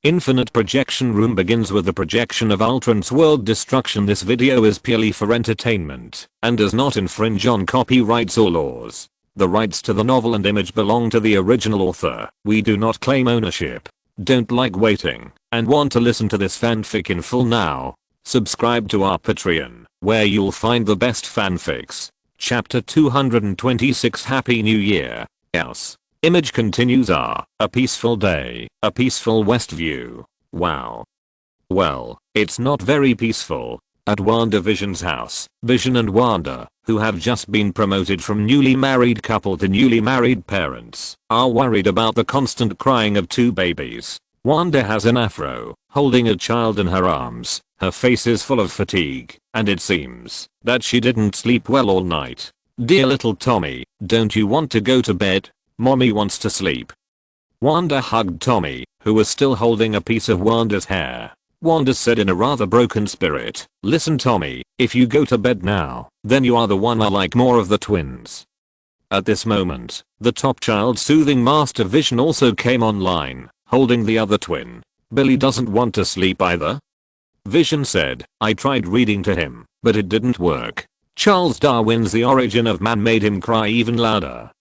Infinite projection room begins with the projection of Ultron's world destruction. This video is purely for entertainment and does not infringe on copyrights or laws. The rights to the novel and image belong to the original author. We do not claim ownership. Don't like waiting and want to listen to this fanfic in full now? Subscribe to our Patreon, where you'll find the best fanfics. Chapter 226. Happy New Year. Yes. Image continues. A peaceful day, a peaceful Westview. Wow. Well, it's not very peaceful. At WandaVision's house, Vision and Wanda, who have just been promoted from newly married couple to newly married parents, are worried about the constant crying of two babies. Wanda has an afro, holding a child in her arms. Her face is full of fatigue, and it seems that she didn't sleep well all night. Dear little Tommy, don't you want to go to bed? Mommy wants to sleep. Wanda hugged Tommy, who was still holding a piece of Wanda's hair. Wanda said in a rather broken spirit, "Listen Tommy, if you go to bed now, then you are the one I like more of the twins." At this moment, the top child soothing Master Vision also came online, holding the other twin. "Billy doesn't want to sleep either." Vision said, "I tried reading to him, but it didn't work. Charles Darwin's The Origin of Man made him cry even louder."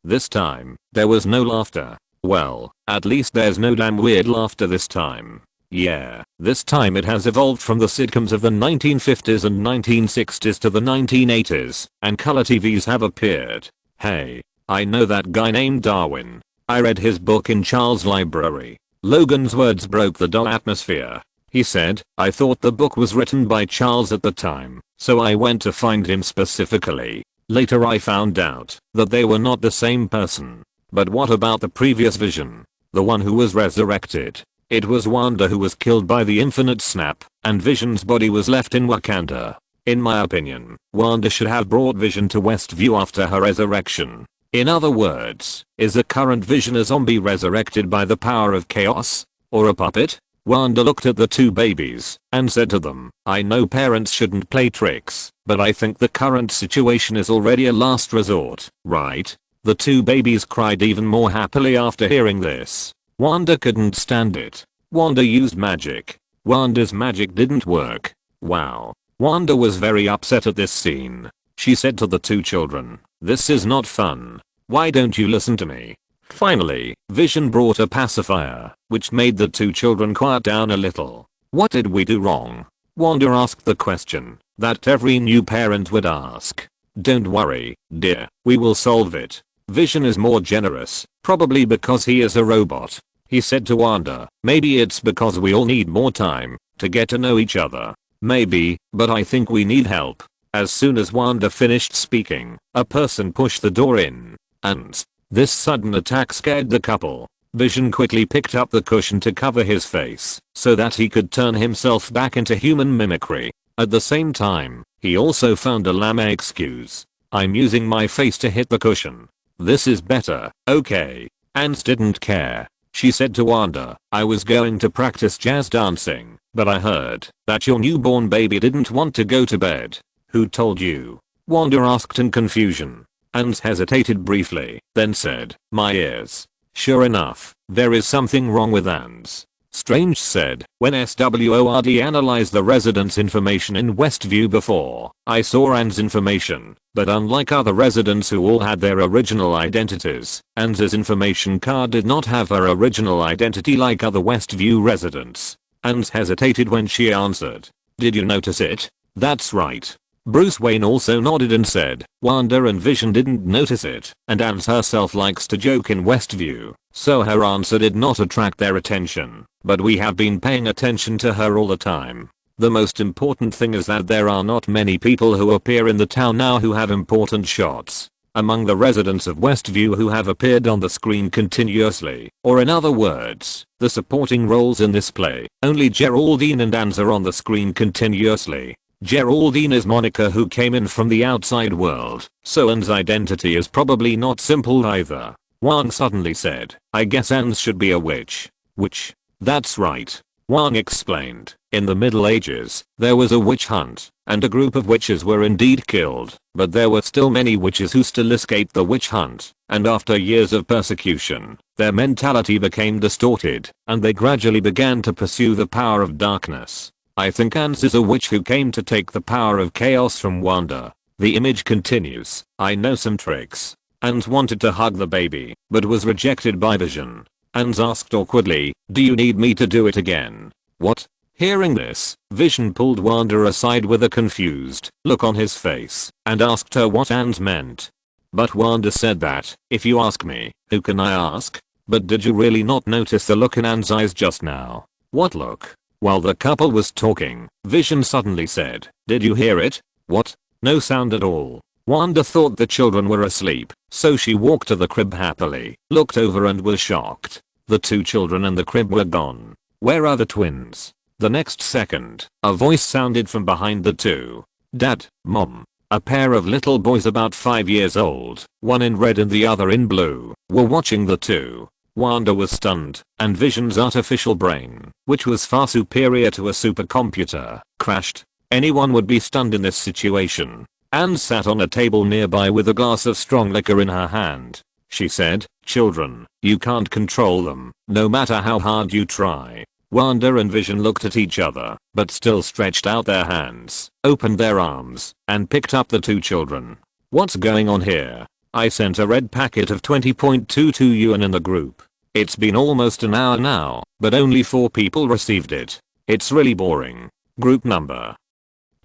This time, there was no laughter. Well, at least there's no damn weird laughter this time. Yeah, this time it has evolved from the sitcoms of the 1950s and 1960s to the 1980s, and color TVs have appeared. Hey, I know that guy named Darwin. I read his book in Charles' library. Logan's words broke the dull atmosphere. He said, "I thought the book was written by Charles at the time, so I went to find him specifically. Later I found out that they were not the same person." But what about the previous Vision? The one who was resurrected? It was Wanda who was killed by the infinite snap, and Vision's body was left in Wakanda. In my opinion, Wanda should have brought Vision to Westview after her resurrection. In other words, is the current Vision a zombie resurrected by the power of chaos? Or a puppet? Wanda looked at the two babies and said to them, "I know parents shouldn't play tricks, but I think the current situation is already a last resort, right?" The two babies cried even more happily after hearing this. Wanda couldn't stand it. Wanda used magic. Wanda's magic didn't work. Wow. Wanda was very upset at this scene. She said to the two children, "This is not fun. Why don't you listen to me?" Finally, Vision brought a pacifier, which made the two children quiet down a little. "What did we do wrong?" Wanda asked the question that every new parent would ask. "Don't worry, dear, we will solve it." Vision is more generous, probably because he is a robot. He said to Wanda, "Maybe it's because we all need more time to get to know each other. Maybe, but I think we need help." As soon as Wanda finished speaking, a person pushed the door in, and this sudden attack scared the couple. Vision quickly picked up the cushion to cover his face so that he could turn himself back into human mimicry. At the same time, he also found a lame excuse. "I'm using my face to hit the cushion. This is better, okay?" Ans didn't care. She said to Wanda, "I was going to practice jazz dancing, but I heard that your newborn baby didn't want to go to bed." "Who told you?" Wanda asked in confusion. Ans hesitated briefly, then said, "My ears." Sure enough, there is something wrong with Ans. Strange said, "When SWORD analyzed the residents' information in Westview before, I saw Ans' information, but unlike other residents who all had their original identities, Ans' information card did not have her original identity like other Westview residents." Ans hesitated when she answered, "Did you notice it?" "That's right." Bruce Wayne also nodded and said, "Wanda and Vision didn't notice it, and Ans herself likes to joke in Westview, so her answer did not attract their attention, but we have been paying attention to her all the time. The most important thing is that there are not many people who appear in the town now who have important shots. Among the residents of Westview who have appeared on the screen continuously, or in other words, the supporting roles in this play, only Geraldine and Ans are on the screen continuously. Geraldine is Monica who came in from the outside world, so Ans' identity is probably not simple either." Wang suddenly said, "I guess Ans should be a witch." "Witch?" "That's right." Wang explained. In the Middle Ages, there was a witch hunt, and a group of witches were indeed killed, but there were still many witches who still escaped the witch hunt, and after years of persecution, their mentality became distorted, and they gradually began to pursue the power of darkness. I think Ans is a witch who came to take the power of chaos from Wanda. The image continues. I know some tricks. Ans wanted to hug the baby, but was rejected by Vision. Ans asked awkwardly, do you need me to do it again? What? Hearing this, Vision pulled Wanda aside with a confused look on his face and asked her what Ans meant. But Wanda said that, if you ask me, who can I ask? But did you really not notice the look in Ans' eyes just now? What look? While the couple was talking, Vision suddenly said, did you hear it? What? No sound at all. Wanda thought the children were asleep, so she walked to the crib happily, looked over and was shocked. The two children in the crib were gone. Where are the twins? The next second, a voice sounded from behind the two. Dad, Mom. A pair of little boys about 5 years old, one in red and the other in blue, were watching the two. Wanda was stunned, and Vision's artificial brain, which was far superior to a supercomputer, crashed. Anyone would be stunned in this situation. Anne sat on a table nearby with a glass of strong liquor in her hand. She said, children, you can't control them, no matter how hard you try. Wanda and Vision looked at each other, but still stretched out their hands, opened their arms, and picked up the two children. What's going on here? I sent a red packet of 20.22 yuan in the group. It's been almost an hour now, but only 4 people received it. It's really boring. Group number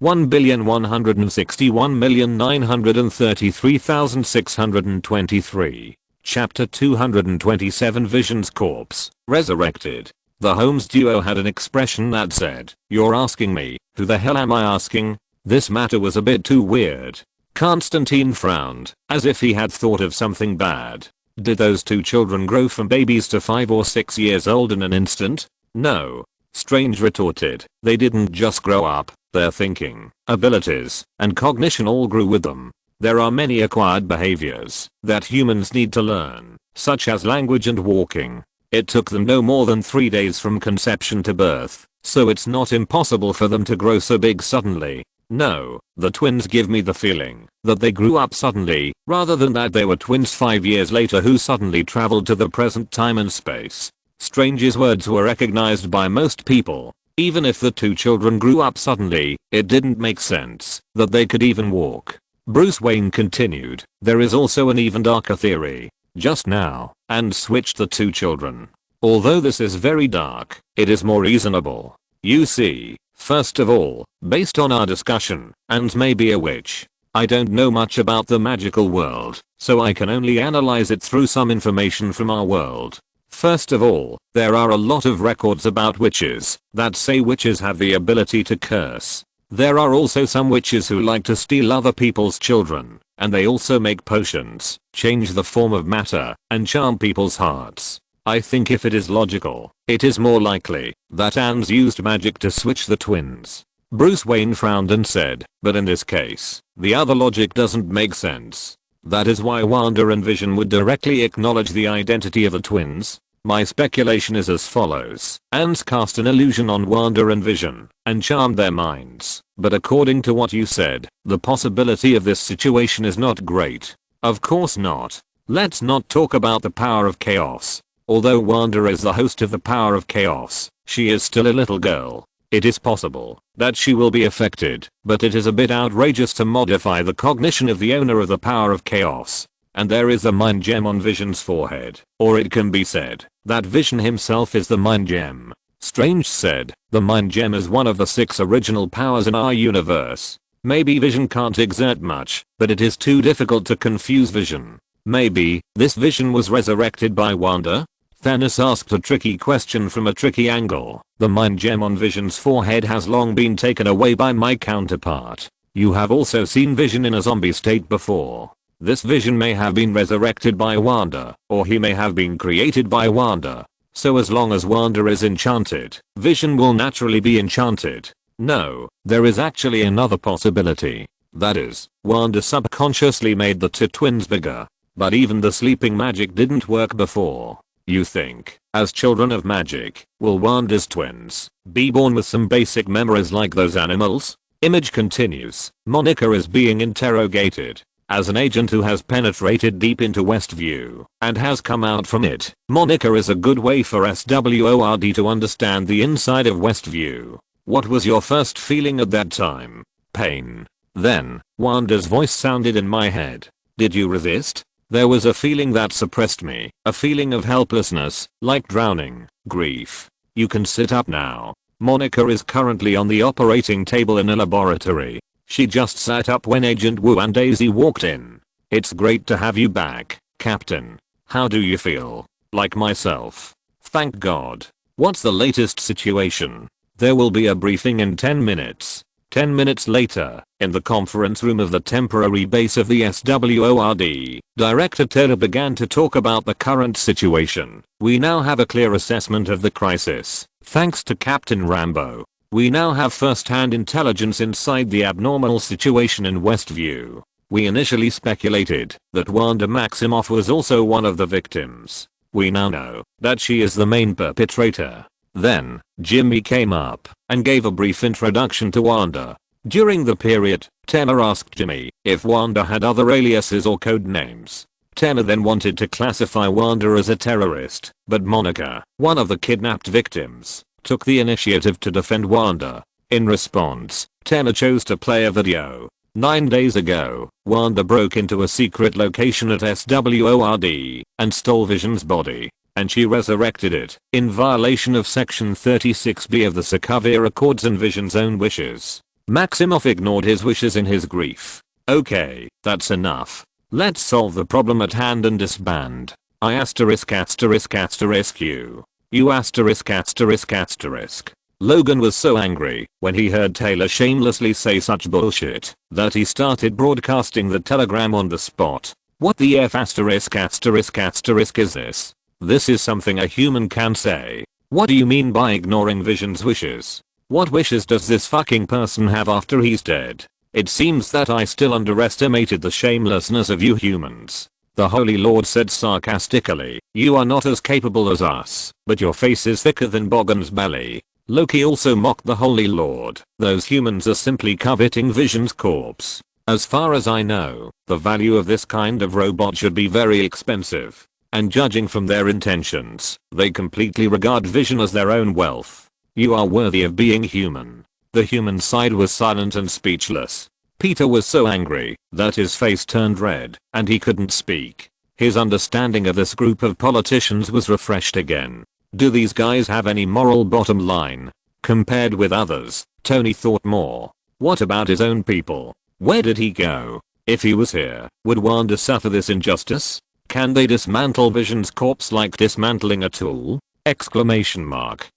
1,161,933,623. Chapter 227 Vision's Corpse, Resurrected. The Holmes duo had an expression that said, you're asking me, who the hell am I asking? This matter was a bit too weird. Constantine frowned, as if he had thought of something bad. Did those two children grow from babies to 5 or 6 years old in an instant? No. Strange retorted, they didn't just grow up, their thinking, abilities, and cognition all grew with them. There are many acquired behaviors that humans need to learn, such as language and walking. It took them no more than 3 days from conception to birth, so it's not impossible for them to grow so big suddenly. No, the twins give me the feeling that they grew up suddenly, rather than that they were twins 5 years later who suddenly traveled to the present time and space. Strange's words were recognized by most people. Even if the two children grew up suddenly, it didn't make sense that they could even walk. Bruce Wayne continued, there is also an even darker theory. Just now, and switched the two children. Although this is very dark, it is more reasonable. You see, first of all, based on our discussion, and maybe a witch. I don't know much about the magical world, so I can only analyze it through some information from our world. First of all, there are a lot of records about witches that say witches have the ability to curse. There are also some witches who like to steal other people's children, and they also make potions, change the form of matter, and charm people's hearts. I think if it is logical, it is more likely that Ans used magic to switch the twins. Bruce Wayne frowned and said, but in this case, the other logic doesn't make sense. That is why Wanda and Vision would directly acknowledge the identity of the twins. My speculation is as follows. Ans cast an illusion on Wanda and Vision and charmed their minds. But according to what you said, the possibility of this situation is not great. Of course not. Let's not talk about the power of chaos. Although Wanda is the host of the power of chaos, she is still a little girl. It is possible that she will be affected, but it is a bit outrageous to modify the cognition of the owner of the power of chaos. And there is a mind gem on Vision's forehead. Or it can be said that Vision himself is the mind gem. Strange said, the mind gem is one of the 6 original powers in our universe. Maybe Vision can't exert much, but it is too difficult to confuse Vision. Maybe this Vision was resurrected by Wanda? Thanos asked a tricky question from a tricky angle. The mind gem on Vision's forehead has long been taken away by my counterpart. You have also seen Vision in a zombie state before. This Vision may have been resurrected by Wanda, or he may have been created by Wanda. So as long as Wanda is enchanted, Vision will naturally be enchanted. No, there is actually another possibility. That is, Wanda subconsciously made the two twins bigger. But even the sleeping magic didn't work before. You think, as children of magic, will Wanda's twins be born with some basic memories like those animals? Image continues. Monica is being interrogated. As an agent who has penetrated deep into Westview and has come out from it, Monica is a good way for SWORD to understand the inside of Westview. What was your first feeling at that time? Pain. Then, Wanda's voice sounded in my head. Did you resist? There was a feeling that suppressed me, a feeling of helplessness, like drowning, grief. You can sit up now. Monica is currently on the operating table in a laboratory. She just sat up when Agent Wu and Daisy walked in. It's great to have you back, Captain. How do you feel? Like myself. Thank God. What's the latest situation? There will be a briefing in 10 minutes. 10 minutes later, in the conference room of the temporary base of the SWORD, Director Tera began to talk about the current situation. We now have a clear assessment of the crisis, thanks to Captain Rambo. We now have first-hand intelligence inside the abnormal situation in Westview. We initially speculated that Wanda Maximoff was also one of the victims. We now know that she is the main perpetrator. Then, Jimmy came up and gave a brief introduction to Wanda. During the period, Tanner asked Jimmy if Wanda had other aliases or code names. Tanner then wanted to classify Wanda as a terrorist, but Monica, one of the kidnapped victims, took the initiative to defend Wanda. In response, Tanner chose to play a video. 9 days ago, Wanda broke into a secret location at SWORD and stole Vision's body, and she resurrected it, in violation of Section 36B of the Sokovia Accords and Vision's own wishes. Maximoff ignored his wishes in his grief. Okay, that's enough. Let's solve the problem at hand and disband. I asterisk asterisk asterisk you. You asterisk asterisk asterisk. Logan was so angry when he heard Taylor shamelessly say such bullshit that he started broadcasting the telegram on the spot. What the F asterisk asterisk asterisk is this? This is something a human can say. What do you mean by ignoring Vision's wishes? What wishes does this fucking person have after he's dead? It seems that I still underestimated the shamelessness of you humans. The Holy Lord said sarcastically, you are not as capable as us, but your face is thicker than Boggan's belly. Loki also mocked the Holy Lord. Those humans are simply coveting Vision's corpse. As far as I know, the value of this kind of robot should be very expensive. And judging from their intentions, they completely regard Vision as their own wealth. You are worthy of being human. The human side was silent and speechless. Peter was so angry that his face turned red and he couldn't speak. His understanding of this group of politicians was refreshed again. Do these guys have any moral bottom line? Compared with others, Tony thought more. What about his own people? Where did he go? If he was here, would Wanda suffer this injustice? Can they dismantle Vision's corpse like dismantling a tool? Exclamation mark.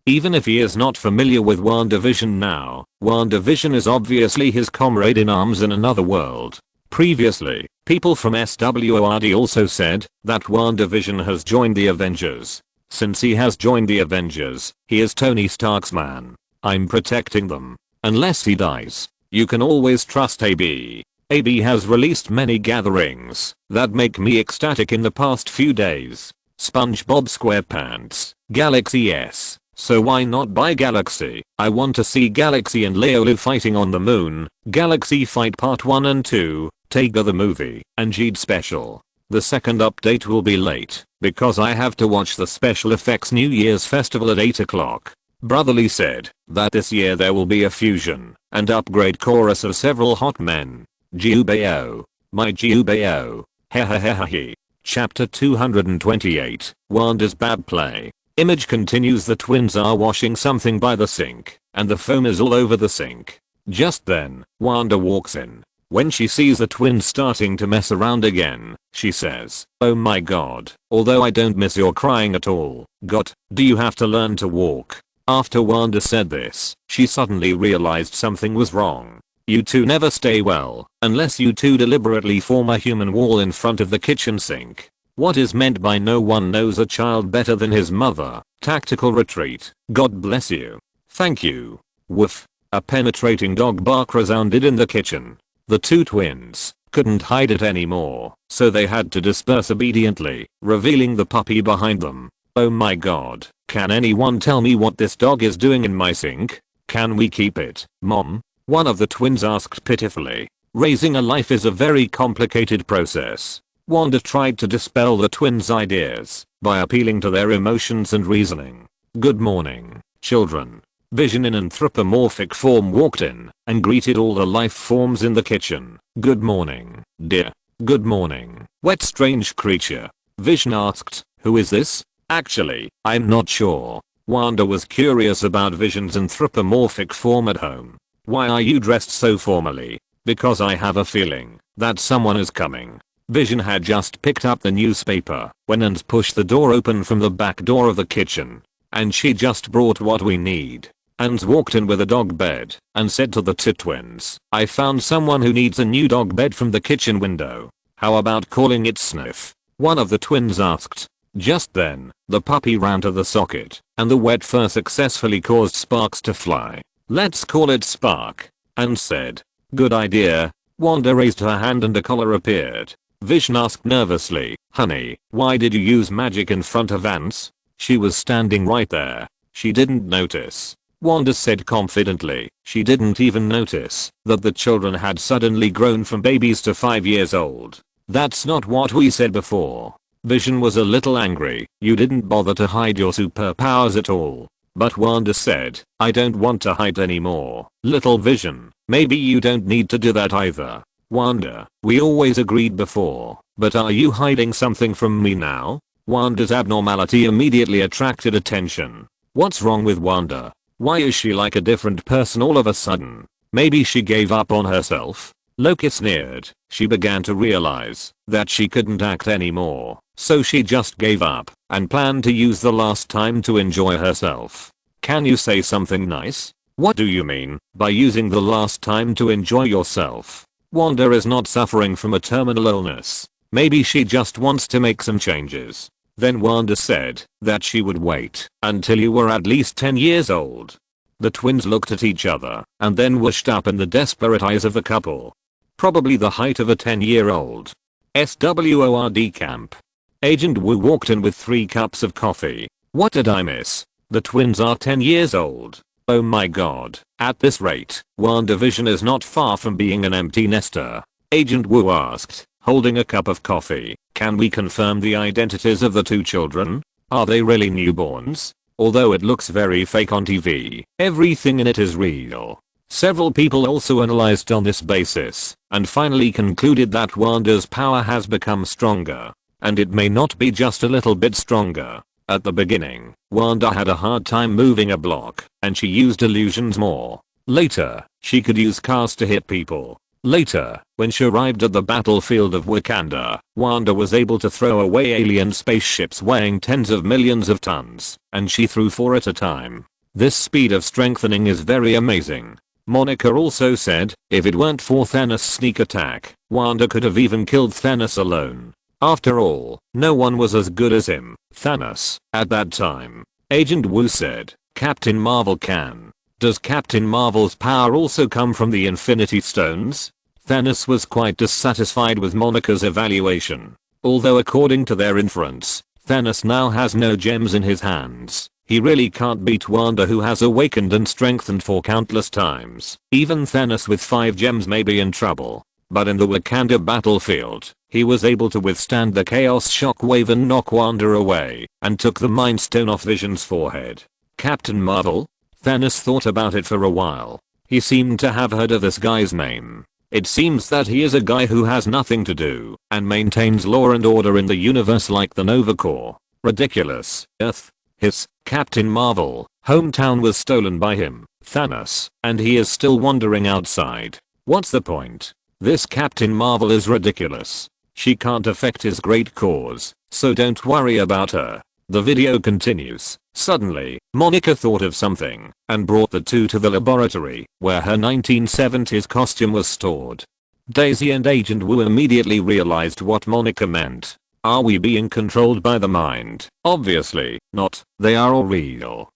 Even if he is not familiar with WandaVision now, WandaVision is obviously his comrade in arms in another world. Previously, people from SWORD also said that WandaVision has joined the Avengers. Since he has joined the Avengers, he is Tony Stark's man. I'm protecting them. Unless he dies, you can always trust AB. AB has released many gatherings that make me ecstatic in the past few days. SpongeBob SquarePants, Galaxy S. So why not buy Galaxy? I want to see Galaxy and Leolu fighting on the moon, Galaxy Fight Part 1 and 2, Tiger the movie, and Jeed special. The second update will be late, because I have to watch the special effects New Year's festival at 8 o'clock. Brotherly said that this year there will be a fusion and upgrade chorus of several hot men. Jubeo. My Jubeo. Hehehehe. Chapter 228, Wanda's bad play. Image continues. The twins are washing something by the sink, and the foam is all over the sink. Just then, Wanda walks in. When she sees the twins starting to mess around again, she says, "Oh my god, although I don't miss your crying at all, God, do you have to learn to walk?" After Wanda said this, she suddenly realized something was wrong. You two never stay well, unless you two deliberately form a human wall in front of the kitchen sink. What is meant by no one knows a child better than his mother? Tactical retreat. God bless you. Thank you. Woof. A penetrating dog bark resounded in the kitchen. The two twins, Couldn't hide it anymore, so they had to disperse obediently, revealing the puppy behind them. Oh my god, can anyone tell me what this dog is doing in my sink? Can we keep it, Mom? One of the twins asked pitifully. Raising a life is a very complicated process. Wanda tried to dispel the twins' ideas by appealing to their emotions and reasoning. Good morning, children. Vision in anthropomorphic form walked in and greeted all the life forms in the kitchen. Good morning, dear. Good morning, wet strange creature. Vision asked, who is this? Actually, I'm not sure. Wanda was curious about Vision's anthropomorphic form at home. Why are you dressed so formally? Because I have a feeling that someone is coming. Vision had just picked up the newspaper when and pushed the door open from the back door of the kitchen. And she just brought what we need. And walked in with a dog bed and said to the twins, I found someone who needs a new dog bed from the kitchen window. How about calling it Sniff? One of the twins asked. Just then, the puppy ran to the socket and the wet fur successfully caused sparks to fly. Let's call it Spark. And said. Good idea. Wanda raised her hand and a collar appeared. Vision asked nervously, honey, why did you use magic in front of ants? She was standing right there. She didn't notice. Wanda said confidently, she didn't even notice that the children had suddenly grown from babies to 5 years old. That's not what we said before. Vision was a little angry. You didn't bother to hide your superpowers at all. But Wanda said, I don't want to hide anymore. Little Vision, maybe you don't need to do that either. Wanda, we always agreed before, but are you hiding something from me now? Wanda's abnormality immediately attracted attention. What's wrong with Wanda? Why is she like a different person all of a sudden? Maybe she gave up on herself? Loki sneered. She began to realize that she couldn't act anymore, so she just gave up and planned to use the last time to enjoy herself. Can you say something nice? What do you mean by using the last time to enjoy yourself? Wanda is not suffering from a terminal illness. Maybe she just wants to make some changes. Then Wanda said that she would wait until you were at least 10 years old. The twins looked at each other and then wished up in the desperate eyes of the couple. Probably the height of a 10-year-old. SWORD camp. Agent Wu walked in with 3 cups of coffee. What did I miss? The twins are 10 years old. Oh my god. At this rate, WandaVision is not far from being an empty nester. Agent Wu asked, holding a cup of coffee, can we confirm the identities of the 2 children? Are they really newborns? Although it looks very fake on TV, everything in it is real. Several people also analyzed on this basis, and finally concluded that Wanda's power has become stronger. And it may not be just a little bit stronger. At the beginning, Wanda had a hard time moving a block, and she used illusions more. Later, she could use cars to hit people. Later, when she arrived at the battlefield of Wakanda, Wanda was able to throw away alien spaceships weighing tens of millions of tons, and she threw 4 at a time. This speed of strengthening is very amazing. Monica also said, if it weren't for Thanos' sneak attack, Wanda could have even killed Thanos alone. After all, no one was as good as him, Thanos, at that time. Agent Wu said, Captain Marvel can. Does Captain Marvel's power also come from the Infinity Stones? Thanos was quite dissatisfied with Monica's evaluation. Although according to their inference, Thanos now has no gems in his hands. He really can't beat Wanda, who has awakened and strengthened for countless times. Even Thanos with 5 gems may be in trouble. But in the Wakanda battlefield, he was able to withstand the chaos shockwave and knock Wanda away, and took the Mind Stone off Vision's forehead. Captain Marvel? Thanos thought about it for a while. He seemed to have heard of this guy's name. It seems that he is a guy who has nothing to do, and maintains law and order in the universe like the Nova Corps. Ridiculous. Earth. His, Captain Marvel, hometown was stolen by him, Thanos, and he is still wandering outside. What's the point? This Captain Marvel is ridiculous. She can't affect his great cause, so don't worry about her. The video continues. Suddenly, Monica thought of something and brought the 2 to the laboratory where her 1970s costume was stored. Daisy and Agent Wu immediately realized what Monica meant. Are we being controlled by the mind? Obviously not. They are all real.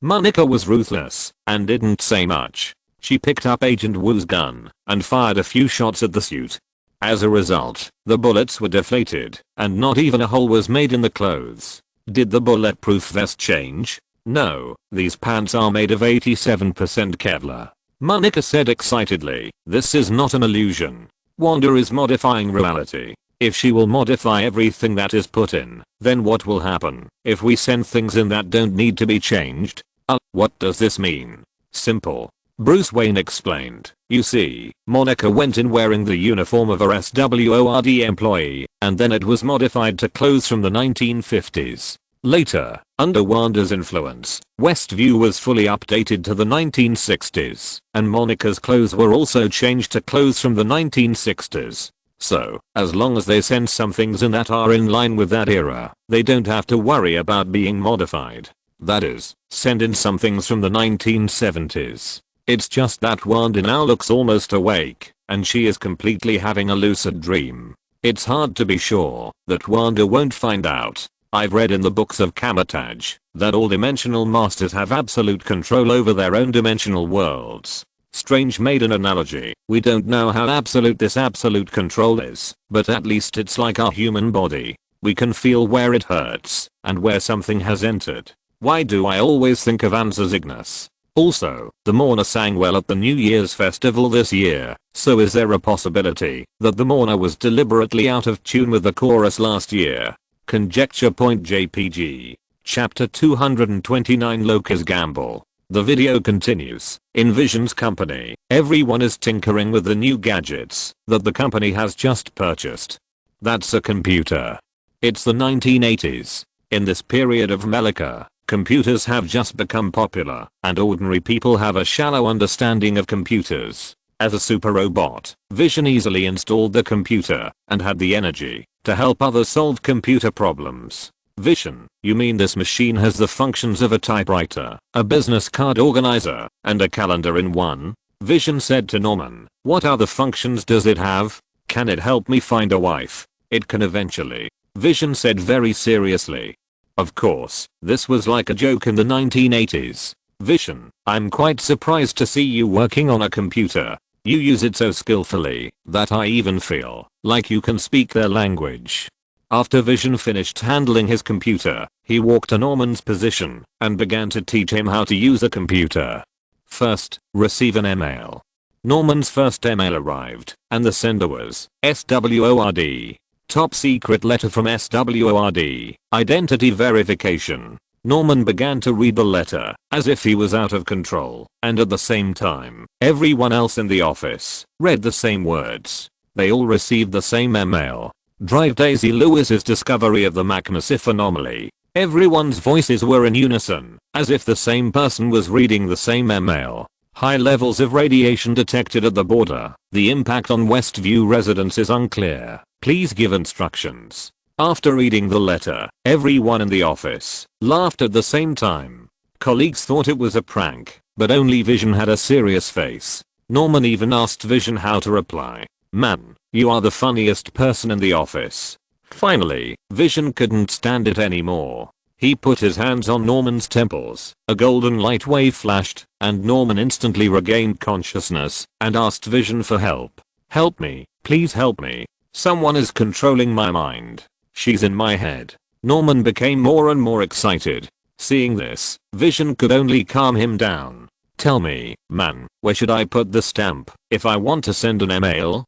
Monica was ruthless and didn't say much. She picked up Agent Wu's gun and fired a few shots at the suit. As a result, the bullets were deflated, and not even a hole was made in the clothes. Did the bulletproof vest change? No, these pants are made of 87% Kevlar. Monica said excitedly, this is not an illusion. Wanda is modifying reality. If she will modify everything that is put in, then what will happen if we send things in that don't need to be changed? What does this mean? Simple. Bruce Wayne explained. You see, Monica went in wearing the uniform of a SWORD employee, and then it was modified to clothes from the 1950s. Later, under Wanda's influence, Westview was fully updated to the 1960s, and Monica's clothes were also changed to clothes from the 1960s. So, as long as they send some things in that are in line with that era, they don't have to worry about being modified. That is, send in some things from the 1970s. It's just that Wanda now looks almost awake, and she is completely having a lucid dream. It's hard to be sure that Wanda won't find out. I've read in the books of Kamatage that all dimensional masters have absolute control over their own dimensional worlds. Strange made an analogy. We don't know how absolute this absolute control is, but at least it's like our human body. We can feel where it hurts and where something has entered. Why do I always think of Ansa Cygnus? Also, the mourner sang well at the New Year's festival this year, so is there a possibility that the mourner was deliberately out of tune with the chorus last year? Conjecture. JPG. Chapter 229 Loki's Gamble. The video continues. In Vision's company, everyone is tinkering with the new gadgets that the company has just purchased. That's a computer. It's the 1980s. In this period of America, computers have just become popular, and ordinary people have a shallow understanding of computers. As a super robot, Vision easily installed the computer and had the energy to help others solve computer problems. Vision, you mean this machine has the functions of a typewriter, a business card organizer, and a calendar in one? Vision said to Norman. What other functions does it have? Can it help me find a wife? It can eventually. Vision said very seriously. Of course, this was like a joke in the 1980s. Vision, I'm quite surprised to see you working on a computer. You use it so skillfully that I even feel like you can speak their language. After Vision finished handling his computer, he walked to Norman's position and began to teach him how to use a computer. First, receive an email. Norman's first email arrived, and the sender was SWORD. Top secret letter from SWORD. Identity verification. Norman began to read the letter as if he was out of control, and at the same time, everyone else in the office read the same words. They all received the same email. Drive Daisy Lewis's discovery of the McMassive anomaly. Everyone's voices were in unison, as if the same person was reading the same email. High levels of radiation detected at the border. The impact on Westview residents is unclear. Please give instructions. After reading the letter, everyone in the office laughed at the same time. Colleagues thought it was a prank, but only Vision had a serious face. Norman even asked Vision how to reply. Man, you are the funniest person in the office. Finally, Vision couldn't stand it anymore. He put his hands on Norman's temples, a golden light wave flashed, and Norman instantly regained consciousness and asked Vision for help. Help me, please help me. Someone is controlling my mind. She's in my head. Norman became more and more excited. Seeing this, Vision could only calm him down. Tell me, man, where should I put the stamp if I want to send an email?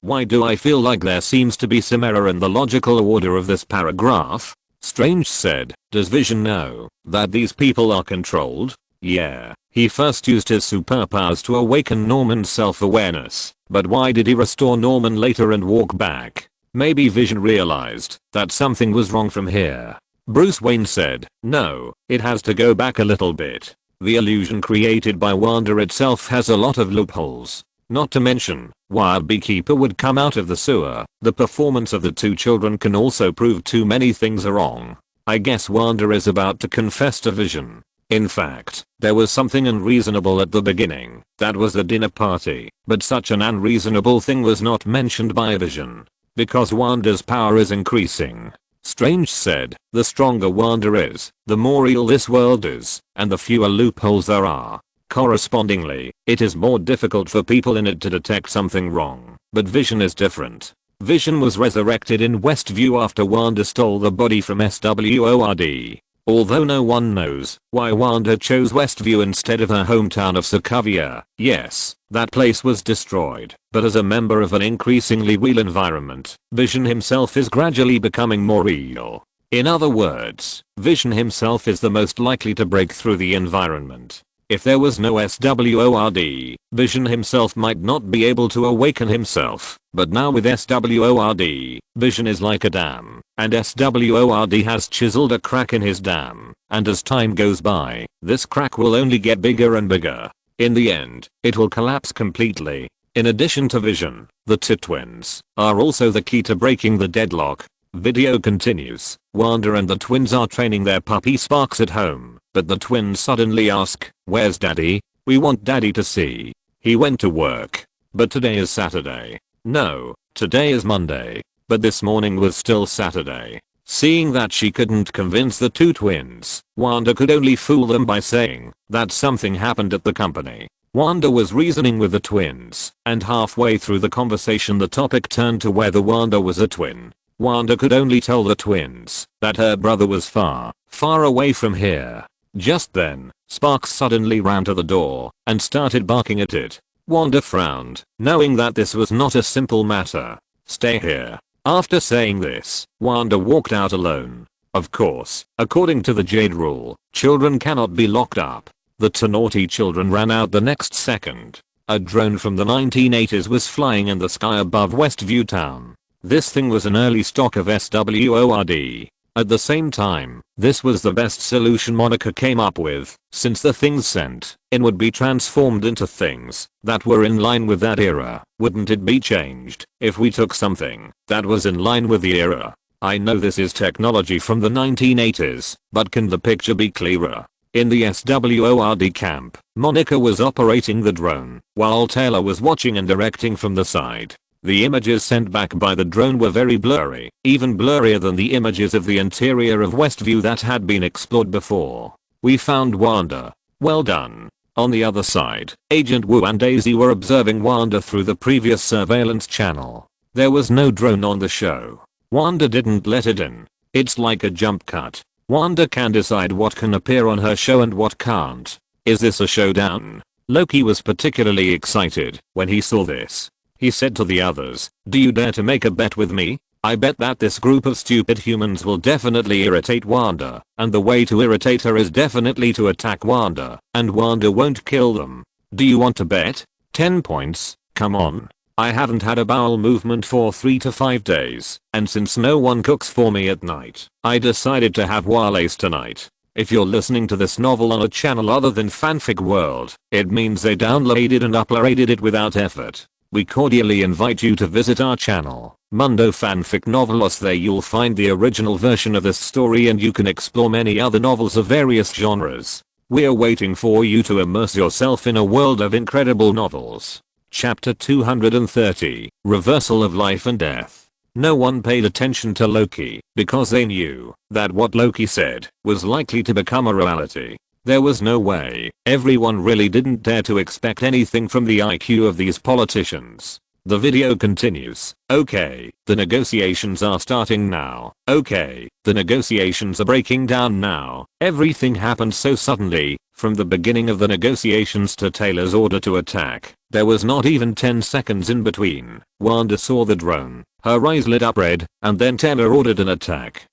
Why do I feel like there seems to be some error in the logical order of this paragraph? Strange said, does Vision know that these people are controlled? Yeah, he first used his superpowers to awaken Norman's self-awareness, but why did he restore Norman later and walk back? Maybe Vision realized that something was wrong from here. Bruce Wayne said, no, it has to go back a little bit. The illusion created by Wanda itself has a lot of loopholes. Not to mention, Wild Beekeeper would come out of the sewer. The performance of the two children can also prove too many things are wrong. I guess Wanda is about to confess to Vision. In fact, there was something unreasonable at the beginning. That was the dinner party, but such an unreasonable thing was not mentioned by Vision. Because Wanda's power is increasing. Strange said, the stronger Wanda is, the more real this world is, and the fewer loopholes there are. Correspondingly, it is more difficult for people in it to detect something wrong. But Vision is different. Vision was resurrected in Westview after Wanda stole the body from SWORD. Although no one knows why Wanda chose Westview instead of her hometown of Sokovia. Yes, that place was destroyed, but as a member of an increasingly real environment, Vision himself is gradually becoming more real. In other words, Vision himself is the most likely to break through the environment. If there was no SWORD, Vision himself might not be able to awaken himself, but now with SWORD, Vision is like a dam, and SWORD has chiseled a crack in his dam, and as time goes by, this crack will only get bigger and bigger. In the end, it will collapse completely. In addition to Vision, the two twins are also the key to breaking the deadlock. Video continues. Wanda and the twins are training their puppy Sparks at home, but the twins suddenly ask, "Where's Daddy? We want Daddy to see. He went to work." But today is Saturday. No, today is Monday. But this morning was still Saturday. Seeing that she couldn't convince the two twins, Wanda could only fool them by saying that something happened at the company. Wanda was reasoning with the twins, and halfway through the conversation the topic turned to whether Wanda was a twin. Wanda could only tell the twins that her brother was far, far away from here. Just then, Sparks suddenly ran to the door and started barking at it. Wanda frowned, knowing that this was not a simple matter. "Stay here." After saying this, Wanda walked out alone. Of course, according to the Jade rule, children cannot be locked up. The two naughty children ran out the next second. A drone from the 1980s was flying in the sky above Westview town. This thing was an early stock of SWORD. At the same time, this was the best solution Monica came up with, since the things sent in would be transformed into things that were in line with that era. Wouldn't it be changed if we took something that was in line with the era? I know this is technology from the 1980s, but can the picture be clearer? In the SWORD camp, Monica was operating the drone, while Taylor was watching and directing from the side. The images sent back by the drone were very blurry, even blurrier than the images of the interior of Westview that had been explored before. We found Wanda. Well done. On the other side, Agent Wu and Daisy were observing Wanda through the previous surveillance channel. There was no drone on the show. Wanda didn't let it in. It's like a jump cut. Wanda can decide what can appear on her show and what can't. Is this a showdown? Loki was particularly excited when he saw this. He said to the others, "Do you dare to make a bet with me? I bet that this group of stupid humans will definitely irritate Wanda, and the way to irritate her is definitely to attack Wanda, and Wanda won't kill them. Do you want to bet? 10 points, come on. I haven't had a bowel movement for 3 to 5 days, and since no one cooks for me at night, I decided to have Wales tonight." If you're listening to this novel on a channel other than Fanfic World, it means they downloaded and uploaded it without effort. We cordially invite you to visit our channel, Mundo Fanfic Novelos. There you'll find the original version of this story and you can explore many other novels of various genres. We're waiting for you to immerse yourself in a world of incredible novels. Chapter 230, Reversal of Life and Death. No one paid attention to Loki because they knew that what Loki said was likely to become a reality. There was no way. Everyone really didn't dare to expect anything from the IQ of these politicians. The video continues. Okay, the negotiations are starting now. Okay, the negotiations are breaking down now. Everything happened so suddenly, from the beginning of the negotiations to Taylor's order to attack. There was not even 10 seconds in between. Wanda saw the drone. Her eyes lit up red, and then Taylor ordered an attack.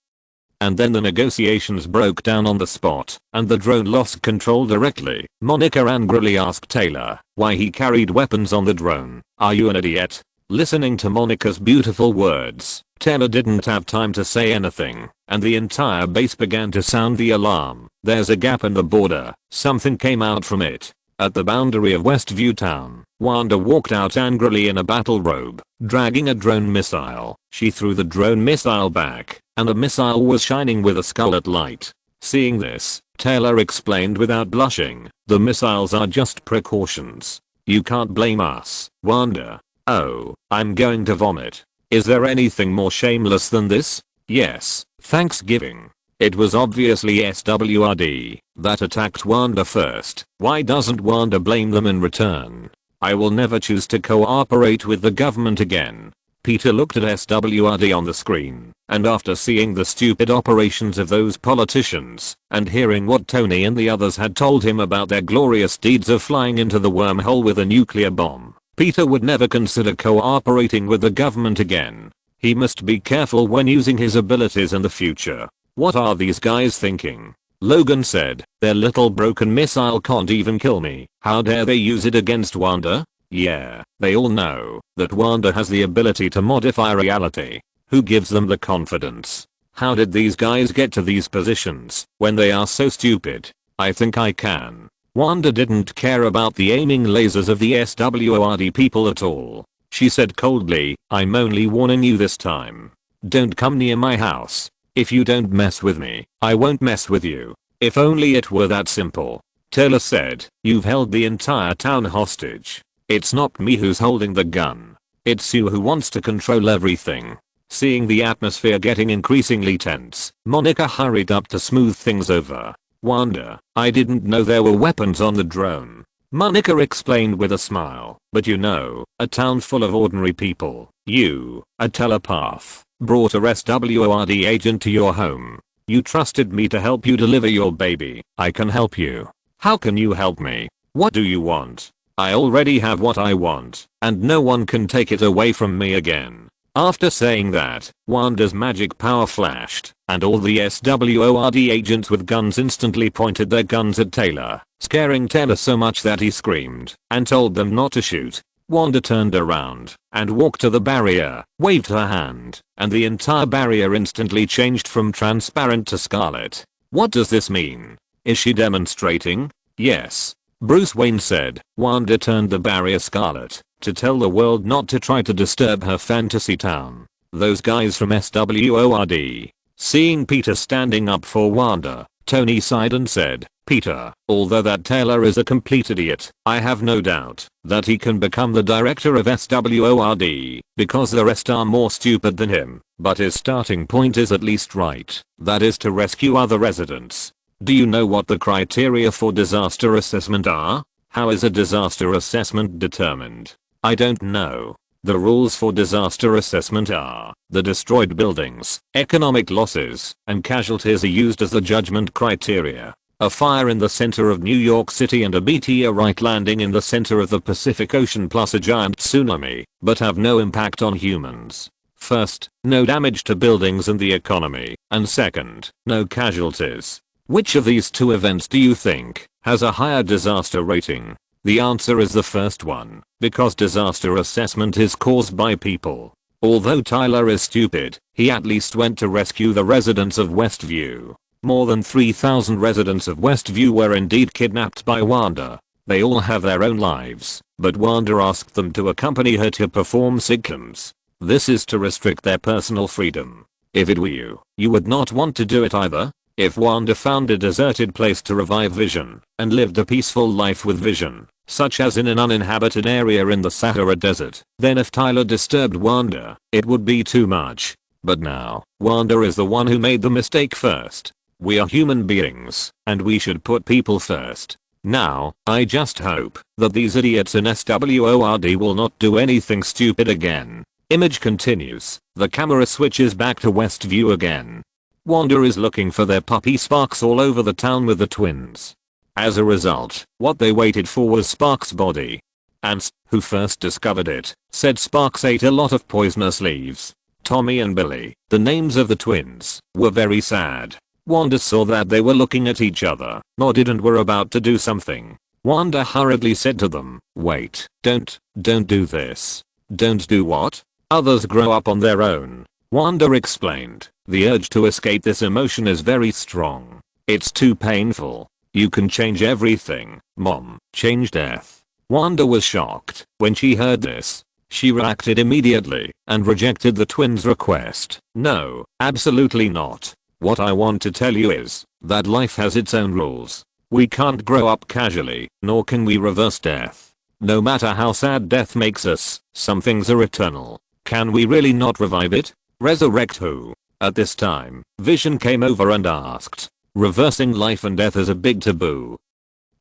And then the negotiations broke down on the spot, and the drone lost control directly. Monica angrily asked Taylor why he carried weapons on the drone. "Are you an idiot?" Listening to Monica's beautiful words, Taylor didn't have time to say anything, and the entire base began to sound the alarm. There's a gap in the border. Something came out from it. At the boundary of Westview town, Wanda walked out angrily in a battle robe, dragging a drone missile. She threw the drone missile back, and the missile was shining with a scarlet light. Seeing this, Taylor explained without blushing, "The missiles are just precautions. You can't blame us, Wanda." "Oh, I'm going to vomit. Is there anything more shameless than this?" "Yes, Thanksgiving. It was obviously SWRD that attacked Wanda first. Why doesn't Wanda blame them in return? I will never choose to cooperate with the government again. Peter looked at SWRD on the screen, and after seeing the stupid operations of those politicians, and hearing what Tony and the others had told him about their glorious deeds of flying into the wormhole with a nuclear bomb, Peter would never consider cooperating with the government again. He must be careful when using his abilities in the future. What are these guys thinking? Logan said, their little broken missile can't even kill me. How dare they use it against Wanda? Yeah, they all know that Wanda has the ability to modify reality. Who gives them the confidence? How did these guys get to these positions when they are so stupid? I think I can. Wanda didn't care about the aiming lasers of the SWORD people at all. She said coldly, I'm only warning you this time. Don't come near my house. If you don't mess with me, I won't mess with you. If only it were that simple. Taylor said, you've held the entire town hostage. It's not me who's holding the gun. It's you who wants to control everything. Seeing the atmosphere getting increasingly tense, Monica hurried up to smooth things over. Wanda, I didn't know there were weapons on the drone. Monica explained with a smile, but you know, a town full of ordinary people, you, a telepath, brought a SWORD agent to your home. You trusted me to help you deliver your baby. I can help you. How can you help me? What do you want? I already have what I want, and no one can take it away from me again. After saying that, Wanda's magic power flashed, and all the SWORD agents with guns instantly pointed their guns at Taylor, scaring Taylor so much that he screamed and told them not to shoot. Wanda turned around and walked to the barrier, waved her hand, and the entire barrier instantly changed from transparent to scarlet. What does this mean? Is she demonstrating? Yes. Bruce Wayne said. Wanda turned the barrier scarlet to tell the world not to try to disturb her fantasy town. Those guys from SWORD. Seeing Peter standing up for Wanda, Tony sighed and said, Peter, although that Taylor is a complete idiot, I have no doubt that he can become the director of SWORD, because the rest are more stupid than him, but his starting point is at least right, that is to rescue other residents. Do you know what the criteria for disaster assessment are? How is a disaster assessment determined? I don't know. The rules for disaster assessment are, the destroyed buildings, economic losses, and casualties are used as the judgment criteria. A fire in the center of New York City and a meteorite landing in the center of the Pacific Ocean plus a giant tsunami, but have no impact on humans. First, no damage to buildings and the economy, and second, no casualties. Which of these two events do you think has a higher disaster rating? The answer is the first one, because disaster assessment is caused by people. Although Tyler is stupid, he at least went to rescue the residents of Westview. More than 3,000 residents of Westview were indeed kidnapped by Wanda. They all have their own lives, but Wanda asked them to accompany her to perform sigcams. This is to restrict their personal freedom. If it were you, you would not want to do it either. If Wanda found a deserted place to revive Vision, and lived a peaceful life with Vision, such as in an uninhabited area in the Sahara Desert, then if Tyler disturbed Wanda, it would be too much. But now, Wanda is the one who made the mistake first. We are human beings, and we should put people first. Now, I just hope that these idiots in SWORD will not do anything stupid again. Image continues. The camera switches back to Westview again. Wanda is looking for their puppy Sparks all over the town with the twins. As a result, what they waited for was Sparks' body. Ants, who first discovered it, said Sparks ate a lot of poisonous leaves. Tommy and Billy, the names of the twins, were very sad. Wanda saw that they were looking at each other, nodded and were about to do something. Wanda hurriedly said to them, wait, don't do this. Don't do what? Others grow up on their own. Wanda explained, the urge to escape this emotion is very strong. It's too painful. You can change everything, Mom, change death. Wanda was shocked when she heard this. She reacted immediately and rejected the twins' request. No, absolutely not. What I want to tell you is that life has its own rules. We can't grow up casually, nor can we reverse death. No matter how sad death makes us, some things are eternal. Can we really not revive it? Resurrect who? At this time, Vision came over and asked, reversing life and death is a big taboo.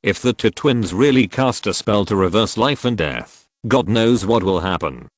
If the two twins really cast a spell to reverse life and death, God knows what will happen.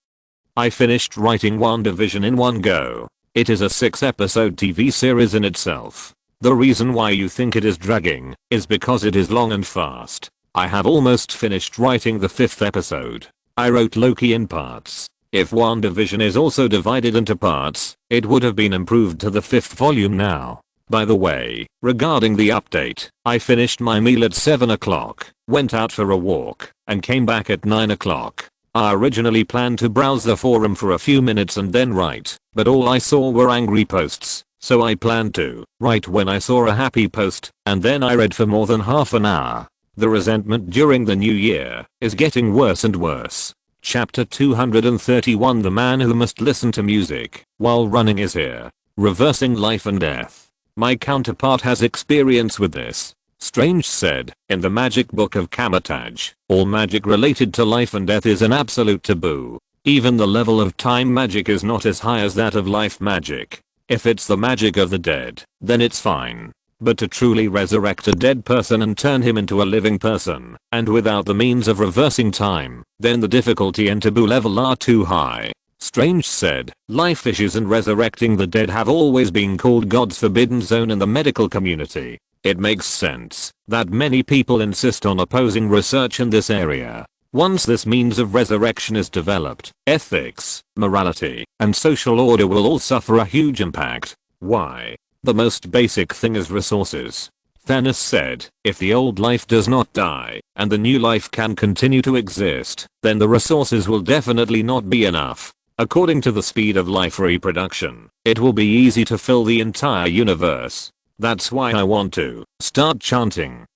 I finished writing WandaVision in one go. It is a 6-episode TV series in itself. The reason why you think it is dragging is because it is long and fast. I have almost finished writing the 5th episode. I wrote Loki in parts. If WandaVision is also divided into parts, it would have been improved to the 5th volume now. By the way, regarding the update, I finished my meal at 7 o'clock, went out for a walk, and came back at 9 o'clock. I originally planned to browse the forum for a few minutes and then write, but all I saw were angry posts, so I planned to write when I saw a happy post, and then I read for more than half an hour. The resentment during the new year is getting worse and worse. Chapter 231 The man who must listen to music while running is here. Reversing life and death. My counterpart has experience with this. Strange said, in the magic book of Kamataj, all magic related to life and death is an absolute taboo. Even the level of time magic is not as high as that of life magic. If it's the magic of the dead, then it's fine. But to truly resurrect a dead person and turn him into a living person, and without the means of reversing time, then the difficulty and taboo level are too high. Strange said, life issues and resurrecting the dead have always been called God's forbidden zone in the medical community. It makes sense that many people insist on opposing research in this area. Once this means of resurrection is developed, ethics, morality, and social order will all suffer a huge impact. Why? The most basic thing is resources. Thanos said, if the old life does not die, and the new life can continue to exist, then the resources will definitely not be enough. According to the speed of life reproduction, it will be easy to fill the entire universe. That's why I want to start chanting.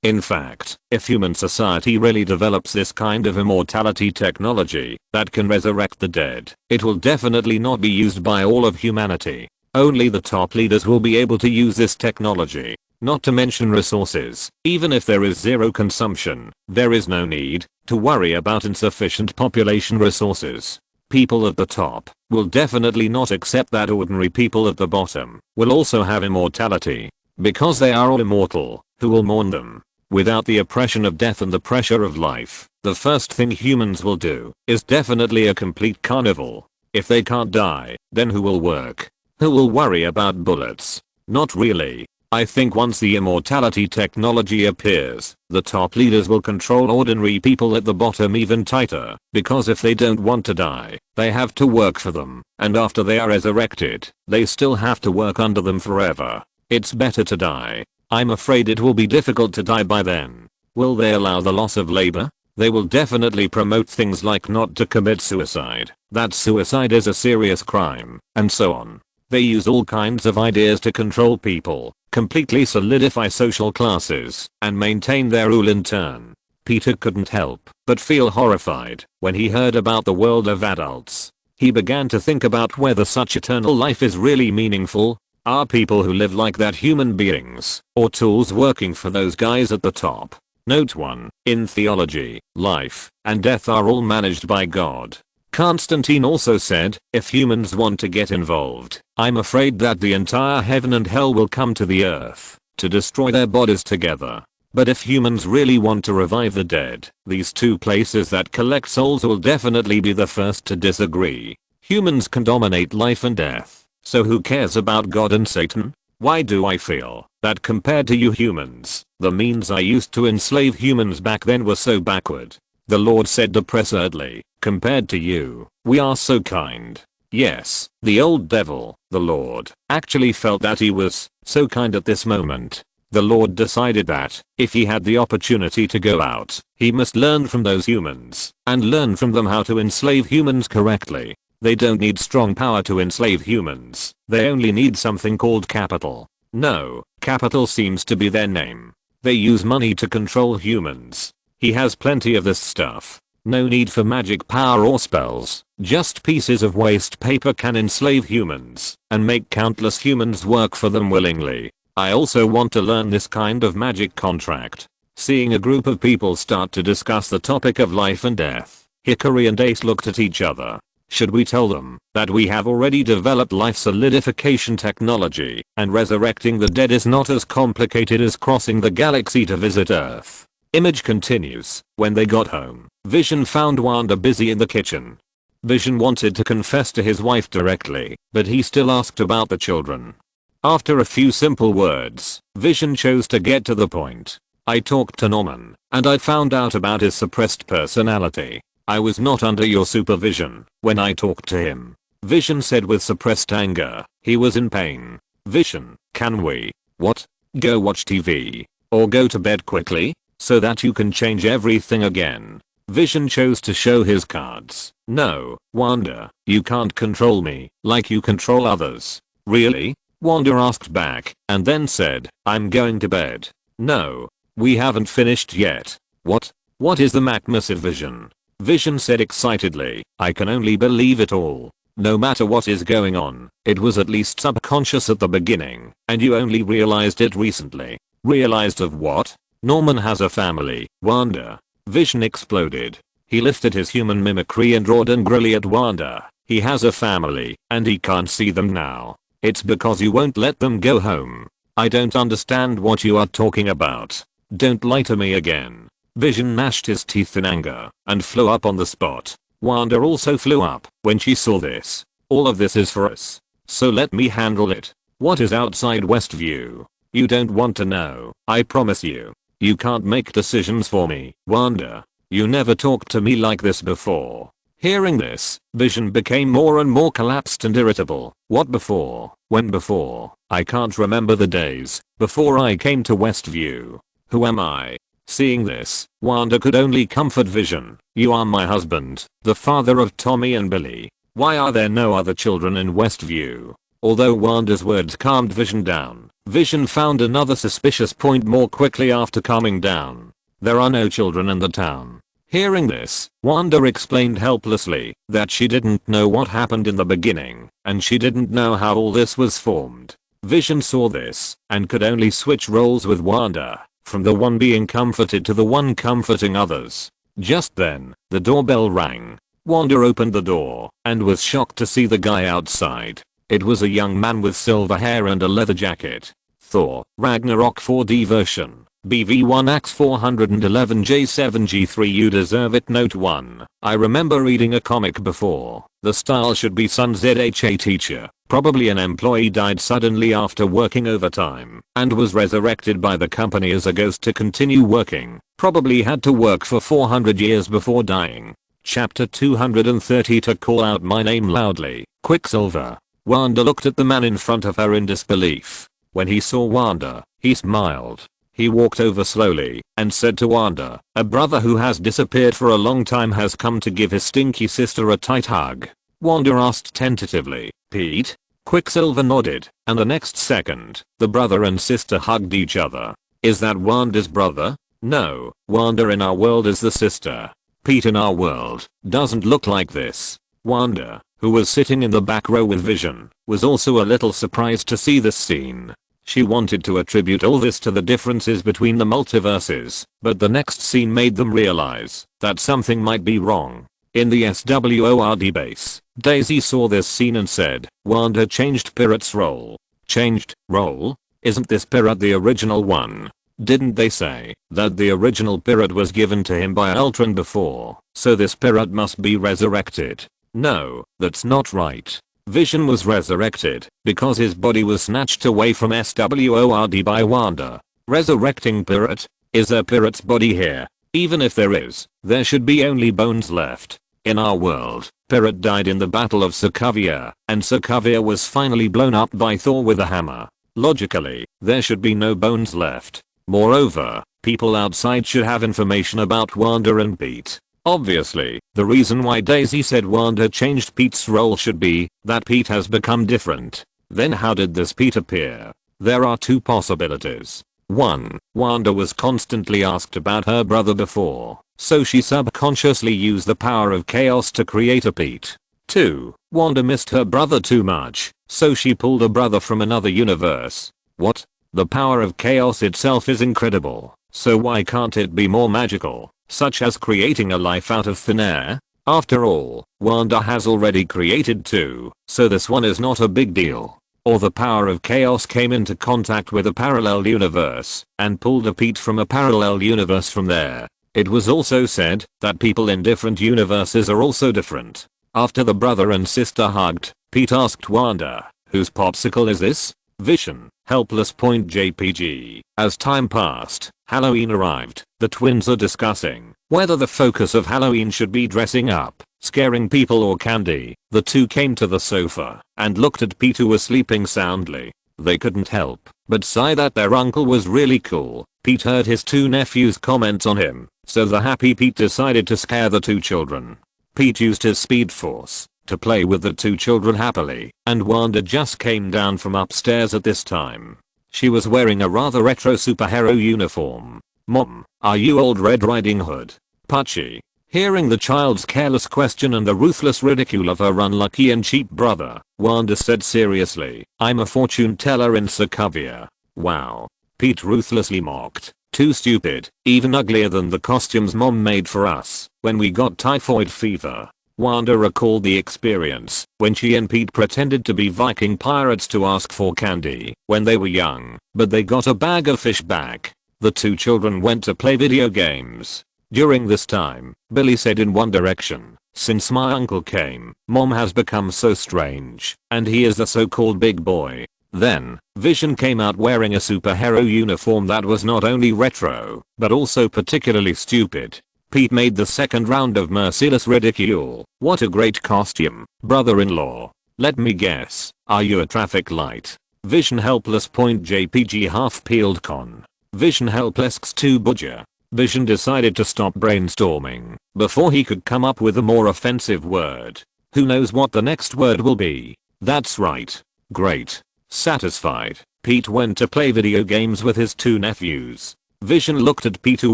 In fact, if human society really develops this kind of immortality technology that can resurrect the dead, it will definitely not be used by all of humanity. Only the top leaders will be able to use this technology. Not to mention resources. Even if there is zero consumption, there is no need to worry about insufficient population resources. People at the top will definitely not accept that ordinary people at the bottom will also have immortality. Because they are all immortal, who will mourn them? Without the oppression of death and the pressure of life, the first thing humans will do is definitely a complete carnival. If they can't die, then who will work? Who will worry about bullets? Not really. I think once the immortality technology appears, the top leaders will control ordinary people at the bottom even tighter, because if they don't want to die, they have to work for them, and after they are resurrected, they still have to work under them forever. It's better to die. I'm afraid it will be difficult to die by then. Will they allow the loss of labor? They will definitely promote things like not to commit suicide, that suicide is a serious crime, and so on. They use all kinds of ideas to control people, completely solidify social classes, and maintain their rule in turn. Peter couldn't help but feel horrified when he heard about the world of adults. He began to think about whether such eternal life is really meaningful. Are people who live like that human beings, or tools working for those guys at the top? Note 1. In theology, life and death are all managed by God. Constantine also said, if humans want to get involved, I'm afraid that the entire heaven and hell will come to the earth to destroy their bodies together. But if humans really want to revive the dead, these two places that collect souls will definitely be the first to disagree. Humans can dominate life and death, so who cares about God and Satan? Why do I feel that compared to you humans, the means I used to enslave humans back then were so backward? The Lord said depressedly, compared to you, we are so kind. Yes, the old devil, the Lord, actually felt that he was so kind at this moment. The Lord decided that, if he had the opportunity to go out, he must learn from those humans, and learn from them how to enslave humans correctly. They don't need strong power to enslave humans, they only need something called capital. No, capital seems to be their name. They use money to control humans. He has plenty of this stuff. No need for magic power or spells, just pieces of waste paper can enslave humans, and make countless humans work for them willingly. I also want to learn this kind of magic contract. Seeing a group of people start to discuss the topic of life and death, Hikari and Ace looked at each other. Should we tell them that we have already developed life solidification technology and resurrecting the dead is not as complicated as crossing the galaxy to visit Earth? Image continues. When they got home, Vision found Wanda busy in the kitchen. Vision wanted to confess to his wife directly, but he still asked about the children. After a few simple words, Vision chose to get to the point. I talked to Norman, and I found out about his suppressed personality. I was not under your supervision when I talked to him. Vision said with suppressed anger. He was in pain. Vision, can we, what? Go watch TV? Or go to bed quickly? So that you can change everything again. Vision chose to show his cards. No, Wanda, you can't control me like you control others. Really? Wanda asked back, and then said, I'm going to bed. No, we haven't finished yet. What? What is the massive Vision? Vision said excitedly, I can only believe it all. No matter what is going on, it was at least subconscious at the beginning, and you only realized it recently. Realized of what? Norman has a family, Wanda. Vision exploded. He lifted his human mimicry and roared angrily at Wanda. He has a family, and he can't see them now. It's because you won't let them go home. I don't understand what you are talking about. Don't lie to me again. Vision gnashed his teeth in anger and flew up on the spot. Wanda also flew up when she saw this. All of this is for us. So let me handle it. What is outside Westview? You don't want to know, I promise you. You can't make decisions for me, Wanda. You never talked to me like this before. Hearing this, Vision became more and more collapsed and irritable. What before? When before? I can't remember the days before I came to Westview. Who am I? Seeing this, Wanda could only comfort Vision. You are my husband, the father of Tommy and Billy. Why are there no other children in Westview? Although Wanda's words calmed Vision down, Vision found another suspicious point more quickly after calming down. There are no children in the town. Hearing this, Wanda explained helplessly that she didn't know what happened in the beginning, and she didn't know how all this was formed. Vision saw this, and could only switch roles with Wanda, from the one being comforted to the one comforting others. Just then, the doorbell rang. Wanda opened the door, and was shocked to see the guy outside. It was a young man with silver hair and a leather jacket. Thor, Ragnarok 4D version. BV1 Ax 411J7G3 You deserve it. Note 1. I remember reading a comic before. The style should be Sun ZHA teacher. Probably an employee died suddenly after working overtime and was resurrected by the company as a ghost to continue working. Probably had to work for 400 years before dying. Chapter 230 To call out my name loudly. Quicksilver. Wanda looked at the man in front of her in disbelief. When he saw Wanda, he smiled. He walked over slowly and said to Wanda, a brother who has disappeared for a long time has come to give his stinky sister a tight hug. Wanda asked tentatively, Pete? Quicksilver nodded, and the next second, the brother and sister hugged each other. Is that Wanda's brother? No, Wanda in our world is the sister. Pete in our world doesn't look like this. Wanda, who was sitting in the back row with Vision, was also a little surprised to see this scene. She wanted to attribute all this to the differences between the multiverses, but the next scene made them realize that something might be wrong. In the SWORD base, Daisy saw this scene and said, Wanda changed Pirat's role. Changed role? Isn't this Pirat the original one? Didn't they say that the original Pirat was given to him by Ultron before, so this Pirat must be resurrected? No, that's not right. Vision was resurrected because his body was snatched away from SWORD by Wanda. Resurrecting Pirat? Is there Pirat's body here? Even if there is, there should be only bones left. In our world, Pirat died in the Battle of Sokovia, and Sokovia was finally blown up by Thor with a hammer. Logically, there should be no bones left. Moreover, people outside should have information about Wanda and Pete. Obviously, the reason why Daisy said Wanda changed Pete's role should be that Pete has become different. Then how did this Pete appear? There are two possibilities. 1. Wanda was constantly asked about her brother before, so she subconsciously used the power of chaos to create a Pete. 2. Wanda missed her brother too much, so she pulled a brother from another universe. What? The power of chaos itself is incredible, so why can't it be more magical? Such as creating a life out of thin air? After all, Wanda has already created 2, so this one is not a big deal. Or the power of chaos came into contact with a parallel universe and pulled a Pete from a parallel universe from there. It was also said that people in different universes are also different. After the brother and sister hugged, Pete asked Wanda, "Whose popsicle is this?" Vision, helpless. JPG. As time passed, Halloween arrived. The twins are discussing whether the focus of Halloween should be dressing up, scaring people, or candy. The two came to the sofa and looked at Pete, who was sleeping soundly. They couldn't help but sigh that their uncle was really cool. Pete heard his 2 nephews' comments on him, so the happy Pete decided to scare the 2 children. Pete used his speed force to play with the 2 children happily, and Wanda just came down from upstairs at this time. She was wearing a rather retro superhero uniform. "Mom, are you old Red Riding Hood?" Puchy. Hearing the child's careless question and the ruthless ridicule of her unlucky and cheap brother, Wanda said seriously, "I'm a fortune teller in Sokovia." Wow. Pete ruthlessly mocked, "Too stupid, even uglier than the costumes Mom made for us when we got typhoid fever." Wanda recalled the experience when she and Pete pretended to be Viking pirates to ask for candy when they were young, but they got a bag of fish back. The 2 children went to play video games. During this time, Billy said in One Direction, "Since my uncle came, Mom has become so strange, and he is the so-called big boy." Then, Vision came out wearing a superhero uniform that was not only retro, but also particularly stupid. Pete made the second round of merciless ridicule. "What a great costume, brother-in-law. Let me guess, are you a traffic light?" Vision helpless. JPG half-peeled con. Vision helpless to budger. Vision decided to stop brainstorming before he could come up with a more offensive word. Who knows what the next word will be? That's right. Great. Satisfied, Pete went to play video games with his 2 nephews. Vision looked at Pete, who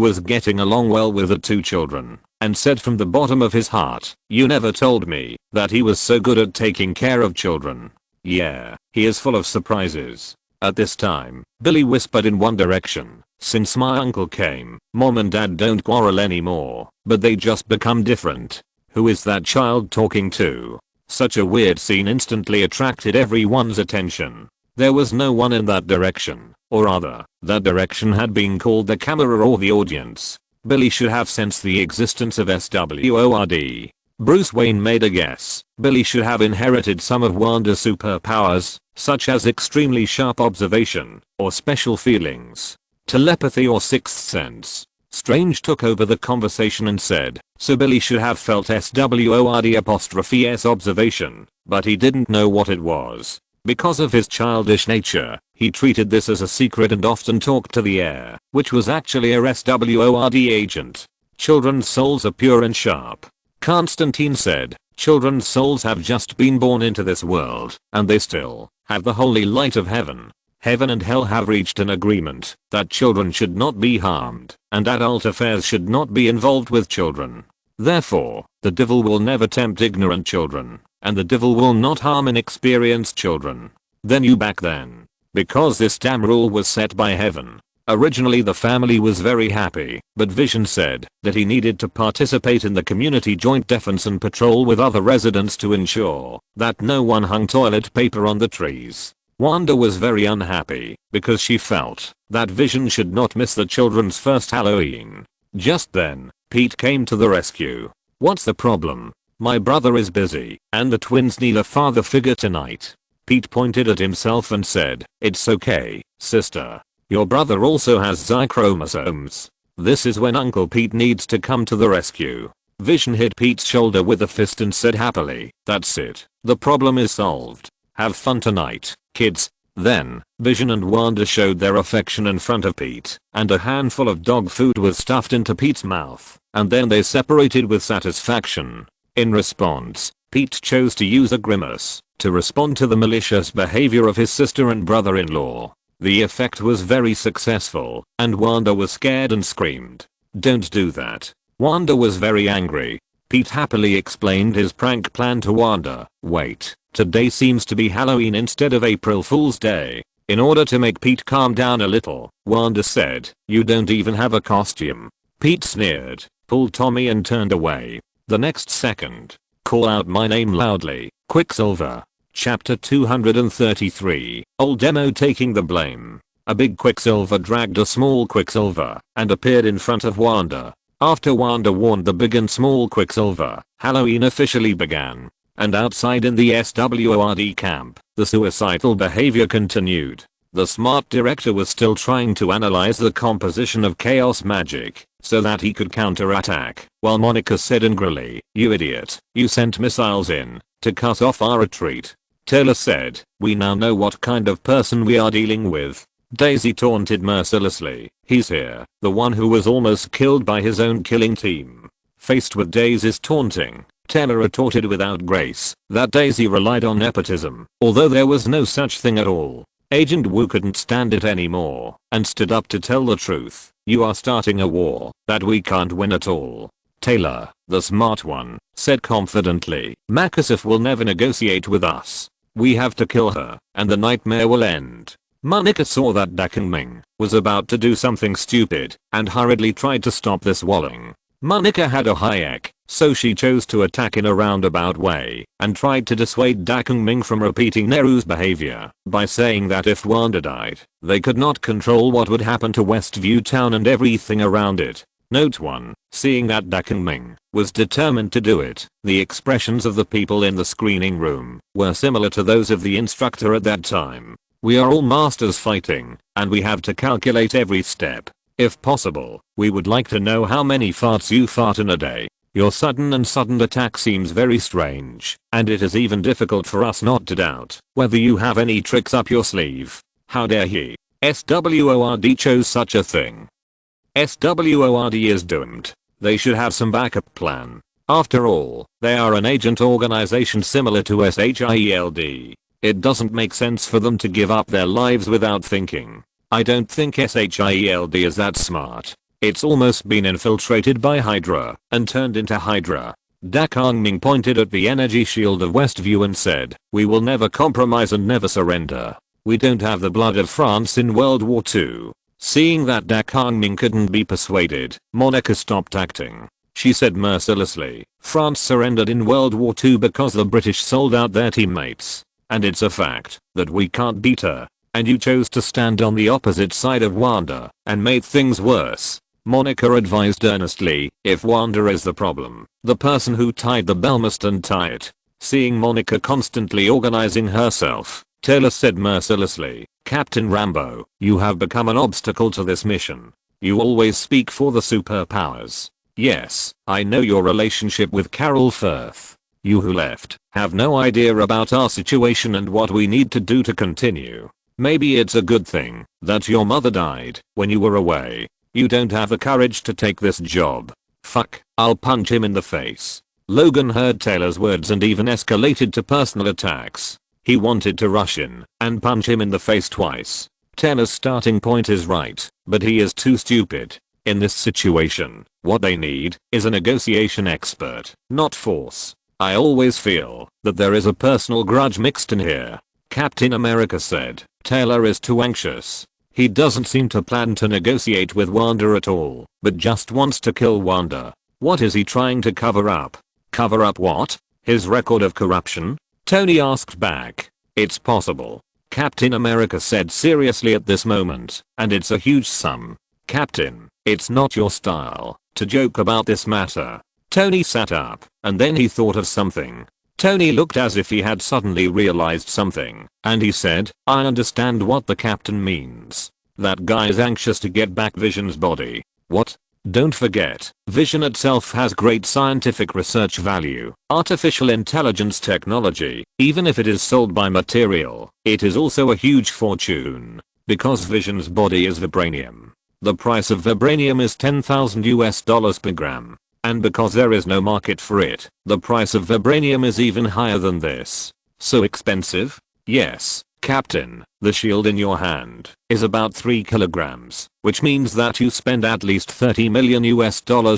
was getting along well with the 2 children, and said from the bottom of his heart, "You never told me that he was so good at taking care of children." Yeah, he is full of surprises. At this time, Billy whispered in One Direction, "Since my uncle came, Mom and Dad don't quarrel anymore, but they just become different." Who is that child talking to? Such a weird scene instantly attracted everyone's attention. There was no one in that direction, or rather, that direction had been called the camera or the audience. Billy should have sensed the existence of SWORD. Bruce Wayne made a guess. Billy should have inherited some of Wanda's superpowers, such as extremely sharp observation, or special feelings, telepathy or sixth sense. Strange took over the conversation and said, "So Billy should have felt SWORD''S observation, but he didn't know what it was. Because of his childish nature, he treated this as a secret and often talked to the air, which was actually a SWORD agent. Children's souls are pure and sharp." Constantine said, "Children's souls have just been born into this world, and they still have the holy light of heaven. Heaven and hell have reached an agreement that children should not be harmed, and adult affairs should not be involved with children. Therefore, the devil will never tempt ignorant children, and the devil will not harm inexperienced children." Then you back then. Because this damn rule was set by heaven. Originally the family was very happy, but Vision said that he needed to participate in the community joint defense and patrol with other residents to ensure that no one hung toilet paper on the trees. Wanda was very unhappy because she felt that Vision should not miss the children's first Halloween. Just then, Pete came to the rescue. "What's the problem? My brother is busy, and the twins need a father figure tonight." Pete pointed at himself and said, "It's okay, sister. Your brother also has Y chromosomes." This is when Uncle Pete needs to come to the rescue. Vision hit Pete's shoulder with a fist and said happily, "That's it. The problem is solved. Have fun tonight, kids." Then, Vision and Wanda showed their affection in front of Pete, and a handful of dog food was stuffed into Pete's mouth, and then they separated with satisfaction. In response, Pete chose to use a grimace to respond to the malicious behavior of his sister and brother-in-law. The effect was very successful, and Wanda was scared and screamed, "Don't do that." Wanda was very angry. Pete happily explained his prank plan to Wanda. "Wait, today seems to be Halloween instead of April Fool's Day." In order to make Pete calm down a little, Wanda said, "You don't even have a costume." Pete sneered, pulled Tommy and turned away. The next second, call out my name loudly, Quicksilver. Chapter 233, Old Demo taking the blame. A big Quicksilver dragged a small Quicksilver and appeared in front of Wanda. After Wanda warned the big and small Quicksilver, Halloween officially began. And outside in the SWORD camp, the suicidal behavior continued. The smart director was still trying to analyze the composition of chaos magic so that he could counterattack, while Monica said angrily, "You idiot, you sent missiles in to cut off our retreat." Taylor said, "We now know what kind of person we are dealing with." Daisy taunted mercilessly, "He's here, the one who was almost killed by his own killing team." Faced with Daisy's taunting, Taylor retorted without grace that Daisy relied on nepotism, although there was no such thing at all. Agent Wu couldn't stand it anymore and stood up to tell the truth. "You are starting a war that we can't win at all." Taylor, the smart one, said confidently, "Makasif will never negotiate with us. We have to kill her, and the nightmare will end." Monica saw that Dakungming was about to do something stupid and hurriedly tried to stop this walling. Monica had a Hayek, so she chose to attack in a roundabout way and tried to dissuade Dakungming from repeating Neru's behavior by saying that if Wanda died, they could not control what would happen to Westview Town and everything around it. Note 1. Seeing that Dakungming was determined to do it, the expressions of the people in the screening room were similar to those of the instructor at that time. "We are all masters fighting, and we have to calculate every step. If possible, we would like to know how many farts you fart in a day. Your sudden attack seems very strange, and it is even difficult for us not to doubt whether you have any tricks up your sleeve. How dare he? SWORD chose such a thing. SWORD is doomed. They should have some backup plan. After all, they are an agent organization similar to SHIELD. It doesn't make sense for them to give up their lives without thinking. I don't think SHIELD is that smart. It's almost been infiltrated by Hydra and turned into Hydra." Dakungming pointed at the energy shield of Westview and said, "We will never compromise and never surrender. We don't have the blood of France in World War II." Seeing that Dakungming couldn't be persuaded, Monica stopped acting. She said mercilessly, "France surrendered in World War II because the British sold out their teammates. And it's a fact that we can't beat her. And you chose to stand on the opposite side of Wanda and made things worse." Monica advised earnestly, "If Wanda is the problem, the person who tied the bell must untie it." Seeing Monica constantly organizing herself, Taylor said mercilessly, "Captain Rambo, you have become an obstacle to this mission. You always speak for the superpowers. Yes, I know your relationship with Carol Firth. You who left have no idea about our situation and what we need to do to continue. Maybe it's a good thing that your mother died when you were away. You don't have the courage to take this job. Fuck, I'll punch him in the face." Logan heard Taylor's words and even escalated to personal attacks. He wanted to rush in and punch him in the face twice. Taylor's starting point is right, but he is too stupid. In this situation, what they need is a negotiation expert, not force. "I always feel that there is a personal grudge mixed in here," Captain America said. "Taylor is too anxious. He doesn't seem to plan to negotiate with Wanda at all, but just wants to kill Wanda. What is he trying to cover up?" "Cover up what? His record of corruption?" Tony asked back. "It's possible," Captain America said seriously at this moment, "and it's a huge sum. Captain, it's not your style to joke about this matter." Tony sat up, and then he thought of something. Tony looked as if he had suddenly realized something, and he said, "I understand what the captain means. That guy is anxious to get back Vision's body." "What?" "Don't forget, Vision itself has great scientific research value. Artificial intelligence technology, even if it is sold by material, it is also a huge fortune. Because Vision's body is vibranium. The price of vibranium is $10,000 per gram. And because there is no market for it, the price of vibranium is even higher than this." "So expensive?" "Yes, Captain, the shield in your hand is about 3 kilograms, which means that you spend at least $30 million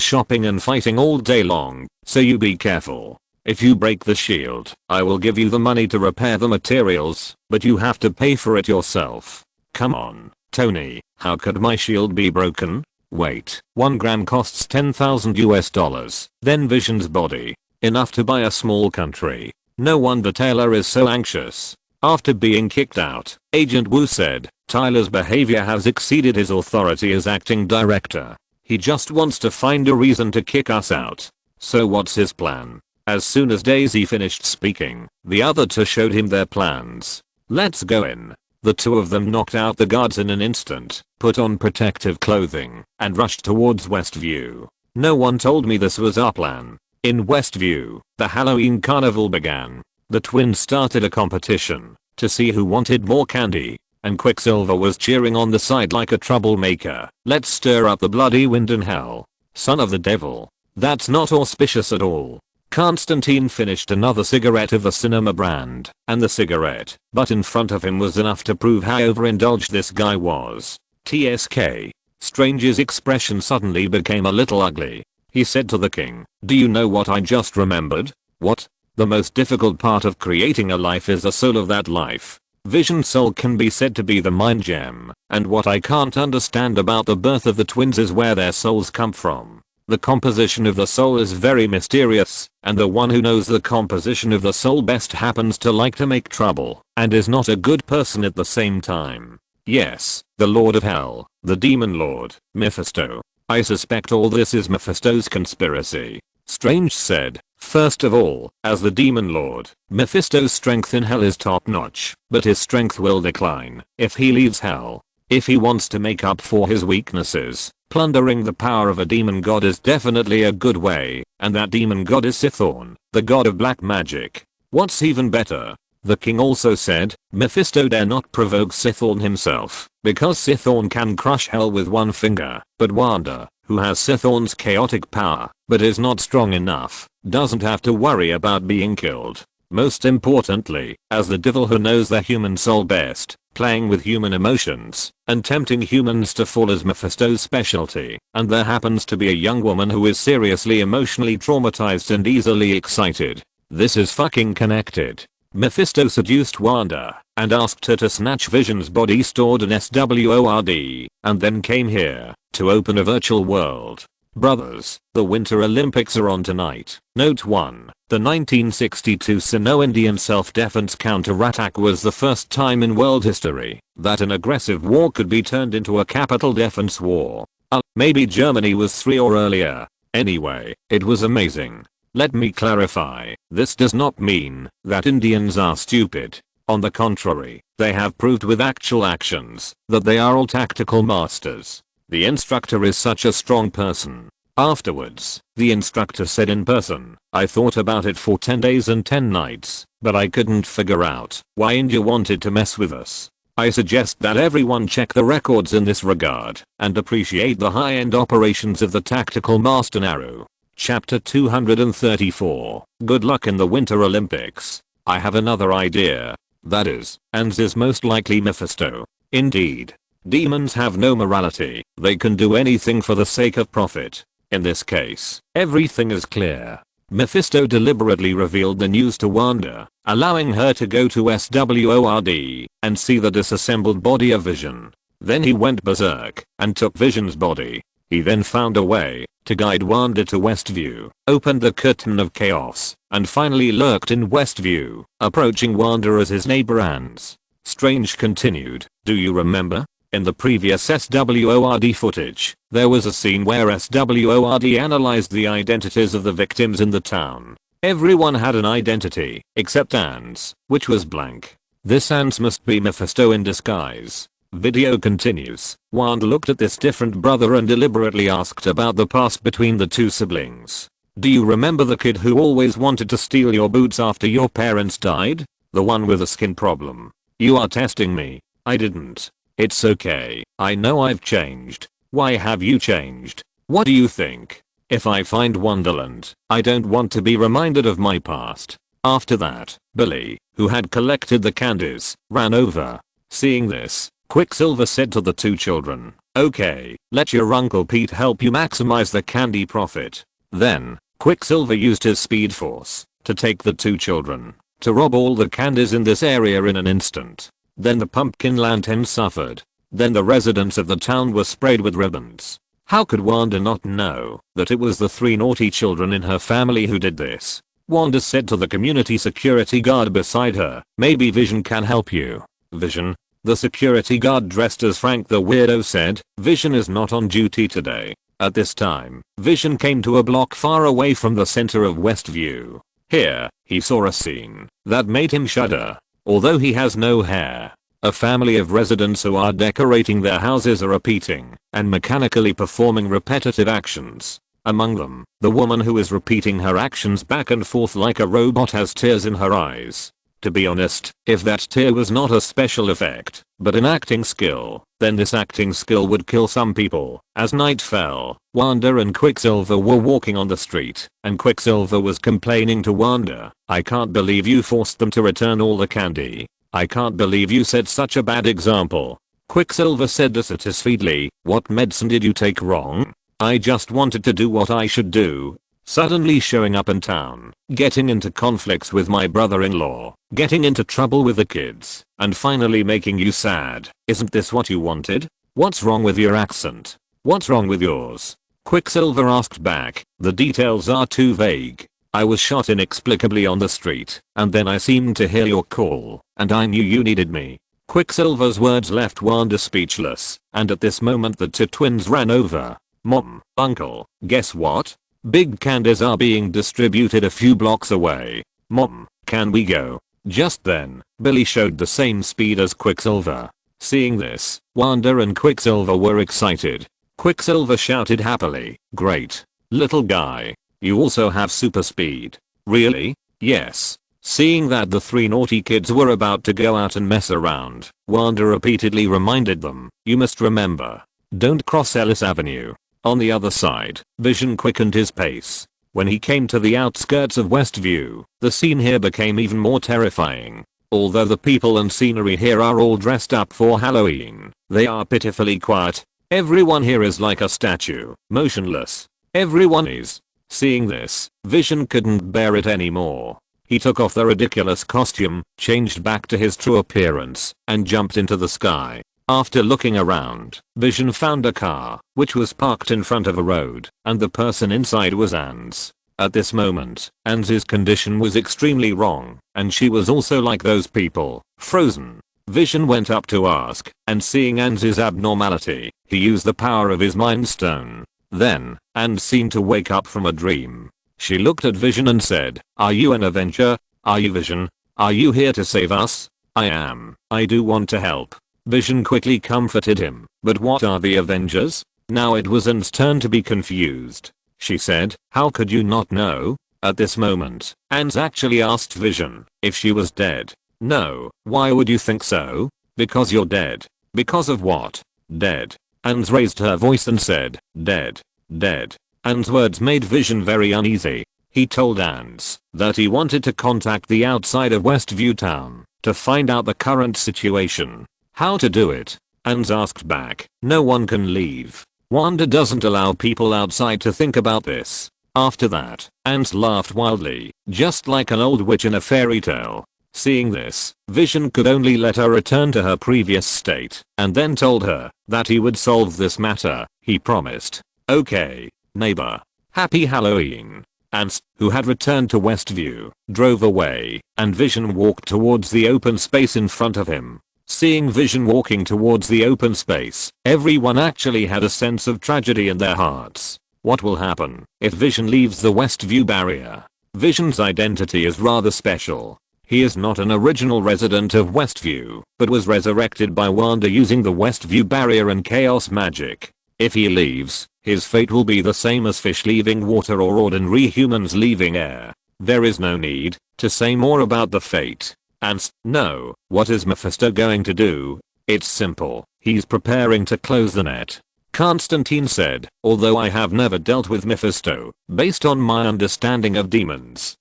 shopping and fighting all day long, so you be careful. If you break the shield, I will give you the money to repair the materials, but you have to pay for it yourself." "Come on, Tony, how could my shield be broken?" Wait, 1 gram costs 10,000 US dollars. Then Vision's body. Enough to buy a small country. No wonder Taylor is so anxious. After being kicked out, Agent Wu said, Tyler's behavior has exceeded his authority as acting director. He just wants to find a reason to kick us out. So what's his plan? As soon as Daisy finished speaking, the other two showed him their plans. Let's go in. The two of them knocked out the guards in an instant, put on protective clothing, and rushed towards Westview. No one told me this was our plan. In Westview, the Halloween carnival began. The twins started a competition to see who wanted more candy, and Quicksilver was cheering on the side like a troublemaker. Let's stir up the bloody wind in hell. Son of the devil. That's not auspicious at all. Constantine finished another cigarette of the cinema brand, and the cigarette butt in front of him was enough to prove how overindulged this guy was. TSK. Strange's expression suddenly became a little ugly. He said to the king, do you know what I just remembered? What? The most difficult part of creating a life is the soul of that life. Vision's soul can be said to be the mind gem, and what I can't understand about the birth of the twins is where their souls come from. The composition of the soul is very mysterious, and the one who knows the composition of the soul best happens to like to make trouble, and is not a good person at the same time. Yes, the Lord of Hell, the Demon Lord, Mephisto. I suspect all this is Mephisto's conspiracy. Strange said, first of all, as the Demon Lord, Mephisto's strength in Hell is top notch, but his strength will decline if he leaves Hell. If he wants to make up for his weaknesses, plundering the power of a demon god is definitely a good way, and that demon god is Sithorn, the god of black magic. What's even better? The king also said, Mephisto dare not provoke Sithorn himself, because Sithorn can crush hell with one finger, but Wanda, who has Sithorn's chaotic power, but is not strong enough, doesn't have to worry about being killed. Most importantly, as the devil who knows the human soul best, playing with human emotions, and tempting humans to fall is Mephisto's specialty, and there happens to be a young woman who is seriously emotionally traumatized and easily excited. This is fucking connected. Mephisto seduced Wanda, and asked her to snatch Vision's body stored in SWORD, and then came here, to open a virtual world. Brothers, the Winter Olympics are on tonight. Note 1. The 1962 Sino-Indian self-defense counterattack was the first time in world history that an aggressive war could be turned into a capital defense war. Maybe Germany was 3 or earlier. Anyway, it was amazing. Let me clarify, this does not mean that Indians are stupid. On the contrary, they have proved with actual actions that they are all tactical masters. The instructor is such a strong person. Afterwards, the instructor said in person, I thought about it for 10 days and 10 nights, but I couldn't figure out why India wanted to mess with us. I suggest that everyone check the records in this regard and appreciate the high-end operations of the tactical master Naru. Chapter 234. Good luck in the Winter Olympics. I have another idea. That is, and is most likely Mephisto. Indeed. Demons have no morality. They can do anything for the sake of profit. In this case, everything is clear. Mephisto deliberately revealed the news to Wanda, allowing her to go to SWORD and see the disassembled body of Vision. Then he went berserk and took Vision's body. He then found a way to guide Wanda to Westview, opened the curtain of chaos, and finally lurked in Westview, approaching Wanda as his neighbor Ans. Strange continued, do you remember? In the previous SWORD footage, there was a scene where SWORD analyzed the identities of the victims in the town. Everyone had an identity, except Ans, which was blank. This Ans must be Mephisto in disguise. Video continues. Wanda looked at this different brother and deliberately asked about the past between the two siblings. Do you remember the kid who always wanted to steal your boots after your parents died? The one with a skin problem. You are testing me. I didn't. It's okay. I know I've changed. Why have you changed? What do you think? If I find Wonderland, I don't want to be reminded of my past. After that, Billy, who had collected the candies, ran over. Seeing this, Quicksilver said to the two children, okay, let your Uncle Pete help you maximize the candy profit. Then, Quicksilver used his speed force to take the two children to rob all the candies in this area in an instant. Then the pumpkin lantern suffered. Then the residents of the town were sprayed with ribbons. How could Wanda not know that it was the 3 naughty children in her family who did this? Wanda said to the community security guard beside her, "Maybe Vision can help you." Vision? The security guard dressed as Frank the Weirdo said, "Vision is not on duty today." At this time, Vision came to a block far away from the center of Westview. Here, he saw a scene that made him shudder. Although he has no hair, a family of residents who are decorating their houses are repeating and mechanically performing repetitive actions. Among them, the woman who is repeating her actions back and forth like a robot has tears in her eyes. To be honest, if that tear was not a special effect, but an acting skill, then this acting skill would kill some people. As night fell, Wanda and Quicksilver were walking on the street, and Quicksilver was complaining to Wanda, "I can't believe you forced them to return all the candy. I can't believe you set such a bad example." Quicksilver said dissatisfiedly, "What medicine did you take wrong? I just wanted to do what I should do." Suddenly showing up in town, getting into conflicts with my brother-in-law, getting into trouble with the kids, and finally making you sad. Isn't this what you wanted? What's wrong with your accent? What's wrong with yours? Quicksilver asked back, "The details are too vague. I was shot inexplicably on the street, and then I seemed to hear your call, and I knew you needed me." Quicksilver's words left Wanda speechless, and at this moment the 2 twins ran over. "Mom, Uncle, guess what? Big candies are being distributed a few blocks away. Mom, can we go?" Just then, Billy showed the same speed as Quicksilver. Seeing this, Wanda and Quicksilver were excited. Quicksilver shouted happily, "Great. Little guy. You also have super speed." "Really?" "Yes." Seeing that the 3 naughty kids were about to go out and mess around, Wanda repeatedly reminded them, "You must remember. Don't cross Ellis Avenue." On the other side, Vision quickened his pace. When he came to the outskirts of Westview, the scene here became even more terrifying. Although the people and scenery here are all dressed up for Halloween, they are pitifully quiet. Everyone here is like a statue, motionless. Everyone is. Seeing this, Vision couldn't bear it anymore. He took off the ridiculous costume, changed back to his true appearance, and jumped into the sky. After looking around, Vision found a car, which was parked in front of a road, and the person inside was Anne's. At this moment, Anne's condition was extremely wrong, and she was also like those people, frozen. Vision went up to ask, and seeing Anne's abnormality, he used the power of his Mind Stone. Then, Anne seemed to wake up from a dream. She looked at Vision and said, "Are you an Avenger? Are you Vision? Are you here to save us?" "I am. I do want to help." Vision quickly comforted him. "But what are the Avengers?" Now it was Anne's turn to be confused. She said, "How could you not know?" At this moment, Anne actually asked Vision if she was dead. "No, why would you think so?" "Because you're dead." "Because of what?" "Dead." Anne raised her voice and said, "Dead. Dead." Anne's words made Vision very uneasy. He told Anne that he wanted to contact the outside of Westview town to find out the current situation. How to do it? Anne asked back, "No one can leave. Wanda doesn't allow people outside to think about this." After that, Anne laughed wildly, just like an old witch in a fairy tale. Seeing this, Vision could only let her return to her previous state, and then told her that he would solve this matter. He promised. "Okay, neighbor. Happy Halloween." Anne, who had returned to Westview, drove away, and Vision walked towards the open space in front of him. Seeing Vision walking towards the open space, everyone actually had a sense of tragedy in their hearts. What will happen if Vision leaves the Westview barrier? Vision's identity is rather special. He is not an original resident of Westview, but was resurrected by Wanda using the Westview barrier and chaos magic. If he leaves, his fate will be the same as fish leaving water or ordinary humans leaving air. There is no need to say more about the fate. And no, what is Mephisto going to do? It's simple. He's preparing to close the net. Constantine said, "Although I have never dealt with Mephisto, based on my understanding of demons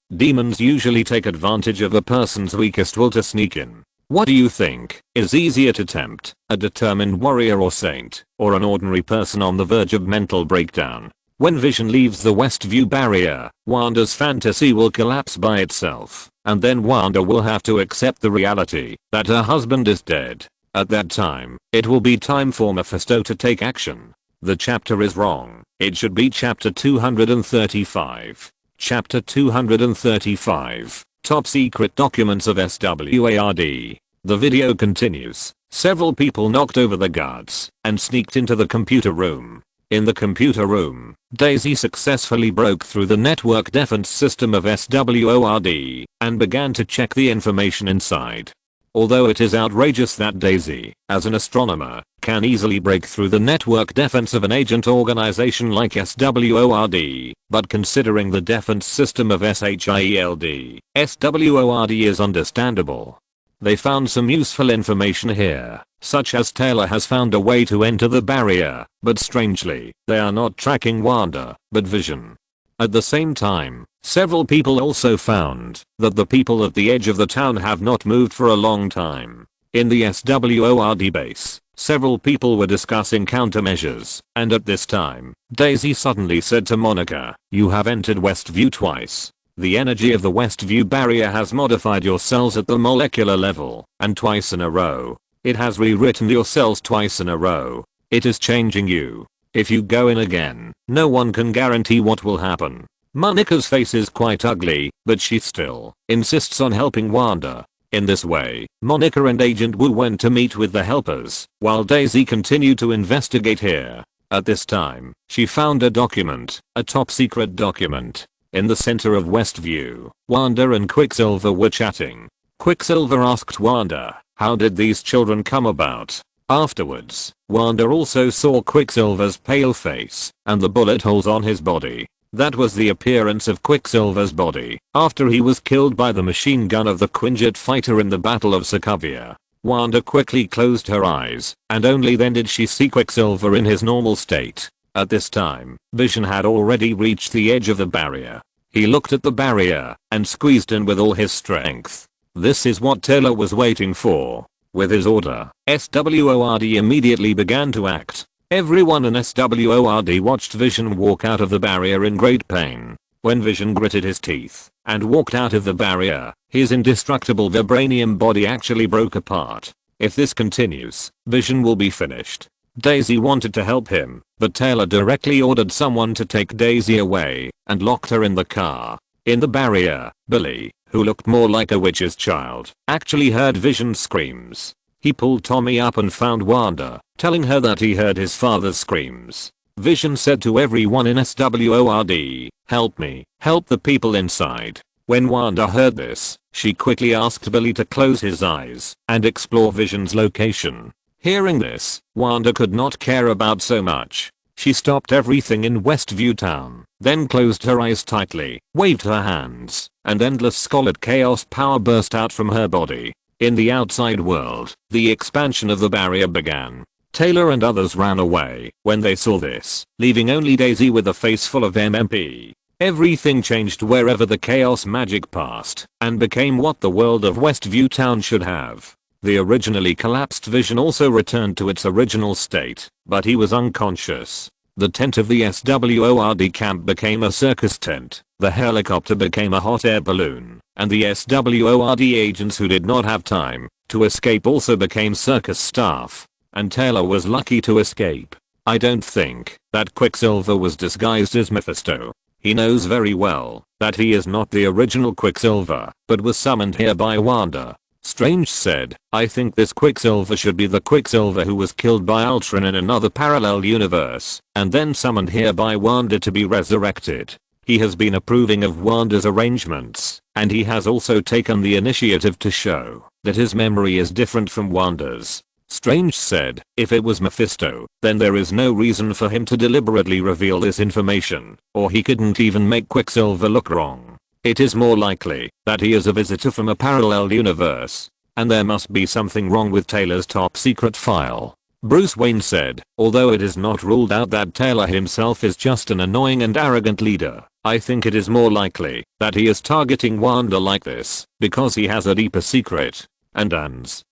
usually take advantage of a person's weakest will to sneak in." What do you think is easier to tempt, a determined warrior or saint, or an ordinary person on the verge of mental breakdown? When Vision leaves the Westview barrier, Wanda's fantasy will collapse by itself, and then Wanda will have to accept the reality that her husband is dead. At that time, it will be time for Mephisto to take action. The chapter is wrong. It should be chapter 235. Chapter 235. Top secret documents of SWARD. The video continues. Several people knocked over the guards and sneaked into the computer room. In the computer room, Daisy successfully broke through the network defense system of SWARD and began to check the information inside. Although it is outrageous that Daisy, as an astronomer, can easily break through the network defense of an agent organization like SWARD, but considering the defense system of SHIELD, SWARD is understandable. They found some useful information here, such as Taylor has found a way to enter the barrier, but strangely, they are not tracking Wanda, but Vision. At the same time, several people also found that the people at the edge of the town have not moved for a long time. In the SWARD base, several people were discussing countermeasures, and at this time, Daisy suddenly said to Monica, "You have entered Westview twice. The energy of the Westview barrier has modified your cells at the molecular level, and twice in a row. It has rewritten your cells twice in a row. It is changing you. If you go in again, no one can guarantee what will happen." Monica's face is quite ugly, but she still insists on helping Wanda. In this way, Monica and Agent Wu went to meet with the helpers, while Daisy continued to investigate here. At this time, she found a document, a top secret document. In the center of Westview, Wanda and Quicksilver were chatting. Quicksilver asked Wanda, "How did these children come about?" Afterwards, Wanda also saw Quicksilver's pale face and the bullet holes on his body. That was the appearance of Quicksilver's body after he was killed by the machine gun of the Quinjet fighter in the Battle of Sokovia. Wanda quickly closed her eyes, and only then did she see Quicksilver in his normal state. At this time, Vision had already reached the edge of the barrier. He looked at the barrier and squeezed in with all his strength. This is what Taylor was waiting for. With his order, SWARD immediately began to act. Everyone in SWARD watched Vision walk out of the barrier in great pain. When Vision gritted his teeth and walked out of the barrier, his indestructible vibranium body actually broke apart. If this continues, Vision will be finished. Daisy wanted to help him, but Taylor directly ordered someone to take Daisy away and locked her in the car. In the barrier, Billy, who looked more like a witch's child, actually heard Vision's screams. He pulled Tommy up and found Wanda, telling her that he heard his father's screams. Vision said to everyone in SWARD, "Help me, help the people inside." When Wanda heard this, she quickly asked Billy to close his eyes and explore Vision's location. Hearing this, Wanda could not care about so much. She stopped everything in Westview Town, then closed her eyes tightly, waved her hands, and endless scarlet chaos power burst out from her body. In the outside world, the expansion of the barrier began. Taylor and others ran away when they saw this, leaving only Daisy with a face full of MMP. Everything changed wherever the chaos magic passed, and became what the world of Westview Town should have. The originally collapsed Vision also returned to its original state, but he was unconscious. The tent of the SWARD camp became a circus tent, the helicopter became a hot air balloon, and the SWARD agents who did not have time to escape also became circus staff. And Taylor was lucky to escape. I don't think that Quicksilver was disguised as Mephisto. He knows very well that he is not the original Quicksilver, but was summoned here by Wanda. Strange said, "I think this Quicksilver should be the Quicksilver who was killed by Ultron in another parallel universe, and then summoned here by Wanda to be resurrected. He has been approving of Wanda's arrangements, and he has also taken the initiative to show that his memory is different from Wanda's." Strange said, "If it was Mephisto, then there is no reason for him to deliberately reveal this information, or he couldn't even make Quicksilver look wrong. It is more likely that he is a visitor from a parallel universe, and there must be something wrong with Taylor's top secret file." Bruce Wayne said, "Although it is not ruled out that Taylor himself is just an annoying and arrogant leader, I think it is more likely that he is targeting Wanda like this because he has a deeper secret. And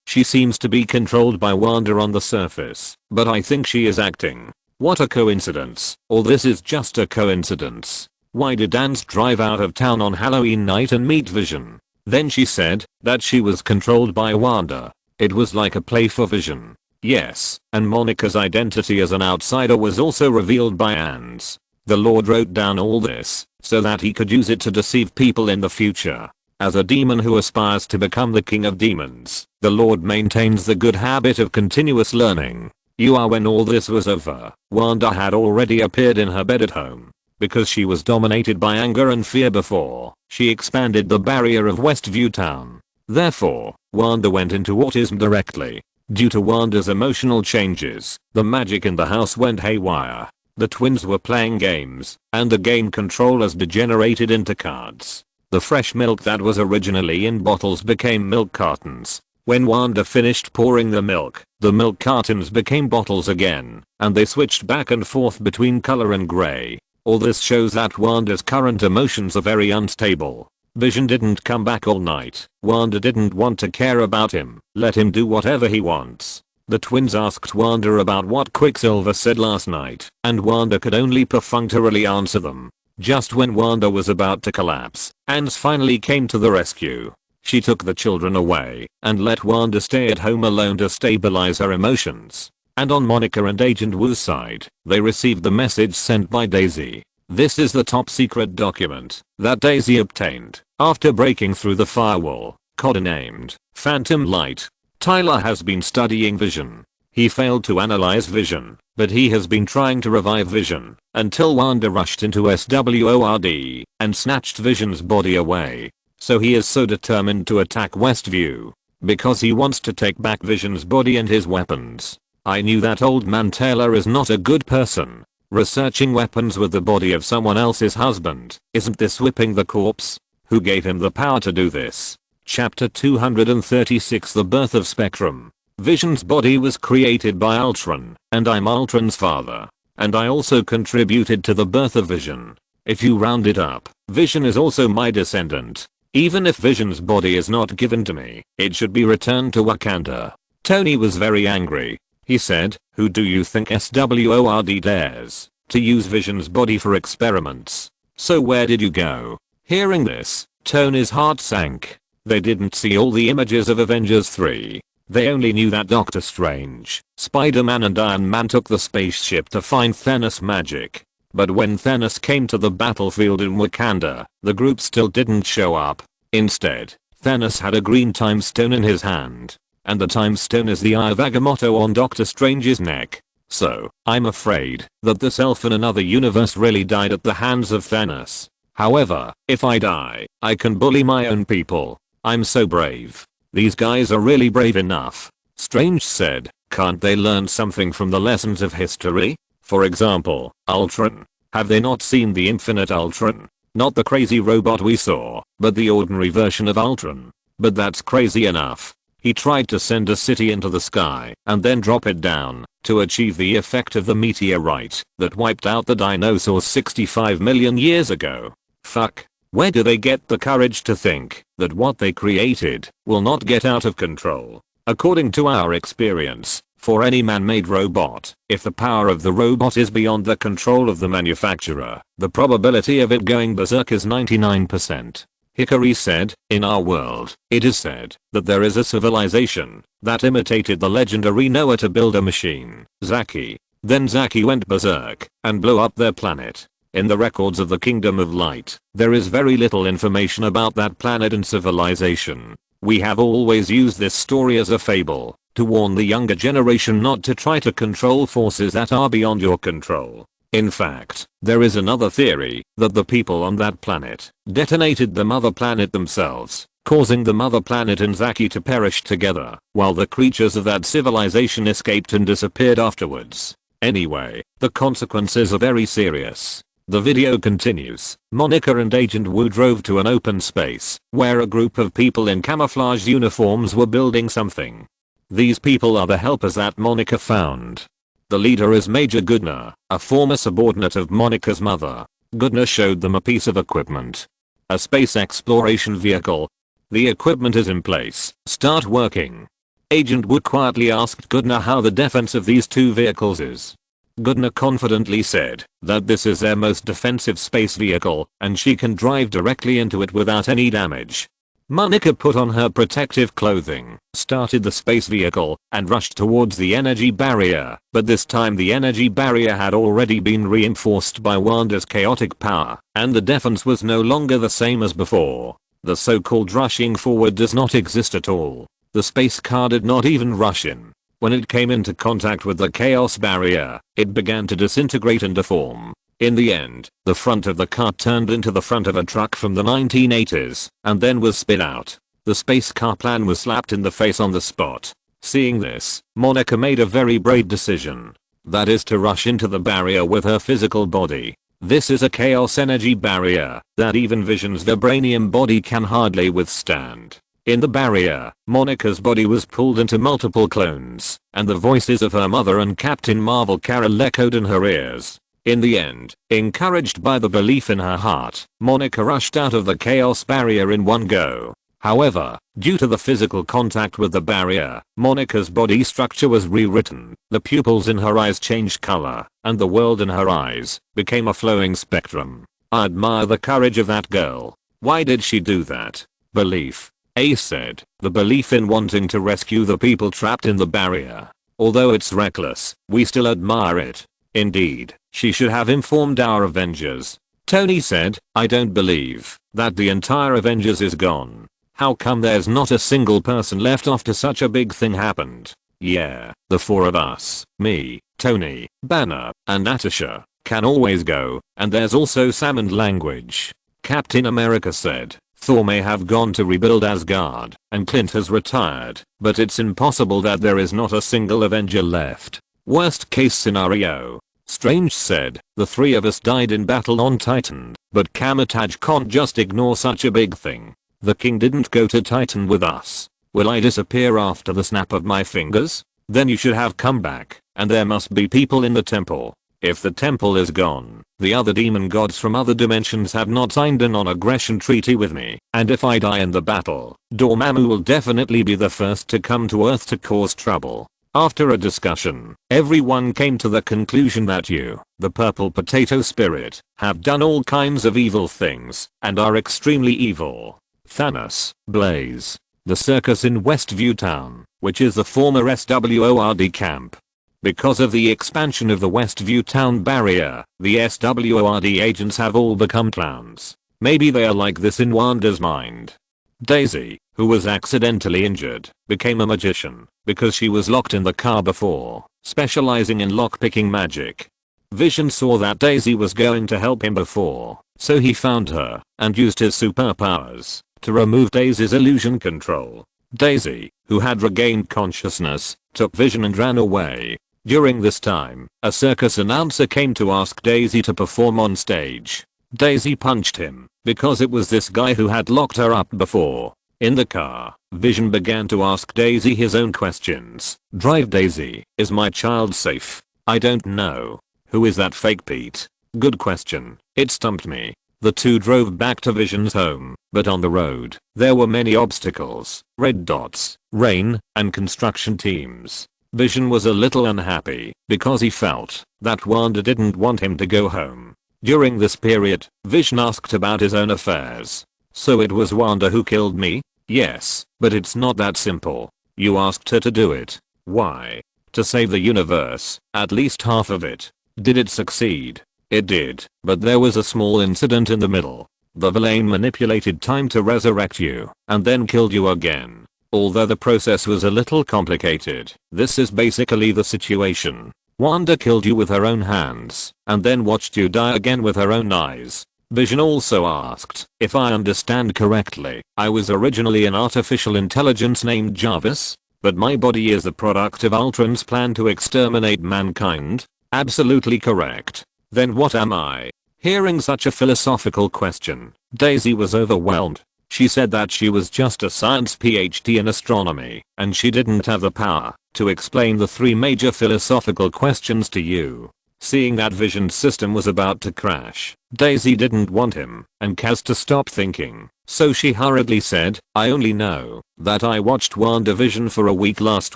she seems to be controlled by Wanda on the surface, but I think she is acting. What a coincidence, or this is just a coincidence. Why did Ans drive out of town on Halloween night and meet Vision? Then she said that she was controlled by Wanda. It was like a play for Vision. Yes, and Monica's identity as an outsider was also revealed by Ans. The Lord wrote down all this so that he could use it to deceive people in the future. As a demon who aspires to become the king of demons, the Lord maintains the good habit of continuous learning. When all this was over, Wanda had already appeared in her bed at home. Because she was dominated by anger and fear before, she expanded the barrier of Westview Town. Therefore, Wanda went into autism directly. Due to Wanda's emotional changes, the magic in the house went haywire. The twins were playing games, and the game controllers degenerated into cards. The fresh milk that was originally in bottles became milk cartons. When Wanda finished pouring the milk cartons became bottles again, and they switched back and forth between color and gray. All this shows that Wanda's current emotions are very unstable. Vision didn't come back all night. Wanda didn't want to care about him. Let him do whatever he wants. The twins asked Wanda about what Quicksilver said last night, and Wanda could only perfunctorily answer them. Just when Wanda was about to collapse, Ans finally came to the rescue. She took the children away and let Wanda stay at home alone to stabilize her emotions. And on Monica and Agent Wu's side, they received the message sent by Daisy. This is the top secret document that Daisy obtained after breaking through the firewall, codenamed Phantom Light. Tyler has been studying Vision. He failed to analyze Vision, but he has been trying to revive Vision until Wanda rushed into SWORD and snatched Vision's body away. So he is so determined to attack Westview because he wants to take back Vision's body and his weapons. I knew that old man Taylor is not a good person. Researching weapons with the body of someone else's husband. Isn't this whipping the corpse? Who gave him the power to do this? Chapter 236 The Birth of Spectrum. Vision's body was created by Ultron, and I'm Ultron's father. And I also contributed to the birth of Vision. If you round it up, Vision is also my descendant. Even if Vision's body is not given to me, it should be returned to Wakanda. Tony was very angry. He said, who do you think SWORD dares to use Vision's body for experiments? So where did you go? Hearing this, Tony's heart sank. They didn't see all the images of Avengers 3. They only knew that Doctor Strange, Spider-Man and Iron Man took the spaceship to find Thanos' magic. But when Thanos came to the battlefield in Wakanda, the group still didn't show up. Instead, Thanos had a green time stone in his hand. And the time stone is the Eye of Agamotto on Doctor Strange's neck. So, I'm afraid that this elf in another universe really died at the hands of Thanos. However, if I die, I can bully my own people. I'm so brave. These guys are really brave enough. Strange said, can't they learn something from the lessons of history? For example, Ultron. Have they not seen the Infinite Ultron? Not the crazy robot we saw, but the ordinary version of Ultron. But that's crazy enough. He tried to send a city into the sky and then drop it down to achieve the effect of the meteorite that wiped out the dinosaurs 65 million years ago. Fuck. Where do they get the courage to think that what they created will not get out of control? According to our experience, for any man-made robot, if the power of the robot is beyond the control of the manufacturer, the probability of it going berserk is 99%. Hikari said, in our world, it is said that there is a civilization that imitated the legendary Noah to build a machine, Zaki. Then Zaki went berserk and blew up their planet. In the records of the Kingdom of Light, there is very little information about that planet and civilization. We have always used this story as a fable to warn the younger generation not to try to control forces that are beyond your control. In fact, there is another theory that the people on that planet detonated the mother planet themselves, causing the mother planet and Zaki to perish together, while the creatures of that civilization escaped and disappeared afterwards. Anyway, the consequences are very serious. The video continues. Monica and Agent Wu drove to an open space where a group of people in camouflage uniforms were building something. These people are the helpers that Monica found. The leader is Major Goodner, a former subordinate of Monica's mother. Goodner showed them a piece of equipment. A space exploration vehicle. The equipment is in place. Start working. Agent Wood quietly asked Goodner how the defense of these two vehicles is. Goodner confidently said that this is their most defensive space vehicle and she can drive directly into it without any damage. Monica put on her protective clothing, started the space vehicle, and rushed towards the energy barrier, but this time the energy barrier had already been reinforced by Wanda's chaotic power, and the defense was no longer the same as before. The so-called rushing forward does not exist at all. The space car did not even rush in. When it came into contact with the chaos barrier, it began to disintegrate and deform. In the end, the front of the car turned into the front of a truck from the 1980s, and then was spit out. The space car plan was slapped in the face on the spot. Seeing this, Monica made a very brave decision. That is to rush into the barrier with her physical body. This is a chaos energy barrier that even Vision's vibranium body can hardly withstand. In the barrier, Monica's body was pulled into multiple clones, and the voices of her mother and Captain Marvel Carol echoed in her ears. In the end, encouraged by the belief in her heart, Monica rushed out of the chaos barrier in one go. However, due to the physical contact with the barrier, Monica's body structure was rewritten, the pupils in her eyes changed color, and the world in her eyes became a flowing spectrum. I admire the courage of that girl. Why did she do that? Belief. Ace said, the belief in wanting to rescue the people trapped in the barrier. Although it's reckless, we still admire it. Indeed, she should have informed our Avengers. Tony said, I don't believe that the entire Avengers is gone. How come there's not a single person left after such a big thing happened? Yeah, the four of us, me, Tony, Banner, and Natasha, can always go, and there's also Sam and Language. Captain America said, Thor may have gone to rebuild Asgard, and Clint has retired, but it's impossible that there is not a single Avenger left. Worst case scenario. Strange said, the three of us died in battle on Titan, but Kamatage can't just ignore such a big thing. The king didn't go to Titan with us. Will I disappear after the snap of my fingers? Then you should have come back, and there must be people in the temple. If the temple is gone, the other demon gods from other dimensions have not signed a non-aggression treaty with me, and if I die in the battle, Dormammu will definitely be the first to come to Earth to cause trouble. After a discussion, everyone came to the conclusion that you, the purple potato spirit, have done all kinds of evil things, and are extremely evil. Thanos, Blaze. The circus in Westview Town, which is the former SWORD camp. Because of the expansion of the Westview Town barrier, the SWORD agents have all become clowns. Maybe they are like this in Wanda's mind. Daisy, who was accidentally injured, became a magician because she was locked in the car before, specializing in lockpicking magic. Vision saw that Daisy was going to help him before, so he found her and used his superpowers to remove Daisy's illusion control. Daisy, who had regained consciousness, took Vision and ran away. During this time, a circus announcer came to ask Daisy to perform on stage. Daisy punched him because it was this guy who had locked her up before. In the car, Vision began to ask Daisy his own questions. Drive Daisy, is my child safe? I don't know. Who is that fake Pete? Good question. It stumped me. The two drove back to Vision's home, but on the road, there were many obstacles, red dots, rain, and construction teams. Vision was a little unhappy because he felt that Wanda didn't want him to go home. During this period, Vision asked about his own affairs. So it was Wanda who killed me? Yes, but it's not that simple. You asked her to do it. Why? To save the universe, at least half of it. Did it succeed? It did, but there was a small incident in the middle. The villain manipulated time to resurrect you, and then killed you again. Although the process was a little complicated, this is basically the situation. Wanda killed you with her own hands, and then watched you die again with her own eyes. Vision also asked, if I understand correctly, I was originally an artificial intelligence named Jarvis, but my body is the product of Ultron's plan to exterminate mankind? Absolutely correct. Then what am I? Hearing such a philosophical question, Daisy was overwhelmed. She said that she was just a science PhD in astronomy, and she didn't have the power to explain the three major philosophical questions to you. Seeing that Vision's system was about to crash, Daisy didn't want him and Kaz to stop thinking, so she hurriedly said, I only know that I watched WandaVision for a week last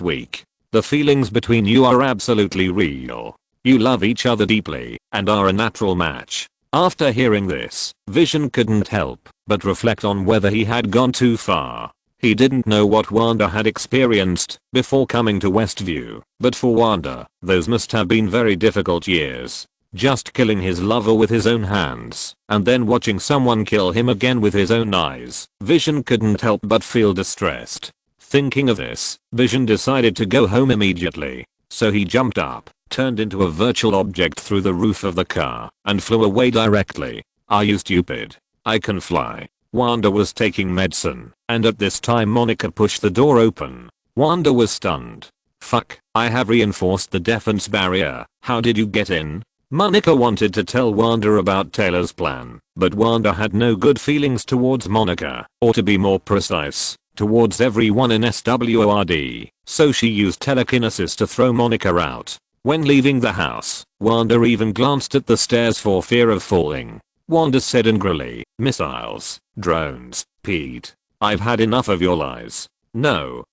week. The feelings between you are absolutely real. You love each other deeply and are a natural match. After hearing this, Vision couldn't help but reflect on whether he had gone too far. He didn't know what Wanda had experienced before coming to Westview, but for Wanda, those must have been very difficult years. Just killing his lover with his own hands, and then watching someone kill him again with his own eyes, Vision couldn't help but feel distressed. Thinking of this, Vision decided to go home immediately. So he jumped up, turned into a virtual object through the roof of the car, and flew away directly. Are you stupid? I can fly. Wanda was taking medicine, and at this time Monica pushed the door open. Wanda was stunned. Fuck, I have reinforced the defense barrier. How did you get in? Monica wanted to tell Wanda about Taylor's plan, but Wanda had no good feelings towards Monica, or to be more precise, towards everyone in SWORD, so she used telekinesis to throw Monica out. When leaving the house, Wanda even glanced at the stairs for fear of falling. Wanda said angrily, "Missiles, drones, Pete. I've had enough of your lies." No,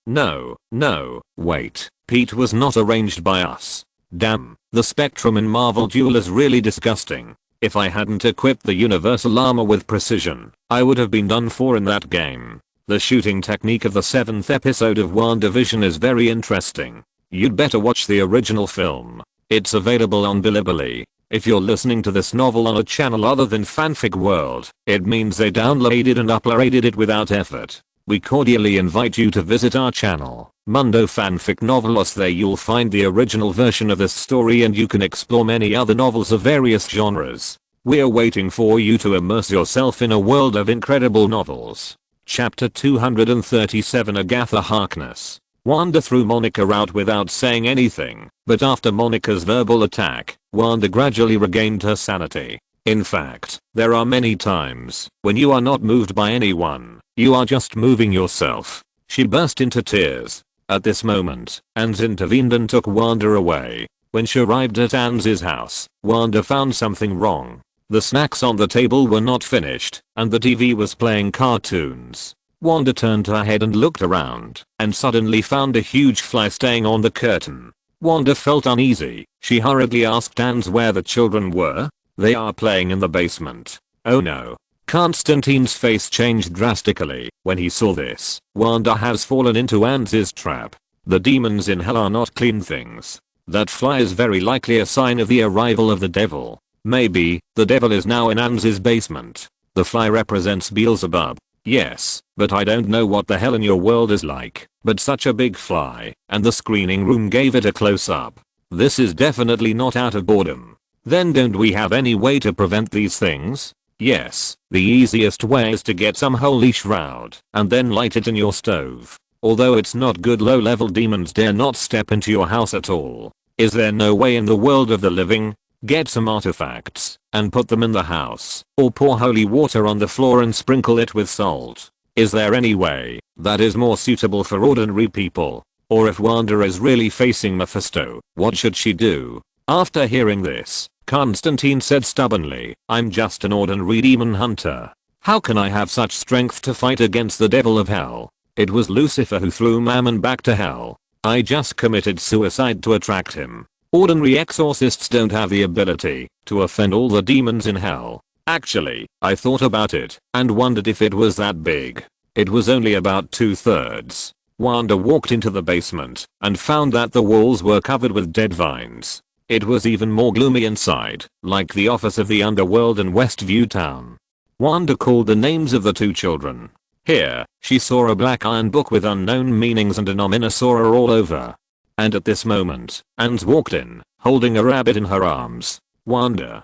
wait, Pete was not arranged by us. Damn, the Spectrum in Marvel Duel is really disgusting. If I hadn't equipped the universal armor with precision, I would have been done for in that game. The shooting technique of the 7th episode of WandaVision is very interesting. You'd better watch the original film. It's available on Bilibili. If you're listening to this novel on a channel other than Fanfic World, it means they downloaded and uploaded it without effort. We cordially invite you to visit our channel, Mundo Fanfic Novelos. There you'll find the original version of this story and you can explore many other novels of various genres. We're waiting for you to immerse yourself in a world of incredible novels. Chapter 237 Agatha Harkness. Wanda threw Monica out without saying anything, but after Monica's verbal attack, Wanda gradually regained her sanity. In fact, there are many times when you are not moved by anyone, you are just moving yourself. She burst into tears. At this moment, Ans intervened and took Wanda away. When she arrived at Ans's house, Wanda found something wrong. The snacks on the table were not finished, and the TV was playing cartoons. Wanda turned her head and looked around, and suddenly found a huge fly staying on the curtain. Wanda felt uneasy. She hurriedly asked Ans where the children were. They are playing in the basement. Oh no. Constantine's face changed drastically when he saw this. Wanda has fallen into Ans's trap. The demons in hell are not clean things. That fly is very likely a sign of the arrival of the devil. Maybe, the devil is now in Ans's basement. The fly represents Beelzebub. Yes, but I don't know what the hell in your world is like, but such a big fly, and the screening room gave it a close-up. This is definitely not out of boredom. Then don't we have any way to prevent these things? Yes, the easiest way is to get some holy shroud, and then light it in your stove. Although it's not good, low-level demons dare not step into your house at all. Is there no way in the world of the living? Get some artifacts, and put them in the house, or pour holy water on the floor and sprinkle it with salt. Is there any way that is more suitable for ordinary people? Or if Wanda is really facing Mephisto, what should she do? After hearing this, Constantine said stubbornly, "I'm just an ordinary demon hunter. How can I have such strength to fight against the devil of hell? It was Lucifer who threw Mammon back to hell. I just committed suicide to attract him. Ordinary exorcists don't have the ability to offend all the demons in hell." Actually, I thought about it and wondered if it was that big. It was only about 2/3. Wanda walked into the basement and found that the walls were covered with dead vines. It was even more gloomy inside, like the office of the underworld in Westview Town. Wanda called the names of the two children. Here, she saw a black iron book with unknown meanings and an ominous aura all over. And at this moment, Ans walked in, holding a rabbit in her arms. Wanda,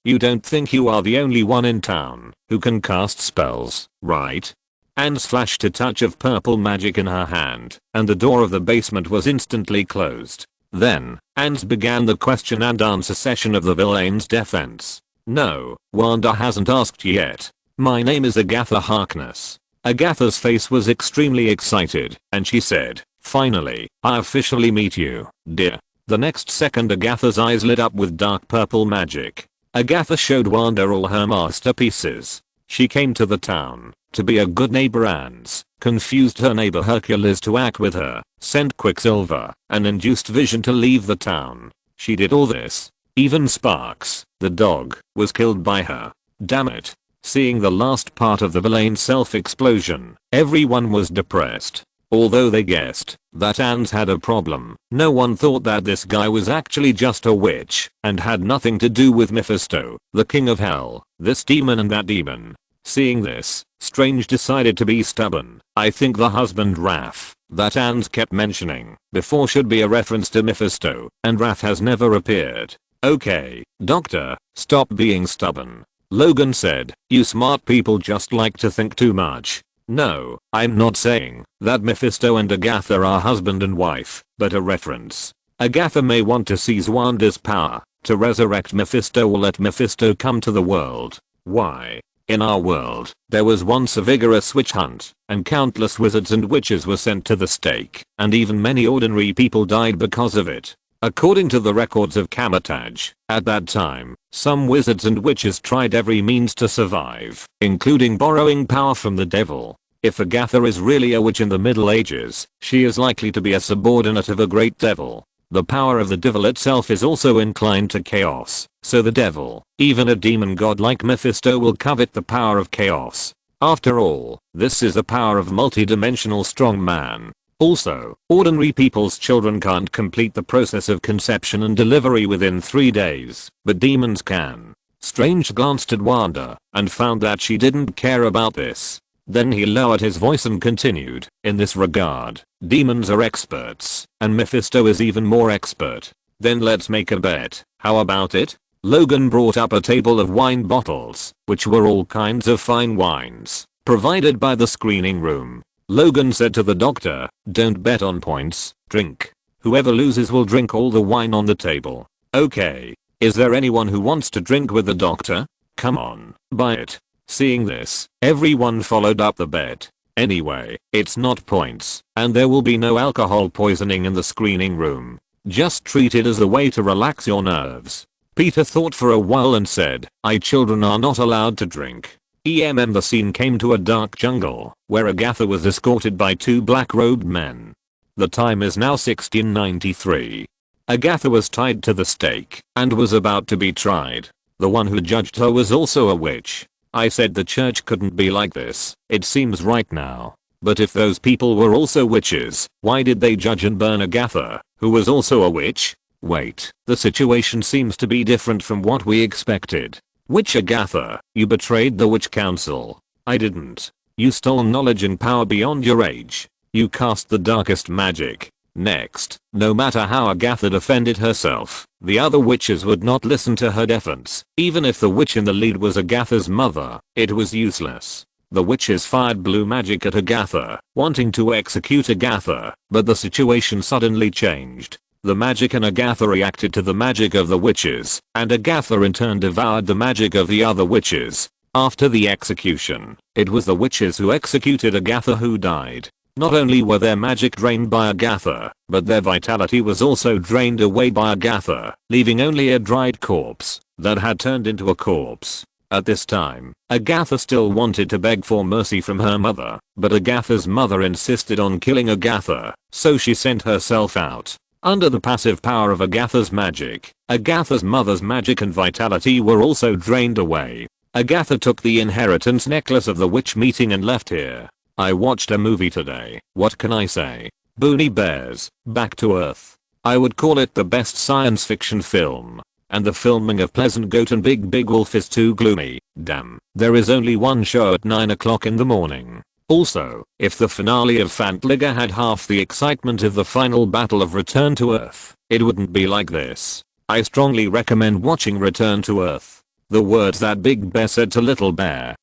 you don't think you are the only one in town who can cast spells, right? Ans flashed a touch of purple magic in her hand, and the door of the basement was instantly closed. Then, Ans began the question and answer session of the villain's defense. No, Wanda hasn't asked yet. My name is Agatha Harkness. Agatha's face was extremely excited, and she said, "Finally, I officially meet you, dear." The next second Agatha's eyes lit up with dark purple magic. Agatha showed Wanda all her masterpieces. She came to the town to be a good neighbor and confused her neighbor Hercules to act with her, sent Quicksilver, and induced Vision to leave the town. She did all this. Even Sparks, the dog, was killed by her. Damn it. Seeing the last part of the villain self-explosion, everyone was depressed. Although they guessed that Ans had a problem, no one thought that this guy was actually just a witch and had nothing to do with Mephisto, the king of hell, this demon and that demon. Seeing this, Strange decided to be stubborn. I think the husband Raph that Ans kept mentioning before should be a reference to Mephisto, and Raph has never appeared. Okay, doctor, stop being stubborn. Logan said, you smart people just like to think too much. No, I'm not saying that Mephisto and Agatha are husband and wife, but a reference. Agatha may want to seize Wanda's power to resurrect Mephisto or let Mephisto come to the world. Why? In our world, there was once a vigorous witch hunt, and countless wizards and witches were sent to the stake, and even many ordinary people died because of it. According to the records of Kamataj, at that time, some wizards and witches tried every means to survive, including borrowing power from the devil. If Agatha is really a witch in the Middle Ages, she is likely to be a subordinate of a great devil. The power of the devil itself is also inclined to chaos, so the devil, even a demon god like Mephisto, will covet the power of chaos. After all, this is the power of multi-dimensional strong man. Also, ordinary people's children can't complete the process of conception and delivery within 3 days, but demons can. Strange glanced at Wanda and found that she didn't care about this. Then he lowered his voice and continued, in this regard, demons are experts, and Mephisto is even more expert. Then let's make a bet. How about it? Logan brought up a table of wine bottles, which were all kinds of fine wines, provided by the screening room. Logan said to the doctor, don't bet on points, drink. Whoever loses will drink all the wine on the table. Okay. Is there anyone who wants to drink with the doctor? Come on, buy it. Seeing this, everyone followed up the bet. Anyway, it's not points, and there will be no alcohol poisoning in the screening room. Just treat it as a way to relax your nerves. Peter thought for a while and said, children are not allowed to drink. The scene came to a dark jungle, where Agatha was escorted by 2 black-robed men. The time is now 1693. Agatha was tied to the stake, and was about to be tried. The one who judged her was also a witch. I said the church couldn't be like this, it seems right now. But if those people were also witches, why did they judge and burn Agatha, who was also a witch? Wait, the situation seems to be different from what we expected. Witch Agatha, you betrayed the witch council. I didn't. You stole knowledge and power beyond your age. You cast the darkest magic. Next, no matter how Agatha defended herself, the other witches would not listen to her defense. Even if the witch in the lead was Agatha's mother, it was useless. The witches fired blue magic at Agatha, wanting to execute Agatha, but the situation suddenly changed. The magic in Agatha reacted to the magic of the witches, and Agatha in turn devoured the magic of the other witches. After the execution, it was the witches who executed Agatha who died. Not only were their magic drained by Agatha, but their vitality was also drained away by Agatha, leaving only a dried corpse that had turned into a corpse. At this time, Agatha still wanted to beg for mercy from her mother, but Agatha's mother insisted on killing Agatha, so she sent herself out. Under the passive power of Agatha's magic, Agatha's mother's magic and vitality were also drained away. Agatha took the inheritance necklace of the witch meeting and left here. I watched a movie today, what can I say? Boonie Bears, Back to Earth. I would call it the best science fiction film. And the filming of Pleasant Goat and Big Wolf is too gloomy, damn. There is only one show at 9 o'clock in the morning. Also, if the finale of Fantliga had half the excitement of the final battle of Return to Earth, it wouldn't be like this. I strongly recommend watching Return to Earth. The words that Big Bear said to Little Bear,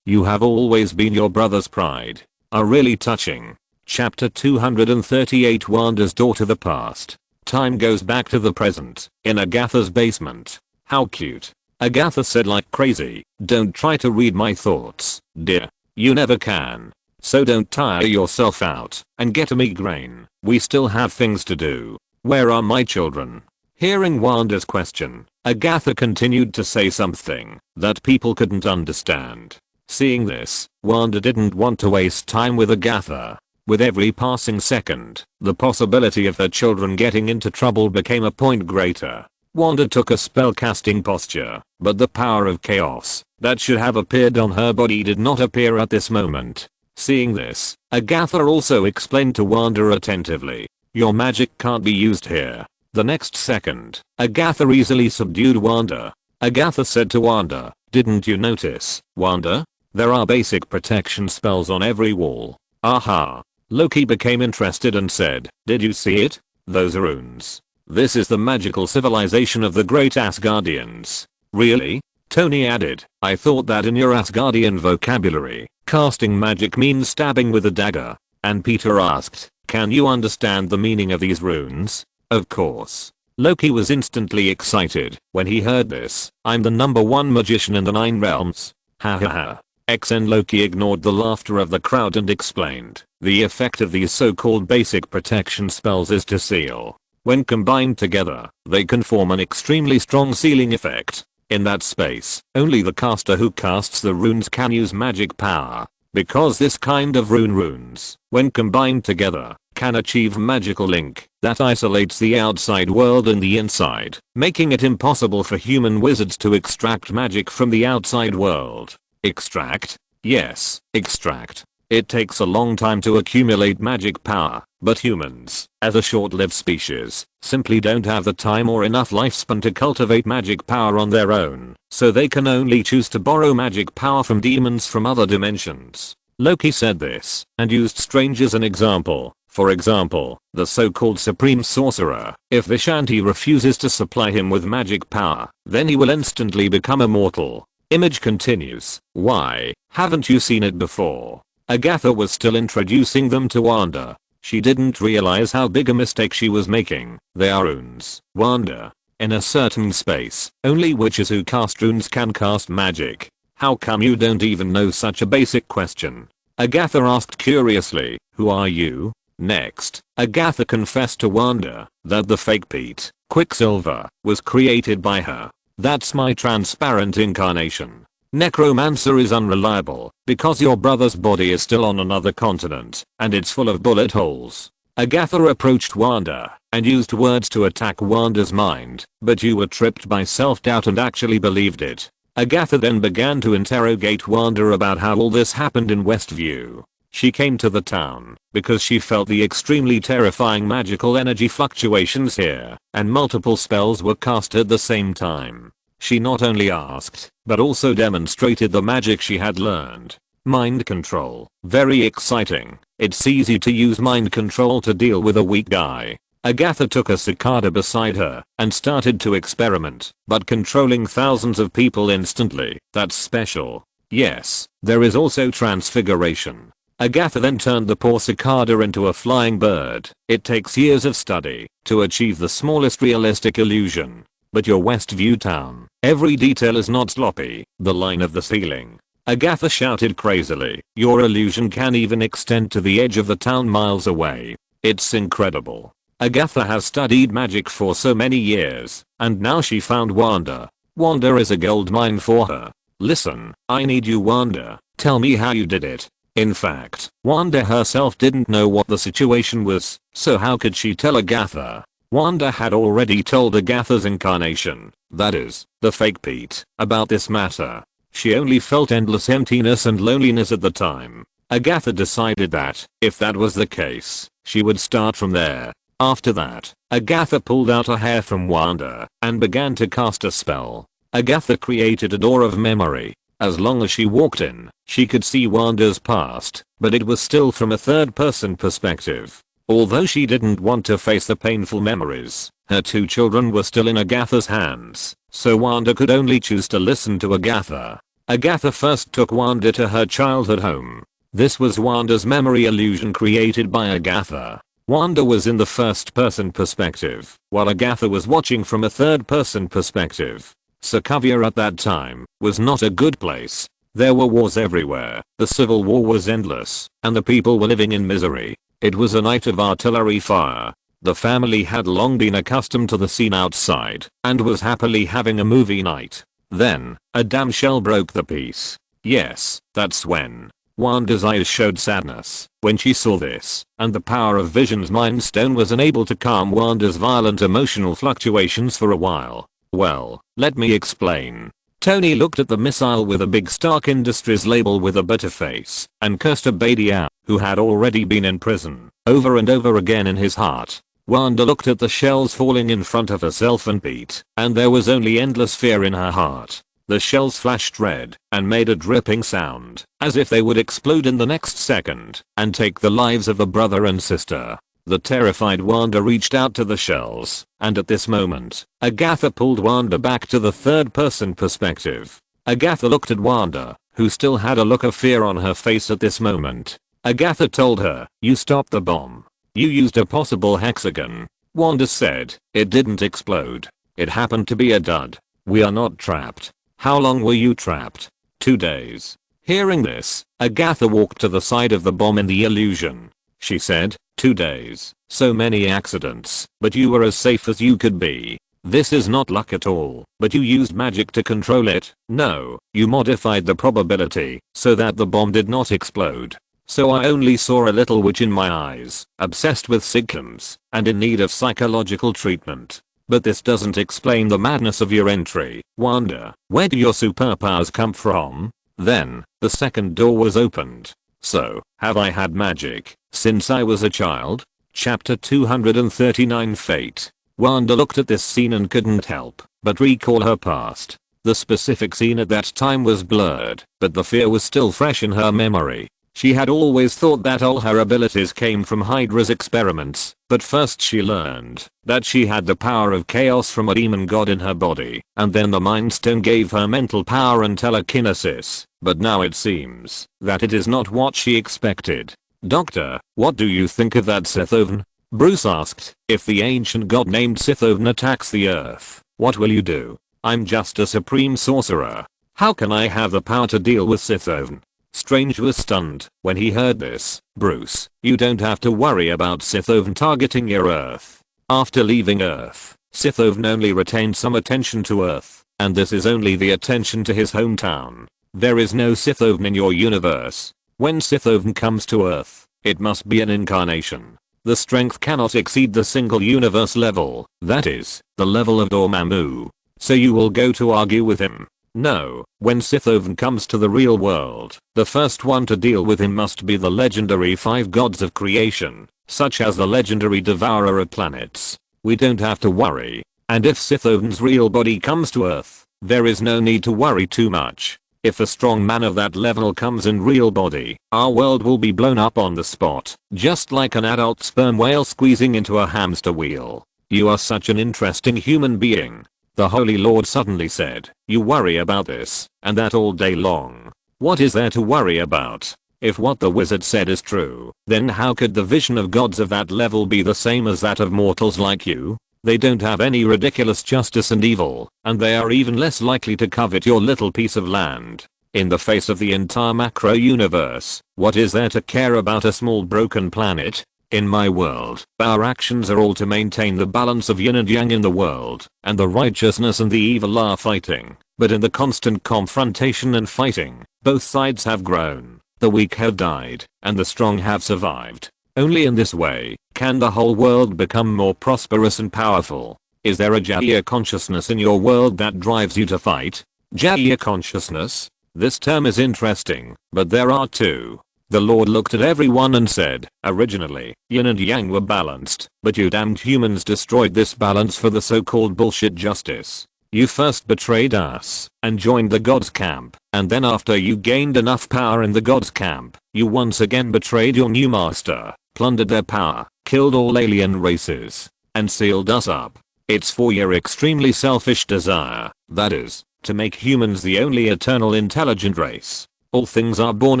you have always been your brother's pride, are really touching. Chapter 238 Wanda's Door to the Past. Time goes back to the present, in Agatha's basement. How cute. Agatha said like crazy, don't try to read my thoughts, dear. You never can. So don't tire yourself out and get a migraine. We still have things to do. Where are my children? Hearing Wanda's question, Agatha continued to say something that people couldn't understand. Seeing this, Wanda didn't want to waste time with Agatha. With every passing second, the possibility of her children getting into trouble became a point greater. Wanda took a spellcasting posture, but the power of chaos that should have appeared on her body did not appear at this moment. Seeing this, Agatha also explained to Wanda attentively, "Your magic can't be used here." The next second, Agatha easily subdued Wanda. Agatha said to Wanda, "Didn't you notice, Wanda? There are basic protection spells on every wall." Aha. Loki became interested and said, "Did you see it? Those runes. This is the magical civilization of the great Asgardians." "Really?" Tony added, "I thought that in your Asgardian vocabulary, casting magic means stabbing with a dagger." And Peter asked, "Can you understand the meaning of these runes?" Of course. Loki was instantly excited when he heard this. "I'm the #1 magician in the 9 realms. Ha ha ha." XN Loki ignored the laughter of the crowd and explained, "The effect of these so-called basic protection spells is to seal. When combined together, they can form an extremely strong sealing effect. In that space, only the caster who casts the runes can use magic power. Because this kind of runes, when combined together, can achieve magical link that isolates the outside world and the inside, making it impossible for human wizards to extract magic from the outside world." Extract? Yes, extract. It takes a long time to accumulate magic power, but humans, as a short-lived species, simply don't have the time or enough lifespan to cultivate magic power on their own, so they can only choose to borrow magic power from demons from other dimensions. Loki said this, and used Strange as an example. For example, the so-called Supreme Sorcerer. If Vishanti refuses to supply him with magic power, then he will instantly become immortal. Image continues, "Why, haven't you seen it before?" Agatha was still introducing them to Wanda. She didn't realize how big a mistake she was making. "They are runes, Wanda. In a certain space, only witches who cast runes can cast magic. How come you don't even know such a basic question?" Agatha asked curiously, "Who are you?" Next, Agatha confessed to Wanda that the fake Pete, Quicksilver, was created by her. "That's my transparent incarnation. Necromancer is unreliable because your brother's body is still on another continent and it's full of bullet holes." Agatha approached Wanda and used words to attack Wanda's mind, "But you were tripped by self-doubt and actually believed it." Agatha then began to interrogate Wanda about how all this happened in Westview. She came to the town because she felt the extremely terrifying magical energy fluctuations here, and multiple spells were cast at the same time. She not only asked, but also demonstrated the magic she had learned. Mind control. Very exciting. It's easy to use mind control to deal with a weak guy. Agatha took a cicada beside her and started to experiment, but controlling thousands of people instantly, that's special. Yes, there is also transfiguration. Agatha then turned the poor cicada into a flying bird. It takes years of study to achieve the smallest realistic illusion. But your Westview town, every detail is not sloppy. The line of the ceiling. Agatha shouted crazily, "Your illusion can even extend to the edge of the town miles away. It's incredible." Agatha has studied magic for so many years, and now she found Wanda. Wanda is a goldmine for her. "Listen, I need you, Wanda. Tell me how you did it." In fact, Wanda herself didn't know what the situation was, so how could she tell Agatha? Wanda had already told Agatha's incarnation, that is, the fake Pete, about this matter. She only felt endless emptiness and loneliness at the time. Agatha decided that, if that was the case, she would start from there. After that, Agatha pulled out a hair from Wanda and began to cast a spell. Agatha created a door of memory. As long as she walked in, she could see Wanda's past, but it was still from a third-person perspective. Although she didn't want to face the painful memories, her 2 children were still in Agatha's hands, so Wanda could only choose to listen to Agatha. Agatha first took Wanda to her childhood home. This was Wanda's memory illusion created by Agatha. Wanda was in the first-person perspective, while Agatha was watching from a third-person perspective. Sokovia at that time was not a good place. There were wars everywhere, the civil war was endless, and the people were living in misery. It was a night of artillery fire. The family had long been accustomed to the scene outside, and was happily having a movie night. Then, a damn shell broke the peace. Yes, that's when Wanda's eyes showed sadness when she saw this, and the power of Vision's Mind Stone was unable to calm Wanda's violent emotional fluctuations for a while. Well, let me explain. Tony looked at the missile with a big Stark Industries label with a bitter face and cursed Abadia, who had already been in prison, over and over again in his heart. Wanda looked at the shells falling in front of herself and Pete, and there was only endless fear in her heart. The shells flashed red and made a dripping sound, as if they would explode in the next second and take the lives of a brother and sister. The terrified Wanda reached out to the shells, and at this moment, Agatha pulled Wanda back to the third-person perspective. Agatha looked at Wanda, who still had a look of fear on her face at this moment. Agatha told her, "You stopped the bomb. You used a possible hexagon." Wanda said, "It didn't explode. It happened to be a dud. We are not trapped." "How long were you trapped?" 2 days. Hearing this, Agatha walked to the side of the bomb in the illusion. She said, 2 days. So many accidents, but you were as safe as you could be. This is not luck at all, but you used magic to control it. No, you modified the probability so that the bomb did not explode. So I only saw a little witch in my eyes, obsessed with symptoms, and in need of psychological treatment. But this doesn't explain the madness of your entry, Wanda. Where do your superpowers come from?" Then, the second door was opened. "So, have I had magic since I was a child?" Chapter 239 Fate. Wanda looked at this scene and couldn't help but recall her past. The specific scene at that time was blurred, but the fear was still fresh in her memory. She had always thought that all her abilities came from Hydra's experiments, but first she learned that she had the power of chaos from a demon god in her body, and then the Mind Stone gave her mental power and telekinesis, but now it seems that it is not what she expected. "Doctor, what do you think of that Sithoven?" Bruce asked. "If the ancient god named Sithoven attacks the Earth, what will you do?" "I'm just a supreme sorcerer. How can I have the power to deal with Sithoven?" Strange was stunned when he heard this. "Bruce, you don't have to worry about Sithoven targeting your Earth. After leaving Earth, Sithoven only retained some attention to Earth, and this is only the attention to his hometown. There is no Sithoven in your universe. When Sithoven comes to Earth, it must be an incarnation. The strength cannot exceed the single universe level, that is, the level of Dormammu. So you will go to argue with him?" "No, when Sithoven comes to the real world, the first one to deal with him must be the legendary 5 gods of creation, such as the legendary devourer of planets. We don't have to worry. And if Sithoven's real body comes to Earth, there is no need to worry too much. If a strong man of that level comes in real body, our world will be blown up on the spot, just like an adult sperm whale squeezing into a hamster wheel." "You are such an interesting human being," the Holy Lord suddenly said. "You worry about this and that all day long. What is there to worry about? If what the wizard said is true, then how could the vision of gods of that level be the same as that of mortals like you? They don't have any ridiculous justice and evil, and they are even less likely to covet your little piece of land. In the face of the entire macro universe, what is there to care about a small broken planet? In my world, our actions are all to maintain the balance of yin and yang in the world, and the righteousness and the evil are fighting. But in the constant confrontation and fighting, both sides have grown, the weak have died, and the strong have survived. Only in this way can the whole world become more prosperous and powerful. Is there a Jaya consciousness in your world that drives you to fight?" Jaya consciousness? This term is interesting, but there are two. The Lord looked at everyone and said, "Originally, yin and yang were balanced, but you damned humans destroyed this balance for the so-called bullshit justice. You first betrayed us and joined the gods camp, and then after you gained enough power in the gods camp, you once again betrayed your new master, plundered their power, killed all alien races, and sealed us up. It's for your extremely selfish desire, that is, to make humans the only eternal intelligent race. All things are born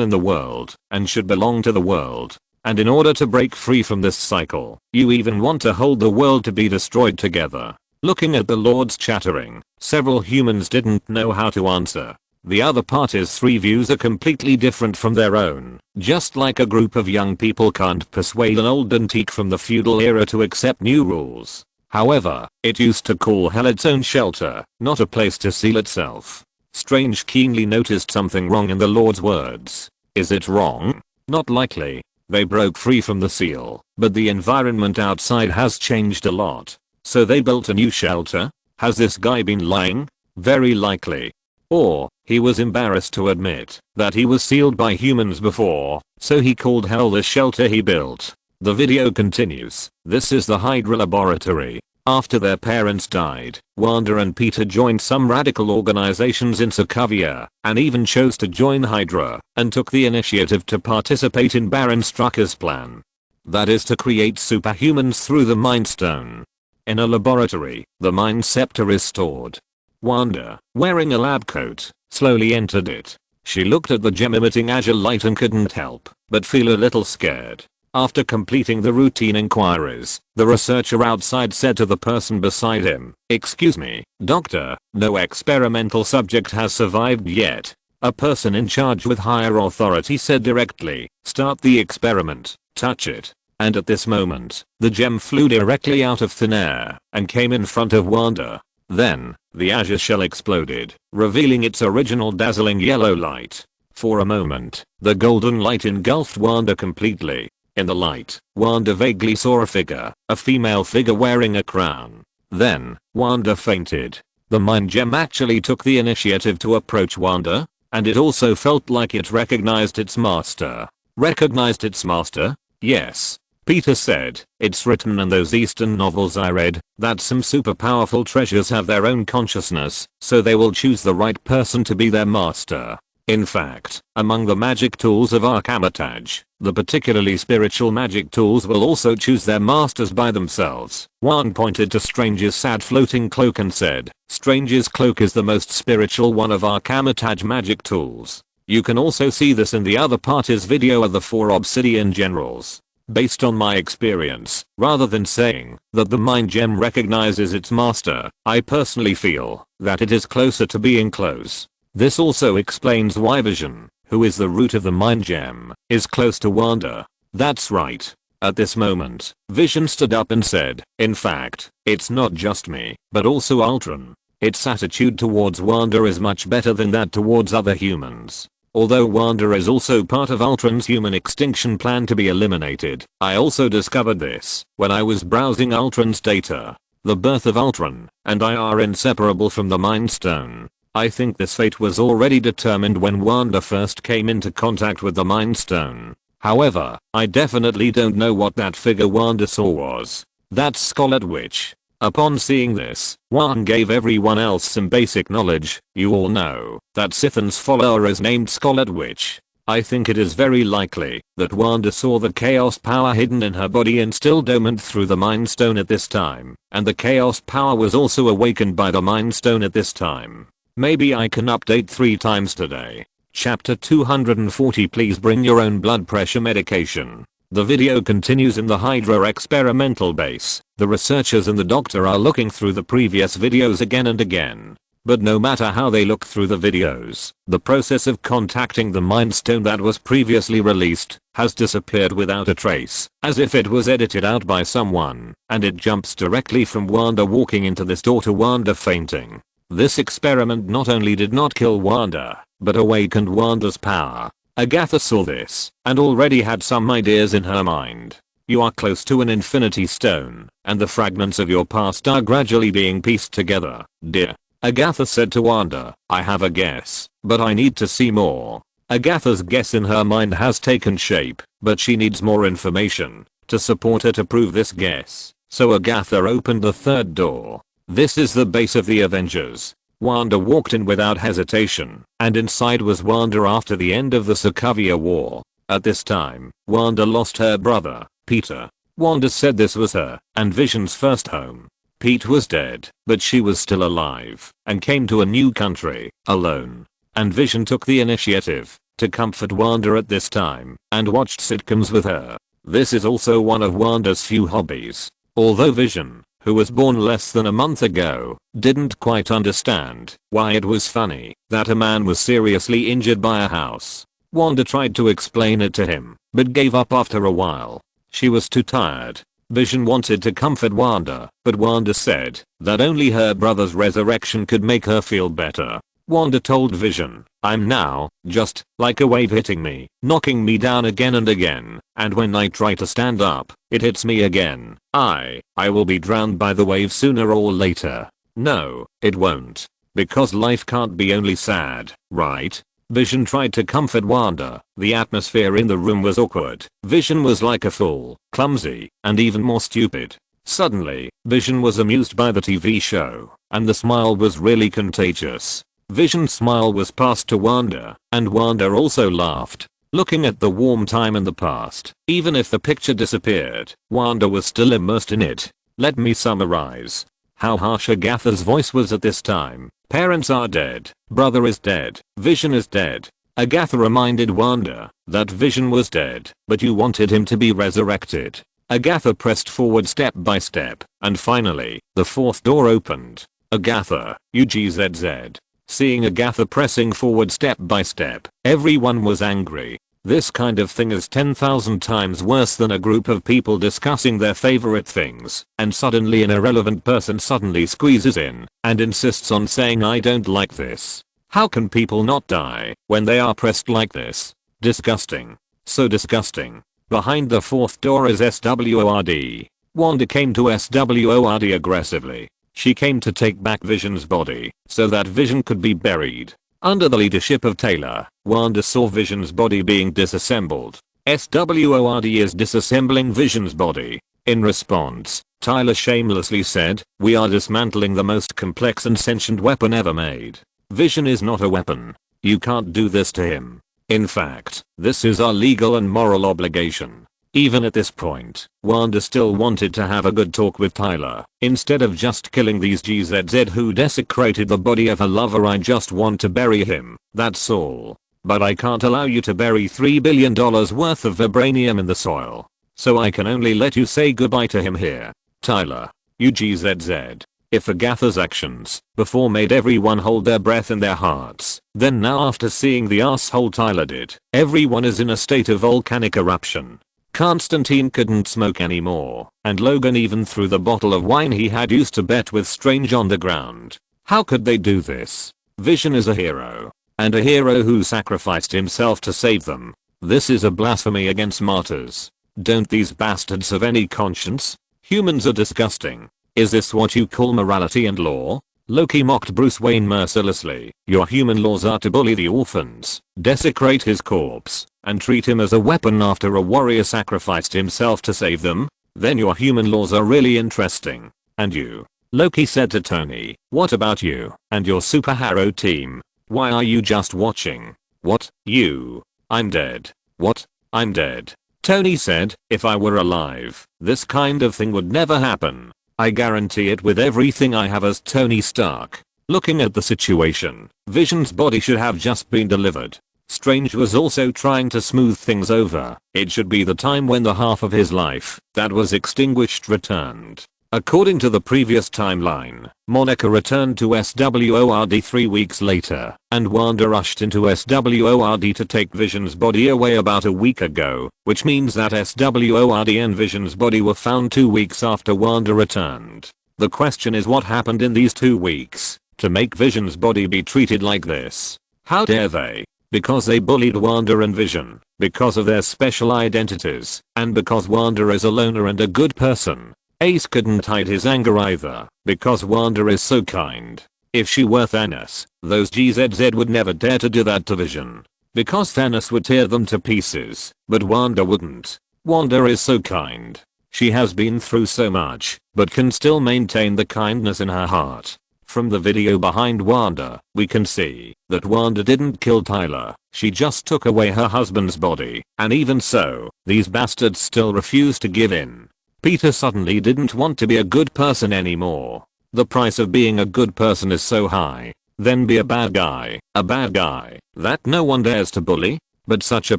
in the world and should belong to the world. And in order to break free from this cycle, you even want to hold the world to be destroyed together." Looking at the lords chattering, several humans didn't know how to answer. The other party's 3 views are completely different from their own, just like a group of young people can't persuade an old antique from the feudal era to accept new rules. However, it used to call hell its own shelter, not a place to seal itself. Strange keenly noticed something wrong in the Lord's words. Is it wrong? Not likely. They broke free from the seal, but the environment outside has changed a lot. So they built a new shelter? Has this guy been lying? Very likely. Or, he was embarrassed to admit that he was sealed by humans before, so he called hell the shelter he built. The video continues. This is the Hydra laboratory. After their parents died, Wanda and Peter joined some radical organizations in Sokovia, and even chose to join Hydra, and took the initiative to participate in Baron Strucker's plan. That is to create superhumans through the Mind Stone. In a laboratory, the Mind Scepter is stored. Wanda, wearing a lab coat, slowly entered it. She looked at the gem emitting azure light and couldn't help but feel a little scared. After completing the routine inquiries, the researcher outside said to the person beside him, "Excuse me, doctor, no experimental subject has survived yet." A person in charge with higher authority said directly, "Start the experiment, touch it." And at this moment, the gem flew directly out of thin air and came in front of Wanda. Then, the azure shell exploded, revealing its original dazzling yellow light. For a moment, the golden light engulfed Wanda completely. In the light, Wanda vaguely saw a figure, a female figure wearing a crown. Then, Wanda fainted. The Mind Gem actually took the initiative to approach Wanda, and it also felt like it recognized its master. Recognized its master? Yes. Peter said, "It's written in those Eastern novels I read, that some super powerful treasures have their own consciousness, so they will choose the right person to be their master." In fact, among the magic tools of Archamitage, the particularly spiritual magic tools will also choose their masters by themselves. One pointed to Strange's sad floating cloak and said, "Strange's cloak is the most spiritual one of Archamitage magic tools." You can also see this in the other party's video of the 4 Obsidian Generals. Based on my experience, rather than saying that the Mind Gem recognizes its master, I personally feel that it is closer to being close. This also explains why Vision, who is the root of the Mind Gem, is close to Wanda. That's right. At this moment, Vision stood up and said, "In fact, it's not just me, but also Ultron." Its attitude towards Wanda is much better than that towards other humans. Although Wanda is also part of Ultron's human extinction plan to be eliminated, I also discovered this when I was browsing Ultron's data. The birth of Ultron and I are inseparable from the Mind Stone. I think this fate was already determined when Wanda first came into contact with the Mind Stone. However, I definitely don't know what that figure Wanda saw was. That's Scarlet Witch. Upon seeing this, Wanda gave everyone else some basic knowledge. You all know that Sithan's follower is named Scarlet Witch. I think it is very likely that Wanda saw the chaos power hidden in her body and still dormant through the Mind Stone at this time, and the chaos power was also awakened by the Mind Stone at this time. Maybe I can update 3 times today. Chapter 240. Please bring your own blood pressure medication. The video continues in the Hydra experimental base. The researchers and the doctor are looking through the previous videos again and again. But no matter how they look through the videos, the process of contacting the Mind Stone that was previously released has disappeared without a trace, as if it was edited out by someone, and it jumps directly from Wanda walking into this door to Wanda fainting. This experiment not only did not kill Wanda, but awakened Wanda's power. Agatha saw this, and already had some ideas in her mind. You are close to an infinity stone, and the fragments of your past are gradually being pieced together, dear. Agatha said to Wanda, "I have a guess, but I need to see more." Agatha's guess in her mind has taken shape, but she needs more information to support her to prove this guess. So Agatha opened the 3rd door. This is the base of the Avengers. Wanda walked in without hesitation, and inside was Wanda after the end of the Sokovia War. At this time, Wanda lost her brother, Peter. Wanda said this was her and Vision's first home. Pete was dead, but she was still alive, and came to a new country, alone. And Vision took the initiative to comfort Wanda at this time, and watched sitcoms with her. This is also one of Wanda's few hobbies. Although Vision, who was born less than a month ago, didn't quite understand why it was funny that a man was seriously injured by a house. Wanda tried to explain it to him, but gave up after a while. She was too tired. Vision wanted to comfort Wanda, but Wanda said that only her brother's resurrection could make her feel better. Wanda told Vision, I'm now, just, like a wave hitting me, knocking me down again and again, and when I try to stand up, it hits me again. I will be drowned by the wave sooner or later. No, it won't. Because life can't be only sad, right? Vision tried to comfort Wanda. The atmosphere in the room was awkward. Vision was like a fool, clumsy, and even more stupid. Suddenly, Vision was amused by the TV show, and the smile was really contagious. Vision's smile was passed to Wanda, and Wanda also laughed. Looking at the warm time in the past, even if the picture disappeared, Wanda was still immersed in it. Let me summarize how harsh Agatha's voice was at this time. Parents are dead, brother is dead, Vision is dead. Agatha reminded Wanda that Vision was dead, but you wanted him to be resurrected. Agatha pressed forward step by step, and finally, the fourth door opened. Agatha, UGZZ. Seeing Agatha pressing forward step by step, everyone was angry. This kind of thing is 10,000 times worse than a group of people discussing their favorite things, and suddenly an irrelevant person suddenly squeezes in and insists on saying I don't like this. How can people not die when they are pressed like this? Disgusting. So disgusting. Behind the fourth door is SWORD. Wanda came to SWORD aggressively. She came to take back Vision's body so that Vision could be buried. Under the leadership of Taylor, Wanda saw Vision's body being disassembled. SWORD is disassembling Vision's body. In response, Tyler shamelessly said, we are dismantling the most complex and sentient weapon ever made. Vision is not a weapon. You can't do this to him. In fact, this is our legal and moral obligation. Even at this point, Wanda still wanted to have a good talk with Tyler. Instead of just killing these GZZ who desecrated the body of her lover, I just want to bury him, that's all. But I can't allow you to bury $3 billion worth of vibranium in the soil. So I can only let you say goodbye to him here. Tyler, UGZZ. If Agatha's actions before made everyone hold their breath in their hearts, then now after seeing the asshole Tyler did, everyone is in a state of volcanic eruption. Constantine couldn't smoke anymore, and Logan even threw the bottle of wine he had used to bet with Strange on the ground. How could they do this? Vision is a hero, and a hero who sacrificed himself to save them. This is a blasphemy against martyrs. Don't these bastards have any conscience? Humans are disgusting. Is this what you call morality and law? Loki mocked Bruce Wayne mercilessly. Your human laws are to bully the orphans, desecrate his corpse, and treat him as a weapon after a warrior sacrificed himself to save them? Then your human laws are really interesting. And you? Loki said to Tony, what about you and your superhero team? Why are you just watching? What? You? I'm dead. What? I'm dead. Tony said, if I were alive, this kind of thing would never happen. I guarantee it with everything I have as Tony Stark. Looking at the situation, Vision's body should have just been delivered. Strange was also trying to smooth things over. It should be the time when the half of his life that was extinguished returned. According to the previous timeline, Monica returned to SWORD 3 weeks later, and Wanda rushed into SWORD to take Vision's body away about a week ago, which means that SWORD and Vision's body were found 2 weeks after Wanda returned. The question is what happened in these 2 weeks to make Vision's body be treated like this? How dare they? Because they bullied Wanda and Vision, because of their special identities, and because Wanda is a loner and a good person. Ace couldn't hide his anger either, because Wanda is so kind. If she were Thanos, those GZZ would never dare to do that to Vision. Because Thanos would tear them to pieces, but Wanda wouldn't. Wanda is so kind. She has been through so much, but can still maintain the kindness in her heart. From the video behind Wanda, we can see that Wanda didn't kill Tyler, she just took away her husband's body, and even so, these bastards still refuse to give in. Peter suddenly didn't want to be a good person anymore. The price of being a good person is so high. Then be a bad guy that no one dares to bully, but such a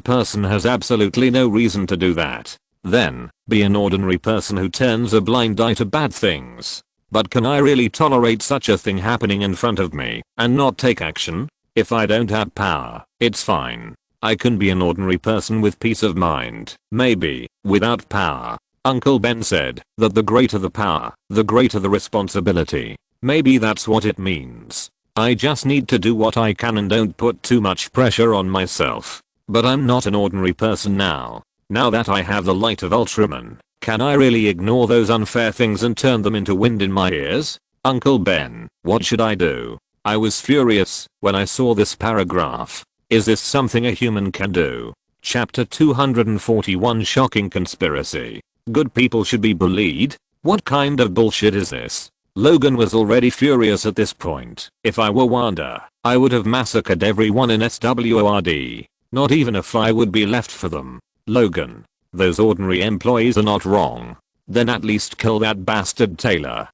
person has absolutely no reason to do that. Then, be an ordinary person who turns a blind eye to bad things. But can I really tolerate such a thing happening in front of me and not take action? If I don't have power, it's fine. I can be an ordinary person with peace of mind, maybe, without power. Uncle Ben said that the greater the power, the greater the responsibility. Maybe that's what it means. I just need to do what I can and don't put too much pressure on myself. But I'm not an ordinary person now. Now that I have the light of Ultraman, can I really ignore those unfair things and turn them into wind in my ears? Uncle Ben, what should I do? I was furious when I saw this paragraph. Is this something a human can do? Chapter 241 Shocking Conspiracy. Good people should be bullied? What kind of bullshit is this? Logan was already furious at this point. If I were Wanda, I would have massacred everyone in SWORD. Not even a fly would be left for them. Logan, those ordinary employees are not wrong. Then at least kill that bastard Taylor.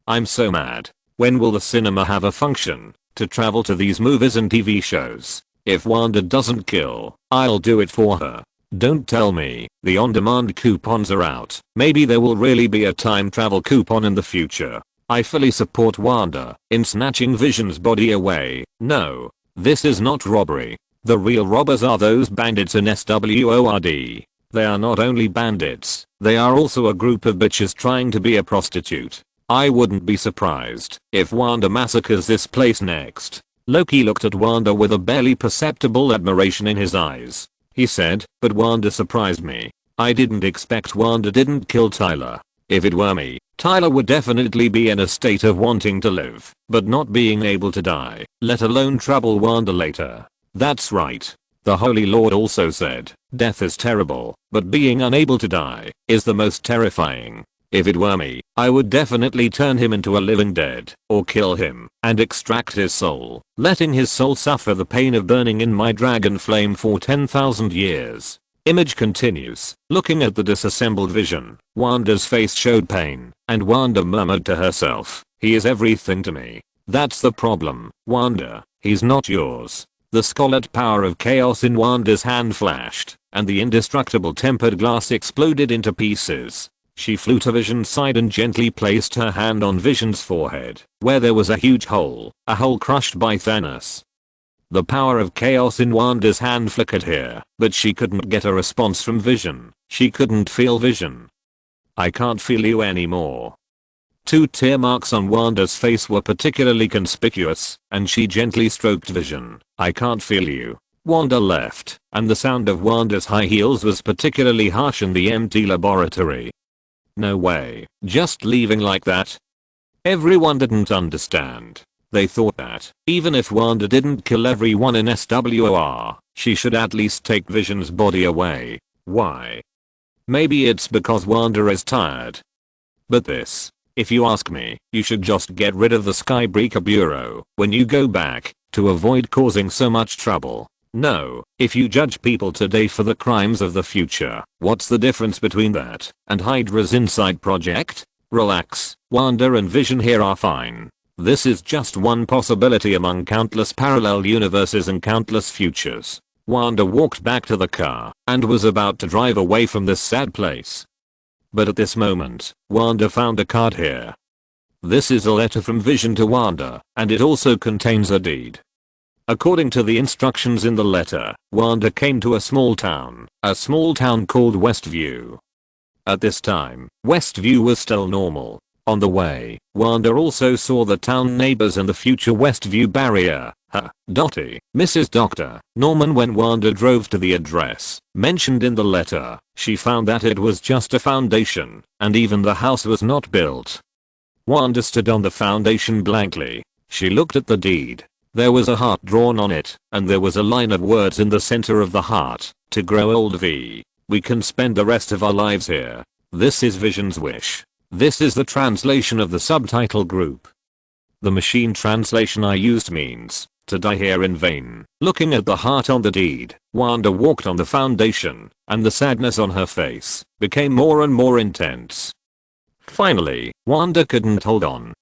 I'm so mad. When will the cinema have a function to travel to these movies and TV shows? If Wanda doesn't kill, I'll do it for her. Don't tell me the on-demand coupons are out. Maybe there will really be a time travel coupon in the future. I fully support Wanda in snatching Vision's body away. No, this is not robbery. The real robbers are those bandits in SWORD. They are not only bandits, they are also a group of bitches trying to be a prostitute. I wouldn't be surprised if Wanda massacres this place next. Loki looked at Wanda with a barely perceptible admiration in his eyes. He said, but Wanda surprised me. I didn't expect Wanda didn't kill Tyler. If it were me, Tyler would definitely be in a state of wanting to live, but not being able to die, let alone trouble Wanda later. That's right. The Holy Lord also said, death is terrible, but being unable to die is the most terrifying. If it were me, I would definitely turn him into a living dead, or kill him, and extract his soul, letting his soul suffer the pain of burning in my dragon flame for 10,000 years. Image continues. Looking at the disassembled Vision, Wanda's face showed pain, and Wanda murmured to herself, he is everything to me. That's the problem, Wanda, he's not yours. The scarlet power of chaos in Wanda's hand flashed, and the indestructible tempered glass exploded into pieces. She flew to Vision's side and gently placed her hand on Vision's forehead, where there was a huge hole, a hole crushed by Thanos. The power of chaos in Wanda's hand flickered here, but she couldn't get a response from Vision. She couldn't feel Vision. I can't feel you anymore. Two tear marks on Wanda's face were particularly conspicuous, and she gently stroked Vision. I can't feel you. Wanda left, and the sound of Wanda's high heels was particularly harsh in the empty laboratory. No way, just leaving like that? Everyone didn't understand. They thought that, even if Wanda didn't kill everyone in SWOR, she should at least take Vision's body away. Why? Maybe it's because Wanda is tired. But this, if you ask me, you should just get rid of the Skybreaker Bureau when you go back, to avoid causing so much trouble. No, if you judge people today for the crimes of the future, what's the difference between that and Hydra's inside project? Relax, Wanda and Vision here are fine. This is just one possibility among countless parallel universes and countless futures. Wanda walked back to the car and was about to drive away from this sad place. But at this moment, Wanda found a card here. This is a letter from Vision to Wanda, and it also contains a deed. According to the instructions in the letter, Wanda came to a small town called Westview. At this time, Westview was still normal. On the way, Wanda also saw the town neighbors and the future Westview barrier. Dottie, Mrs. Dr. Norman. When Wanda drove to the address mentioned in the letter, she found that it was just a foundation, and even the house was not built. Wanda stood on the foundation blankly. She looked at the deed. There was a heart drawn on it, and there was a line of words in the center of the heart. To grow old V. We can spend the rest of our lives here. This is Vision's wish. This is the translation of the subtitle group. The machine translation I used means, to die here in vain. Looking at the heart on the deed, Wanda walked on the foundation, and the sadness on her face became more and more intense. Finally, Wanda couldn't hold on.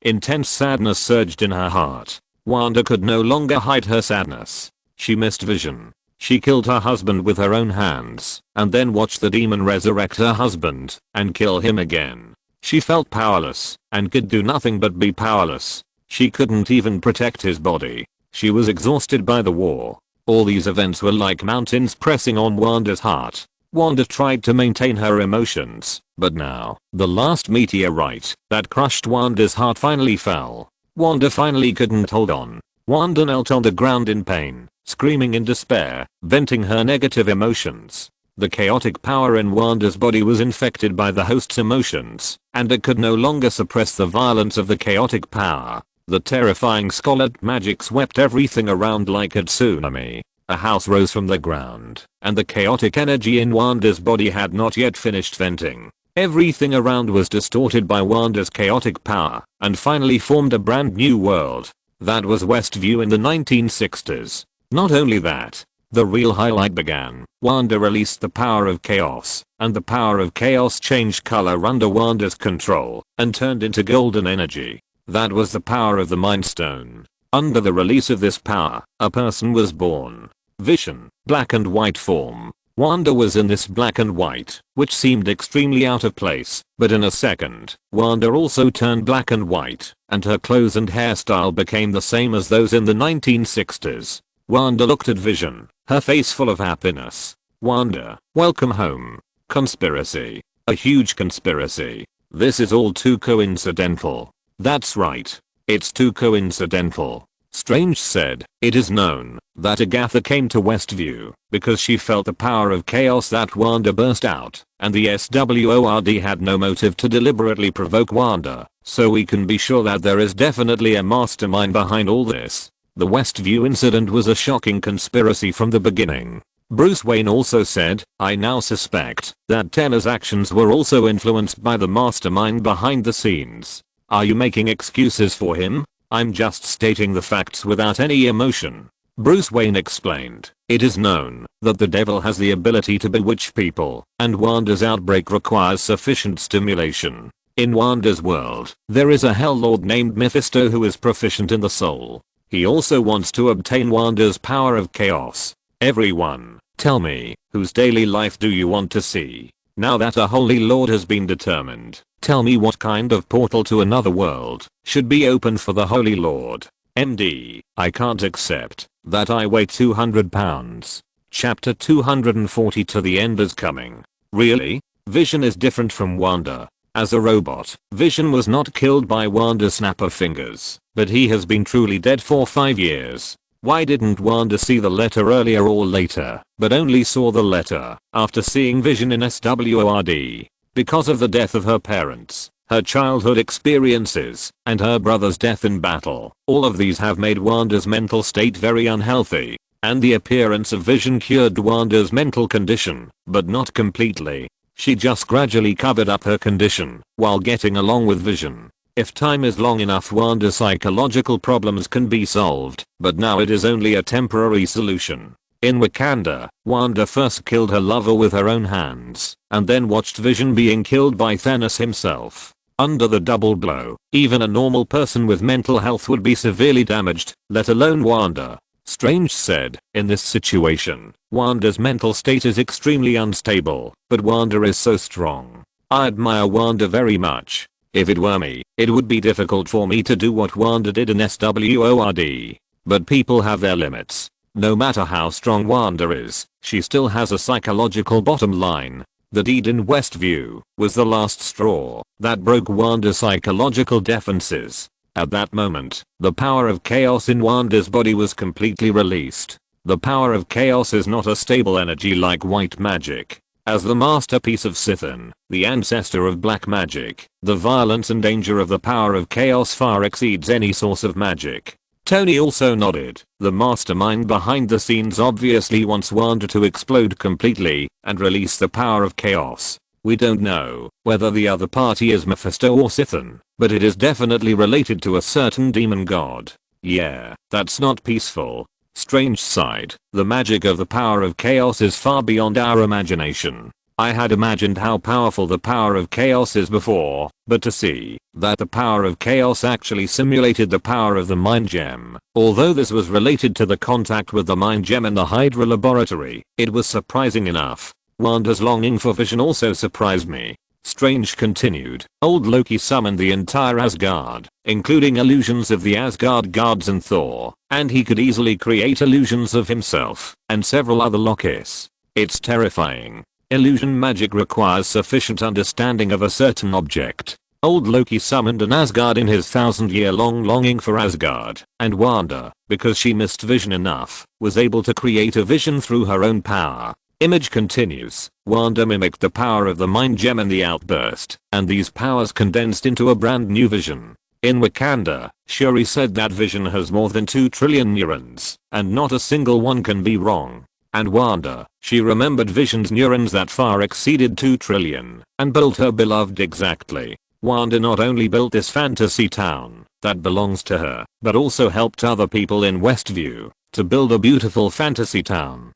Intense sadness surged in her heart. Wanda could no longer hide her sadness. She missed Vision. She killed her husband with her own hands, and then watched the demon resurrect her husband and kill him again. She felt powerless, and could do nothing but be powerless. She couldn't even protect his body. She was exhausted by the war. All these events were like mountains pressing on Wanda's heart. Wanda tried to maintain her emotions, but now, the last meteorite that crushed Wanda's heart finally fell. Wanda finally couldn't hold on. Wanda knelt on the ground in pain, screaming in despair, venting her negative emotions. The chaotic power in Wanda's body was infected by the host's emotions, and it could no longer suppress the violence of the chaotic power. The terrifying scarlet magic swept everything around like a tsunami. A house rose from the ground, and the chaotic energy in Wanda's body had not yet finished venting. Everything around was distorted by Wanda's chaotic power, and finally formed a brand new world. That was Westview in the 1960s. Not only that, the real highlight began. Wanda released the power of chaos, and the power of chaos changed color under Wanda's control, and turned into golden energy. That was the power of the Mind Stone. Under the release of this power, a person was born. Vision, black and white form. Wanda was in this black and white, which seemed extremely out of place, but in a second, Wanda also turned black and white, and her clothes and hairstyle became the same as those in the 1960s. Wanda looked at Vision, her face full of happiness. Wanda, welcome home. Conspiracy. A huge conspiracy. This is all too coincidental. That's right. It's too coincidental. Strange said, it is known that Agatha came to Westview because she felt the power of chaos that Wanda burst out, and the SWORD had no motive to deliberately provoke Wanda, so we can be sure that there is definitely a mastermind behind all this. The Westview incident was a shocking conspiracy from the beginning. Bruce Wayne also said, I now suspect that Teller's actions were also influenced by the mastermind behind the scenes. Are you making excuses for him? I'm just stating the facts without any emotion. Bruce Wayne explained, it is known that the devil has the ability to bewitch people, and Wanda's outbreak requires sufficient stimulation. In Wanda's world, there is a Hell Lord named Mephisto who is proficient in the soul. He also wants to obtain Wanda's power of chaos. Everyone, tell me, whose daily life do you want to see? Now that a Holy Lord has been determined, tell me what kind of portal to another world should be open for the Holy Lord. MD, I can't accept that I weigh 200 pounds. Chapter 240 To the End is coming. Really? Vision is different from Wanda. As a robot, Vision was not killed by Wanda's snap of fingers, but he has been truly dead for 5 years. Why didn't Wanda see the letter earlier or later, but only saw the letter after seeing Vision in SWORD? Because of the death of her parents, her childhood experiences, and her brother's death in battle. All of these have made Wanda's mental state very unhealthy, and the appearance of Vision cured Wanda's mental condition, but not completely. She just gradually covered up her condition while getting along with Vision. If time is long enough, Wanda's psychological problems can be solved, but now it is only a temporary solution. In Wakanda, Wanda first killed her lover with her own hands, and then watched Vision being killed by Thanos himself. Under the double blow, even a normal person with mental health would be severely damaged, let alone Wanda. Strange said, in this situation, Wanda's mental state is extremely unstable, but Wanda is so strong. I admire Wanda very much. If it were me, it would be difficult for me to do what Wanda did in SWORD. But people have their limits. No matter how strong Wanda is, she still has a psychological bottom line. The deed in Westview was the last straw that broke Wanda's psychological defenses. At that moment, the power of chaos in Wanda's body was completely released. The power of chaos is not a stable energy like white magic. As the masterpiece of Sithan, the ancestor of black magic, the violence and danger of the power of chaos far exceeds any source of magic. Tony also nodded. The mastermind behind the scenes obviously wants Wanda to explode completely and release the power of chaos. We don't know whether the other party is Mephisto or Sithan, but it is definitely related to a certain demon god. Yeah, that's not peaceful. Strange side, the magic of the power of chaos is far beyond our imagination. I had imagined how powerful the power of chaos is before, but to see that the power of chaos actually simulated the power of the mind gem, although this was related to the contact with the mind gem in the Hydra laboratory, it was surprising enough. Wanda's longing for Vision also surprised me. Strange continued, old Loki summoned the entire Asgard, including illusions of the Asgard gods and Thor, and he could easily create illusions of himself and several other Lokis. It's terrifying. Illusion magic requires sufficient understanding of a certain object. Old Loki summoned an Asgard in his 1,000-year-long longing for Asgard, and Wanda, because she missed Vision enough, was able to create a Vision through her own power. Image continues. Wanda mimicked the power of the Mind Gem in the outburst, and these powers condensed into a brand new Vision. In Wakanda, Shuri said that Vision has more than 2 trillion neurons, and not a single one can be wrong. And Wanda, she remembered Vision's neurons that far exceeded 2 trillion, and built her beloved exactly. Wanda not only built this fantasy town that belongs to her, but also helped other people in Westview to build a beautiful fantasy town.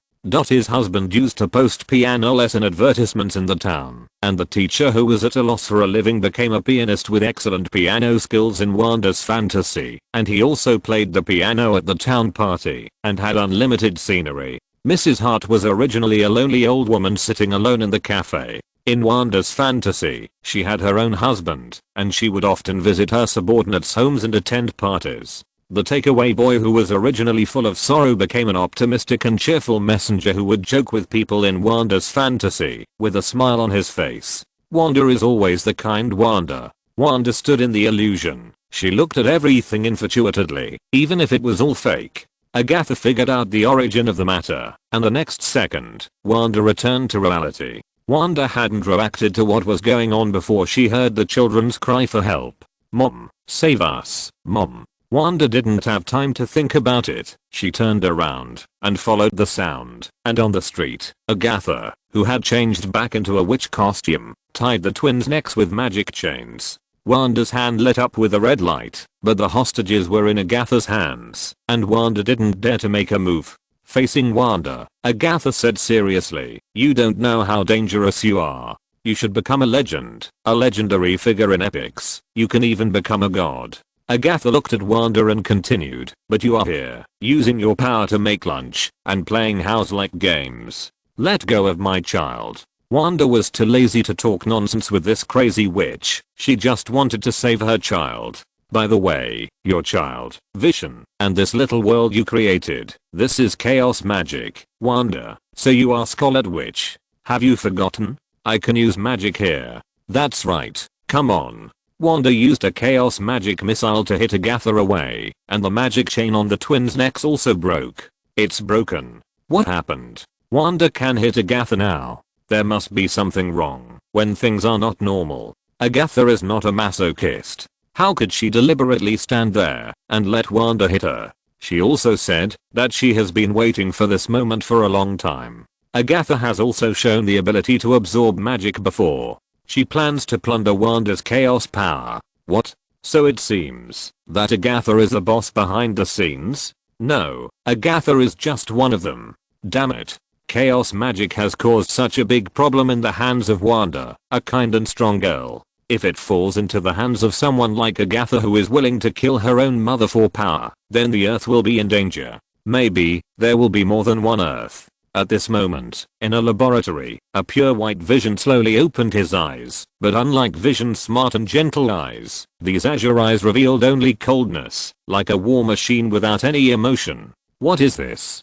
His husband used to post piano lesson advertisements in the town, and the teacher who was at a loss for a living became a pianist with excellent piano skills in Wanda's fantasy, and he also played the piano at the town party and had unlimited scenery. Mrs. Hart was originally a lonely old woman sitting alone in the cafe. In Wanda's fantasy, she had her own husband, and she would often visit her subordinates' homes and attend parties. The takeaway boy who was originally full of sorrow became an optimistic and cheerful messenger who would joke with people in Wanda's fantasy, with a smile on his face. Wanda is always the kind Wanda. Wanda stood in the illusion. She looked at everything infatuatedly, even if it was all fake. Agatha figured out the origin of the matter, and the next second, Wanda returned to reality. Wanda hadn't reacted to what was going on before she heard the children's cry for help. "Mom, save us, Mom." Wanda didn't have time to think about it. She turned around and followed the sound, and on the street, Agatha, who had changed back into a witch costume, tied the twins' necks with magic chains. Wanda's hand lit up with a red light, but the hostages were in Agatha's hands, and Wanda didn't dare to make a move. Facing Wanda, Agatha said seriously, "You don't know how dangerous you are. You should become a legend, a legendary figure in epics. You can even become a god." Agatha looked at Wanda and continued, "But you are here, using your power to make lunch, and playing house-like games. Let go of my child." Wanda was too lazy to talk nonsense with this crazy witch. She just wanted to save her child. "By the way, your child, Vision, and this little world you created, this is chaos magic, Wanda, so you are Scarlet Witch. Have you forgotten? I can use magic here." "That's right, come on." Wanda used a chaos magic missile to hit Agatha away, and the magic chain on the twins' necks also broke. "It's broken. What happened?" "Wanda can hit Agatha now. There must be something wrong when things are not normal. Agatha is not a masochist. How could she deliberately stand there and let Wanda hit her?" She also said that she has been waiting for this moment for a long time. Agatha has also shown the ability to absorb magic before. She plans to plunder Wanda's chaos power. What? So it seems that Agatha is the boss behind the scenes? No, Agatha is just one of them. Damn it. Chaos magic has caused such a big problem in the hands of Wanda, a kind and strong girl. If it falls into the hands of someone like Agatha who is willing to kill her own mother for power, then the Earth will be in danger. Maybe there will be more than one Earth. At this moment, in a laboratory, a pure white Vision slowly opened his eyes, but unlike Vision's smart and gentle eyes, these azure eyes revealed only coldness, like a war machine without any emotion. "What is this?"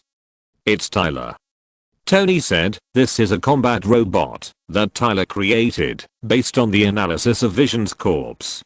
"It's Tyler," Tony said. "This is a combat robot that Tyler created based on the analysis of Vision's corpse."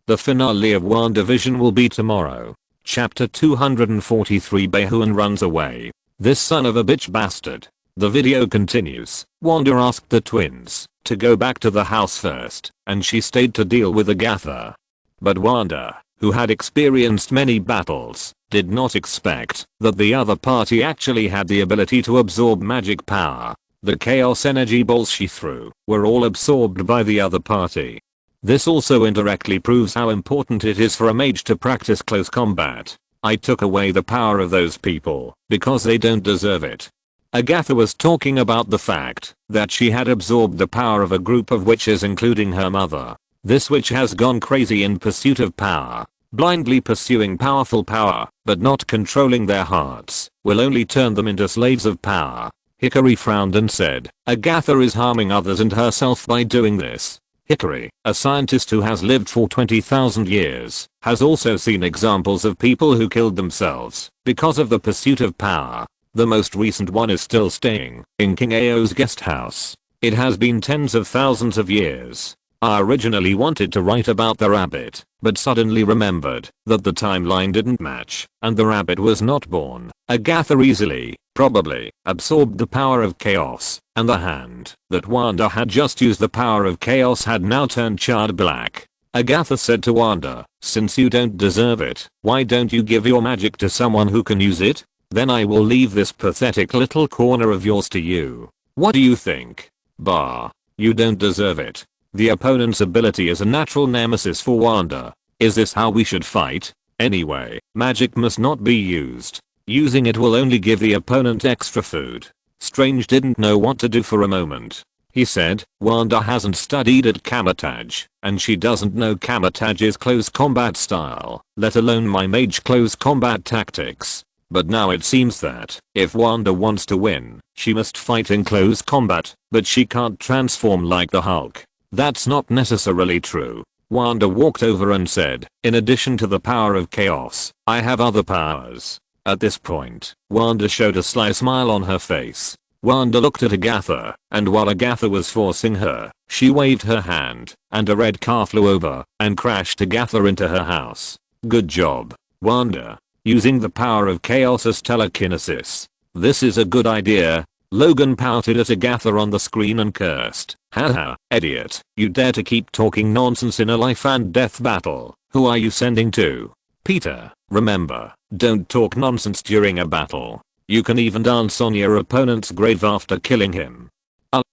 The finale of WandaVision will be tomorrow. Chapter 243. Behuan runs away. "This son of a bitch bastard." The video continues. Wanda asked the twins to go back to the house first, and she stayed to deal with Agatha. But Wanda, who had experienced many battles, did not expect that the other party actually had the ability to absorb magic power. The chaos energy balls she threw were all absorbed by the other party. This also indirectly proves how important it is for a mage to practice close combat. "I took away the power of those people because they don't deserve it." Agatha was talking about the fact that she had absorbed the power of a group of witches including her mother. This witch has gone crazy in pursuit of power. Blindly pursuing powerful power, but not controlling their hearts, will only turn them into slaves of power. Hickory frowned and said, "Agatha is harming others and herself by doing this." Hickory, a scientist who has lived for 20,000 years, has also seen examples of people who killed themselves because of the pursuit of power. The most recent one is still staying in King Ao's guest house. It has been tens of thousands of years. I originally wanted to write about the rabbit, but suddenly remembered that the timeline didn't match, and the rabbit was not born. Agatha easily, probably, absorbed the power of chaos, and the hand that Wanda had just used the power of chaos had now turned charred black. Agatha said to Wanda, "Since you don't deserve it, why don't you give your magic to someone who can use it? Then I will leave this pathetic little corner of yours to you. What do you think?" Bah. You don't deserve it. The opponent's ability is a natural nemesis for Wanda. Is this how we should fight? Anyway, magic must not be used. Using it will only give the opponent extra food. Strange didn't know what to do for a moment. He said, Wanda hasn't studied at Kamatage, and she doesn't know Kamatage's close combat style, let alone my mage close combat tactics. But now it seems that, if Wanda wants to win, she must fight in close combat, but she can't transform like the Hulk. That's not necessarily true. Wanda walked over and said, in addition to the power of chaos, I have other powers. At this point, Wanda showed a sly smile on her face. Wanda looked at Agatha, and while Agatha was forcing her, she waved her hand, and a red car flew over and crashed Agatha into her house. Good job, Wanda. Using the power of chaos as telekinesis. This is a good idea. Logan pouted at Agatha on the screen and cursed. Haha, idiot, you dare to keep talking nonsense in a life and death battle. Who are you sending to? Peter, remember, don't talk nonsense during a battle. You can even dance on your opponent's grave after killing him.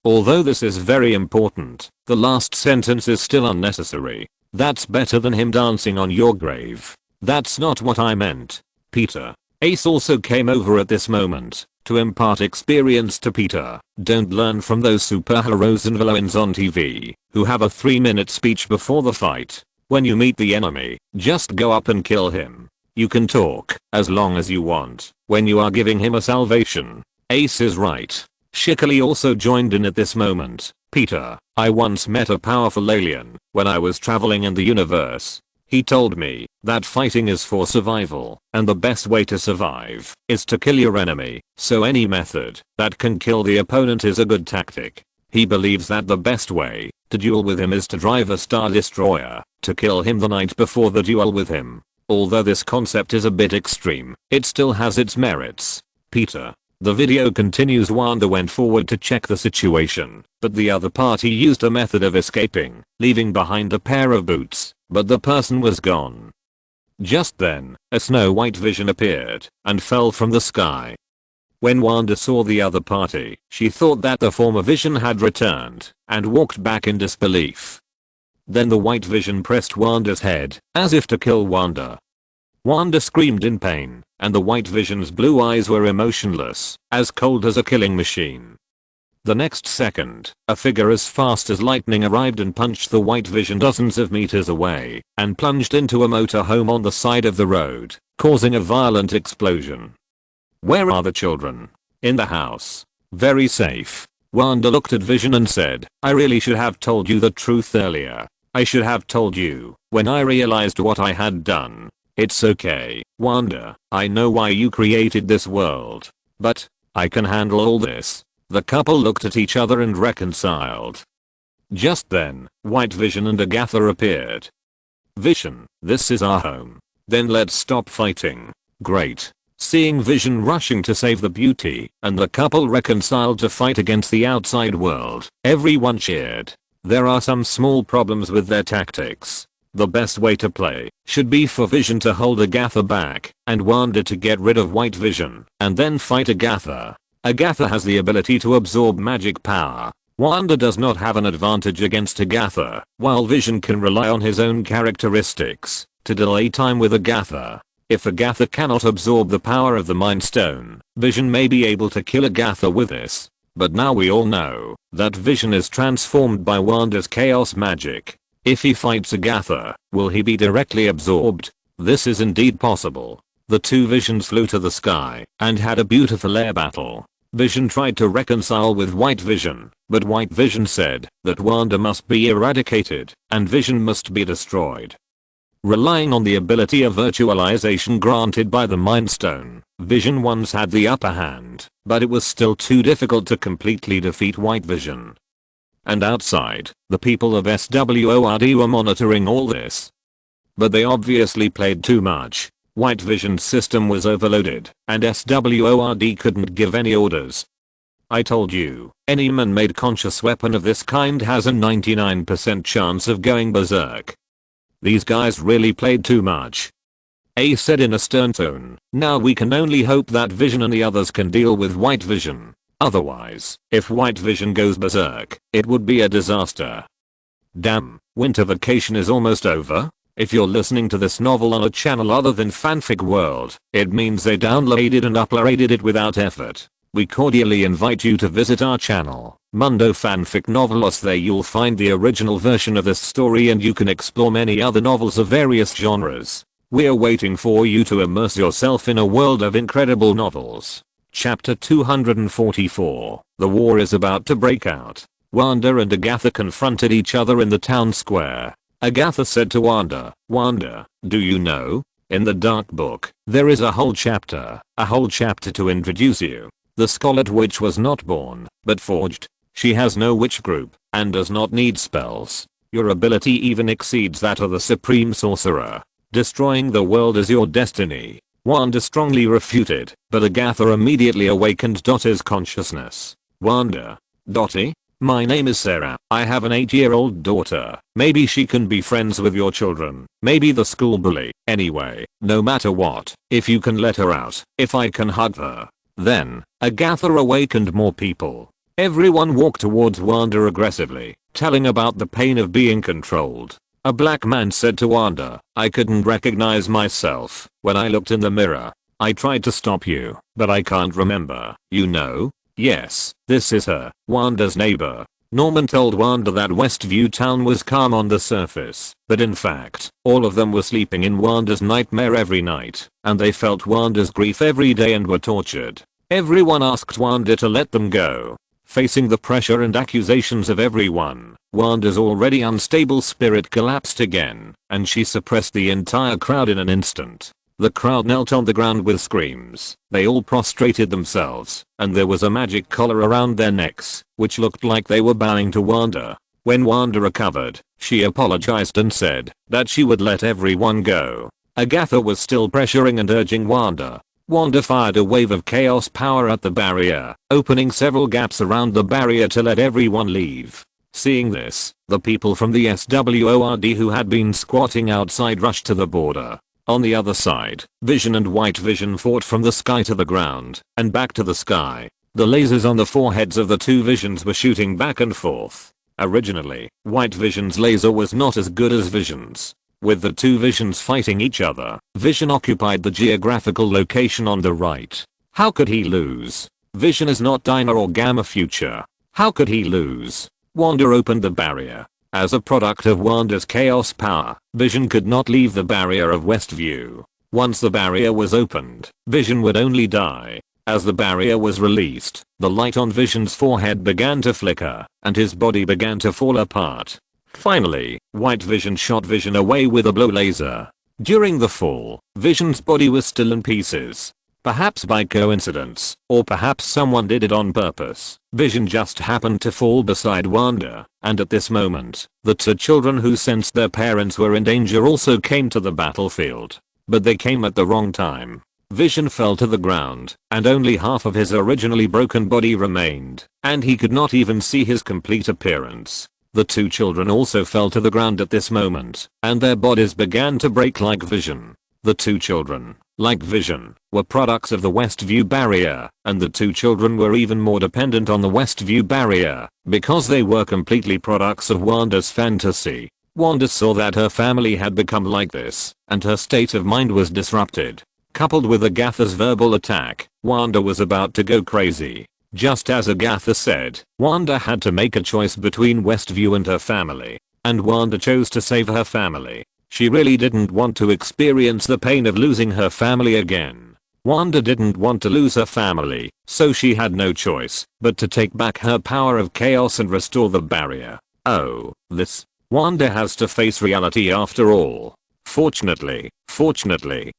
Although this is very important, the last sentence is still unnecessary. That's better than him dancing on your grave. That's not what I meant. Peter. Ace also came over at this moment to impart experience to Peter. Don't learn from those superheroes and villains on TV who have a 3-minute speech before the fight. When you meet the enemy, just go up and kill him. You can talk as long as you want when you are giving him a salvation. Ace is right. Shikali also joined in at this moment. Peter, I once met a powerful alien when I was traveling in the universe. He told me that fighting is for survival, and the best way to survive is to kill your enemy, so any method that can kill the opponent is a good tactic. He believes that the best way to duel with him is to drive a Star Destroyer to kill him the night before the duel with him. Although this concept is a bit extreme, it still has its merits. Peter. The video continues. Wanda went forward to check the situation, but the other party used a method of escaping, leaving behind a pair of boots, but the person was gone. Just then, a Snow White vision appeared and fell from the sky. When Wanda saw the other party, she thought that the former vision had returned and walked back in disbelief. Then the white vision pressed Wanda's head as if to kill Wanda. Wanda screamed in pain, and the white vision's blue eyes were emotionless, as cold as a killing machine. The next second, a figure as fast as lightning arrived and punched the white vision dozens of meters away, and plunged into a motorhome on the side of the road, causing a violent explosion. Where are the children? In the house. Very safe. Wanda looked at Vision and said, I really should have told you the truth earlier. I should have told you when I realized what I had done. It's okay, Wanda, I know why you created this world. But I can handle all this. The couple looked at each other and reconciled. Just then, White Vision and Agatha appeared. Vision, this is our home. Then let's stop fighting. Great. Seeing Vision rushing to save the beauty and the couple reconciled to fight against the outside world, everyone cheered. There are some small problems with their tactics. The best way to play should be for Vision to hold Agatha back and Wanda to get rid of White Vision and then fight Agatha. Agatha has the ability to absorb magic power. Wanda does not have an advantage against Agatha, while Vision can rely on his own characteristics to delay time with Agatha. If Agatha cannot absorb the power of the Mind Stone, Vision may be able to kill Agatha with this. But now we all know that Vision is transformed by Wanda's chaos magic. If he fights Agatha, will he be directly absorbed? This is indeed possible. The two Visions flew to the sky and had a beautiful air battle. Vision tried to reconcile with White Vision, but White Vision said that Wanda must be eradicated and Vision must be destroyed. Relying on the ability of virtualization granted by the Mind Stone, Vision once had the upper hand, but it was still too difficult to completely defeat White Vision. and outside, the people of SWORD were monitoring all this. But they obviously played too much. White Vision's system was overloaded, and SWORD couldn't give any orders. I told you, any man-made conscious weapon of this kind has a 99% chance of going berserk. These guys really played too much. A said in a stern tone, now we can only hope that Vision and the others can deal with White Vision. Otherwise, if White Vision goes berserk, it would be a disaster. Damn, winter vacation is almost over? If you're listening to this novel on a channel other than Fanfic World, it means they downloaded and uploaded it without effort. We cordially invite you to visit our channel, Mundo Fanfic Novelos. There you'll find the original version of this story and you can explore many other novels of various genres. We're waiting for you to immerse yourself in a world of incredible novels. Chapter 244. The war is about to break out. Wanda and Agatha confronted each other in the town square. Agatha said to Wanda, "Wanda, do you know? In the Dark Book, there is a whole chapter to introduce you. The Scarlet Witch was not born, but forged. She has no witch group, and does not need spells. Your ability even exceeds that of the Supreme Sorcerer. Destroying the world is your destiny." Wanda strongly refuted, but Agatha immediately awakened Dottie's consciousness. "Wanda? Dottie? My name is Sarah. I have an 8-year-old daughter. Maybe she can be friends with your children. Maybe the school bully. Anyway, no matter what, if you can let her out, if I can hug her." Then, Agatha awakened more people. Everyone walked towards Wanda aggressively, telling about the pain of being controlled. A black man said to Wanda, "I couldn't recognize myself when I looked in the mirror. I tried to stop you, but I can't remember, you know? Yes, this is her, Wanda's neighbor." Norman told Wanda that Westview Town was calm on the surface, but in fact, all of them were sleeping in Wanda's nightmare every night, and they felt Wanda's grief every day and were tortured. Everyone asked Wanda to let them go. Facing the pressure and accusations of everyone, Wanda's already unstable spirit collapsed again, and she suppressed the entire crowd in an instant. The crowd knelt on the ground with screams. They all prostrated themselves, and there was a magic collar around their necks, which looked like they were bowing to Wanda. When Wanda recovered, she apologized and said that she would let everyone go. Agatha was still pressuring and urging Wanda. Wanda fired a wave of chaos power at the barrier, opening several gaps around the barrier to let everyone leave. Seeing this, the people from the SWORD who had been squatting outside rushed to the border. On the other side, Vision and White Vision fought from the sky to the ground, and back to the sky. The lasers on the foreheads of the two Visions were shooting back and forth. Originally, White Vision's laser was not as good as Vision's. With the two Visions fighting each other, Vision occupied the geographical location on the right. How could he lose? Vision is not Dinah or Gamma Future. How could he lose? Wanda opened the barrier. As a product of Wanda's chaos power, Vision could not leave the barrier of Westview. Once the barrier was opened, Vision would only die. As the barrier was released, the light on Vision's forehead began to flicker, and his body began to fall apart. Finally, White Vision shot Vision away with a blow laser. During the fall, Vision's body was still in pieces. Perhaps by coincidence, or perhaps someone did it on purpose, Vision just happened to fall beside Wanda, and at this moment, the two children who sensed their parents were in danger also came to the battlefield. But they came at the wrong time. Vision fell to the ground, and only half of his originally broken body remained, and he could not even see his complete appearance. The two children also fell to the ground at this moment, and their bodies began to break like Vision. The two children, like Vision, were products of the Westview barrier, and the two children were even more dependent on the Westview barrier, because they were completely products of Wanda's fantasy. Wanda saw that her family had become like this, and her state of mind was disrupted. Coupled with Agatha's verbal attack, Wanda was about to go crazy. Just as Agatha said, Wanda had to make a choice between Westview and her family, and Wanda chose to save her family. She really didn't want to experience the pain of losing her family again. Wanda didn't want to lose her family, so she had no choice but to take back her power of chaos and restore the barrier. Oh, this. Wanda has to face reality after all. Fortunately,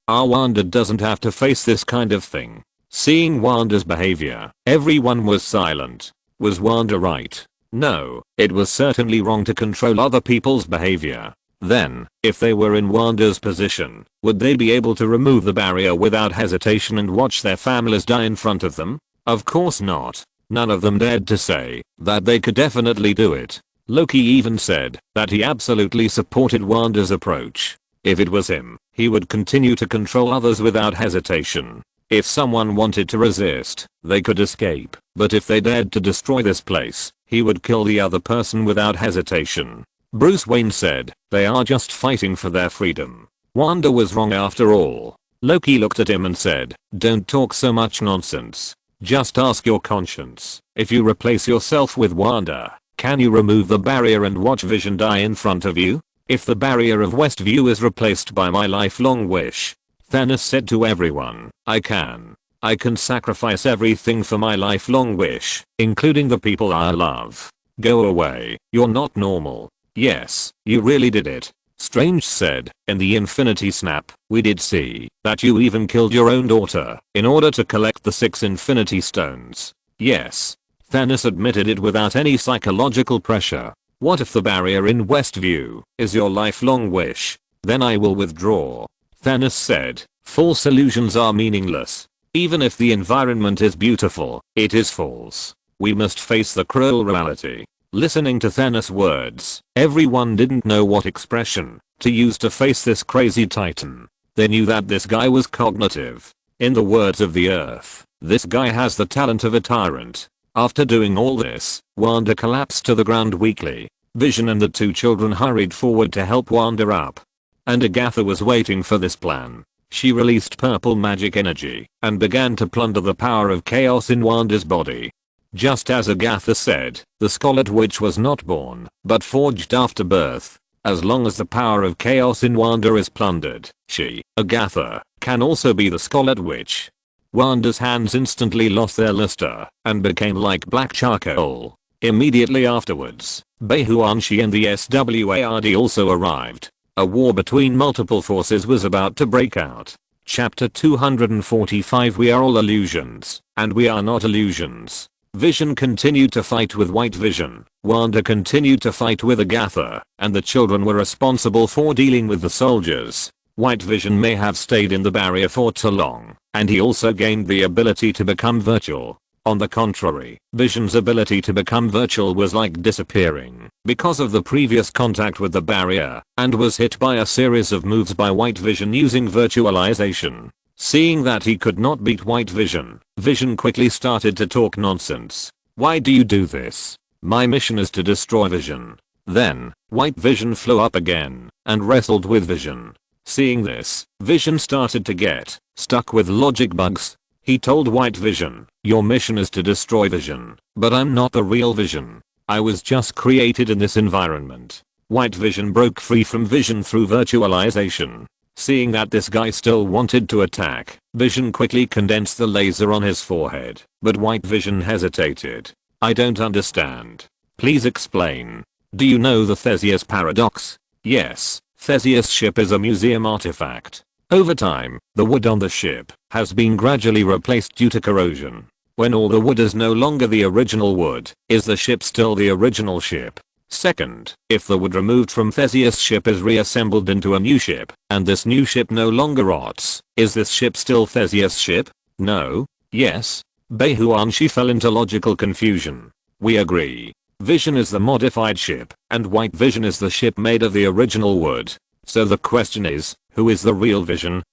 our Wanda doesn't have to face this kind of thing. Seeing Wanda's behavior, everyone was silent. Was Wanda right? No, it was certainly wrong to control other people's behavior. Then, if they were in Wanda's position, would they be able to remove the barrier without hesitation and watch their families die in front of them? Of course not. None of them dared to say that they could definitely do it. Loki even said that he absolutely supported Wanda's approach. If it was him, he would continue to control others without hesitation. If someone wanted to resist, they could escape, but if they dared to destroy this place, he would kill the other person without hesitation. Bruce Wayne said, they are just fighting for their freedom. Wanda was wrong after all. Loki looked at him and said, don't talk so much nonsense. Just ask your conscience. If you replace yourself with Wanda, can you remove the barrier and watch Vision die in front of you? If the barrier of Westview is replaced by my lifelong wish, Thanos said to everyone, I can. I can sacrifice everything for my lifelong wish, including the people I love. Go away, you're not normal. Yes, you really did it. Strange said, in the Infinity Snap, we did see that you even killed your own daughter in order to collect the 6 Infinity Stones. Yes. Thanos admitted it without any psychological pressure. What if the barrier in Westview is your lifelong wish? Then I will withdraw. Thanos said, false illusions are meaningless. Even if the environment is beautiful, it is false. We must face the cruel reality. Listening to Thanos' words, everyone didn't know what expression to use to face this crazy titan. They knew that this guy was cognitive. In the words of the Earth, this guy has the talent of a tyrant. After doing all this, Wanda collapsed to the ground weakly. Vision and the 2 children hurried forward to help Wanda up. And Agatha was waiting for this plan. She released purple magic energy and began to plunder the power of chaos in Wanda's body. Just as Agatha said, the Scarlet Witch was not born, but forged after birth. As long as the power of chaos in Wanda is plundered, she, Agatha, can also be the Scarlet Witch. Wanda's hands instantly lost their luster and became like black charcoal. Immediately afterwards, Behuanshi and the SWARD also arrived. A war between multiple forces was about to break out. Chapter 245 We are all illusions, and we are not illusions. Vision continued to fight with White Vision, Wanda continued to fight with Agatha, and the children were responsible for dealing with the soldiers. White Vision may have stayed in the barrier for too long, and he also gained the ability to become virtual. On the contrary, Vision's ability to become virtual was like disappearing because of the previous contact with the barrier, and was hit by a series of moves by White Vision using virtualization. Seeing that he could not beat White Vision, Vision quickly started to talk nonsense. Why do you do this? My mission is to destroy Vision. Then, White Vision flew up again and wrestled with Vision. Seeing this, Vision started to get stuck with logic bugs. He told White Vision, your mission is to destroy Vision, but I'm not the real Vision. I was just created in this environment. White Vision broke free from Vision through virtualization. Seeing that this guy still wanted to attack, Vision quickly condensed the laser on his forehead, but White Vision hesitated. I don't understand. Please explain. Do you know the Theseus paradox? Yes, Theseus' ship is a museum artifact. Over time, the wood on the ship has been gradually replaced due to corrosion. When all the wood is no longer the original wood, is the ship still the original ship? Second, if the wood removed from Theseus' ship is reassembled into a new ship, and this new ship no longer rots, is this ship still Theseus' ship? No? Yes? Behuanshi fell into logical confusion. We agree. Vision is the modified ship, and White Vision is the ship made of the original wood. So the question is, who is the real Vision?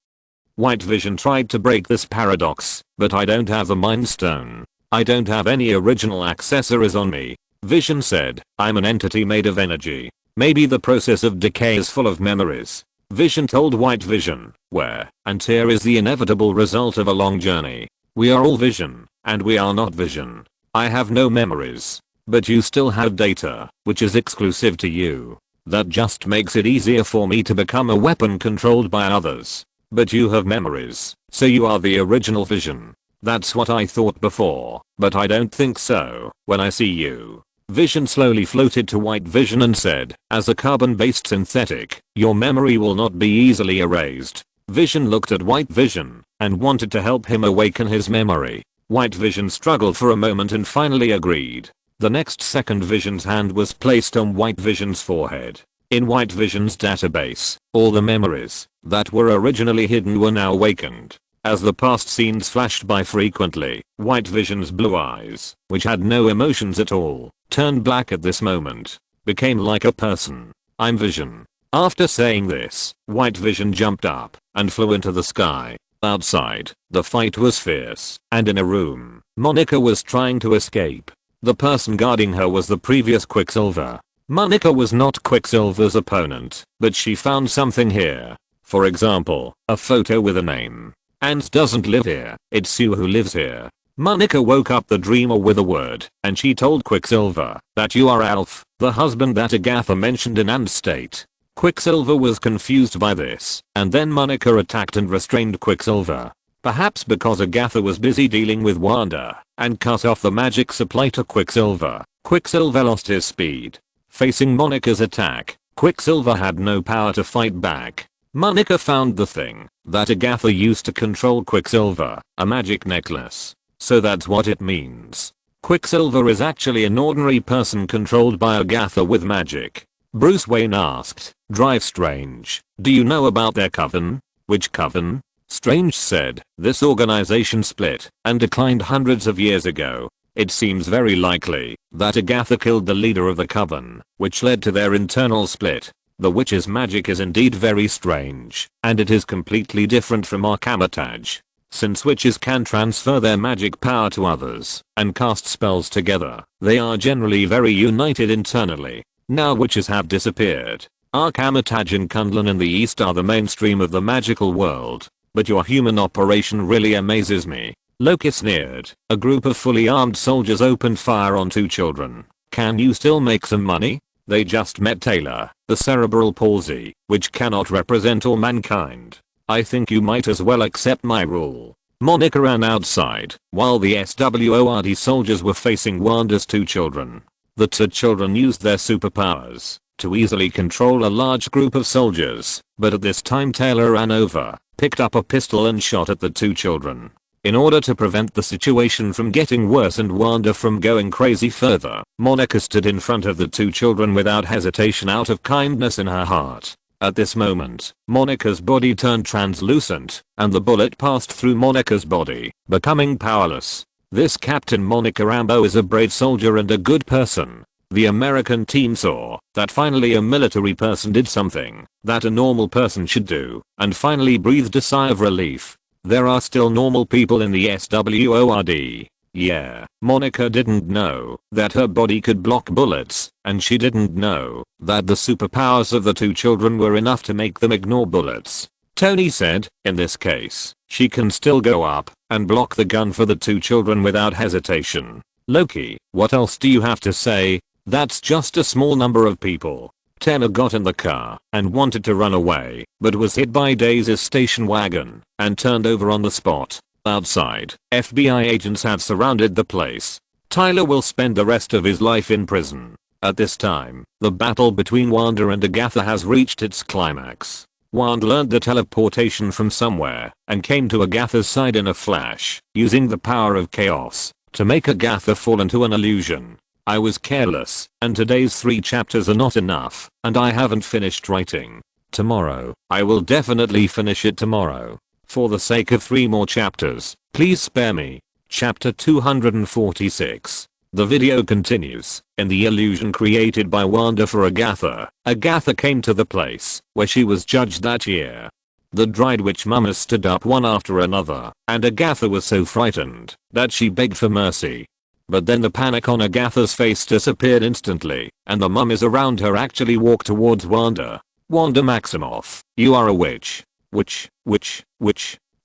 White Vision tried to break this paradox, but I don't have the Mind Stone. I don't have any original accessories on me. Vision said, I'm an entity made of energy. Maybe the process of decay is full of memories. Vision told White Vision, where, and here is the inevitable result of a long journey. We are all Vision, and we are not Vision. I have no memories. But you still have data, which is exclusive to you. That just makes it easier for me to become a weapon controlled by others. But you have memories, so you are the original Vision. That's what I thought before, but I don't think so, when I see you. Vision slowly floated to White Vision and said, as a carbon-based synthetic, your memory will not be easily erased. Vision looked at White Vision and wanted to help him awaken his memory. White Vision struggled for a moment and finally agreed. The next second Vision's hand was placed on White Vision's forehead. In White Vision's database, all the memories that were originally hidden were now awakened. As the past scenes flashed by frequently, White Vision's blue eyes, which had no emotions at all, turned black at this moment. Became like a person. I'm Vision. After saying this, White Vision jumped up and flew into the sky. Outside, the fight was fierce, and in a room, Monica was trying to escape. The person guarding her was the previous Quicksilver. Monica was not Quicksilver's opponent, but she found something here. For example, a photo with a name. And doesn't live here, it's Sue who lives here. Monica woke up the dreamer with a word, and she told Quicksilver that you are Alf, the husband that Agatha mentioned in Ant's state. Quicksilver was confused by this, and then Monica attacked and restrained Quicksilver. Perhaps because Agatha was busy dealing with Wanda, and cut off the magic supply to Quicksilver. Quicksilver lost his speed. Facing Monica's attack, Quicksilver had no power to fight back. Monica found the thing that Agatha used to control Quicksilver, a magic necklace. So that's what it means. Quicksilver is actually an ordinary person controlled by Agatha with magic. Bruce Wayne asked, "Drive Strange, do you know about their coven?" "Which coven?" Strange said, "This organization split and declined hundreds of years ago. It seems very likely that Agatha killed the leader of the coven, which led to their internal split. The witch's magic is indeed very strange, and it is completely different from our camouflage. Since witches can transfer their magic power to others and cast spells together, they are generally very united internally. Now witches have disappeared. Arcamotage and Kunlun in the east are the mainstream of the magical world. But your human operation really amazes me." Loki sneered. A group of fully armed soldiers opened fire on 2 children. "Can you still make some money?" They just met Taylor, the cerebral palsy, which cannot represent all mankind. "I think you might as well accept my rule." Monica ran outside, while the SWORD soldiers were facing Wanda's 2 children. The 2 children used their superpowers to easily control a large group of soldiers, but at this time Taylor ran over, picked up a pistol and shot at the 2 children. In order to prevent the situation from getting worse and Wanda from going crazy further, Monica stood in front of the 2 children without hesitation out of kindness in her heart. At this moment, Monica's body turned translucent, and the bullet passed through Monica's body, becoming powerless. This Captain Monica Rambeau is a brave soldier and a good person. The American team saw that finally a military person did something that a normal person should do, and finally breathed a sigh of relief. There are still normal people in the SWORD. Yeah, Monica didn't know that her body could block bullets, and she didn't know that the superpowers of the 2 children were enough to make them ignore bullets. Tony said, in this case, she can still go up and block the gun for the 2 children without hesitation. Loki, what else do you have to say? That's just a small number of people. Taylor got in the car and wanted to run away, but was hit by Daisy's station wagon and turned over on the spot. Outside, FBI agents have surrounded the place. Tyler will spend the rest of his life in prison. At this time, the battle between Wanda and Agatha has reached its climax. Wanda learned the teleportation from somewhere and came to Agatha's side in a flash, using the power of chaos to make Agatha fall into an illusion. I was careless, and today's 3 chapters are not enough, and I haven't finished writing. Tomorrow, I will definitely finish it tomorrow. For the sake of 3 more chapters, please spare me. Chapter 246. The video continues. In the illusion created by Wanda for Agatha, Agatha came to the place where she was judged that year. The dried witch mummers stood up one after another, and Agatha was so frightened that she begged for mercy. But then the panic on Agatha's face disappeared instantly, and the mummies around her actually walked towards Wanda. "Wanda Maximoff, you are a witch. Witch.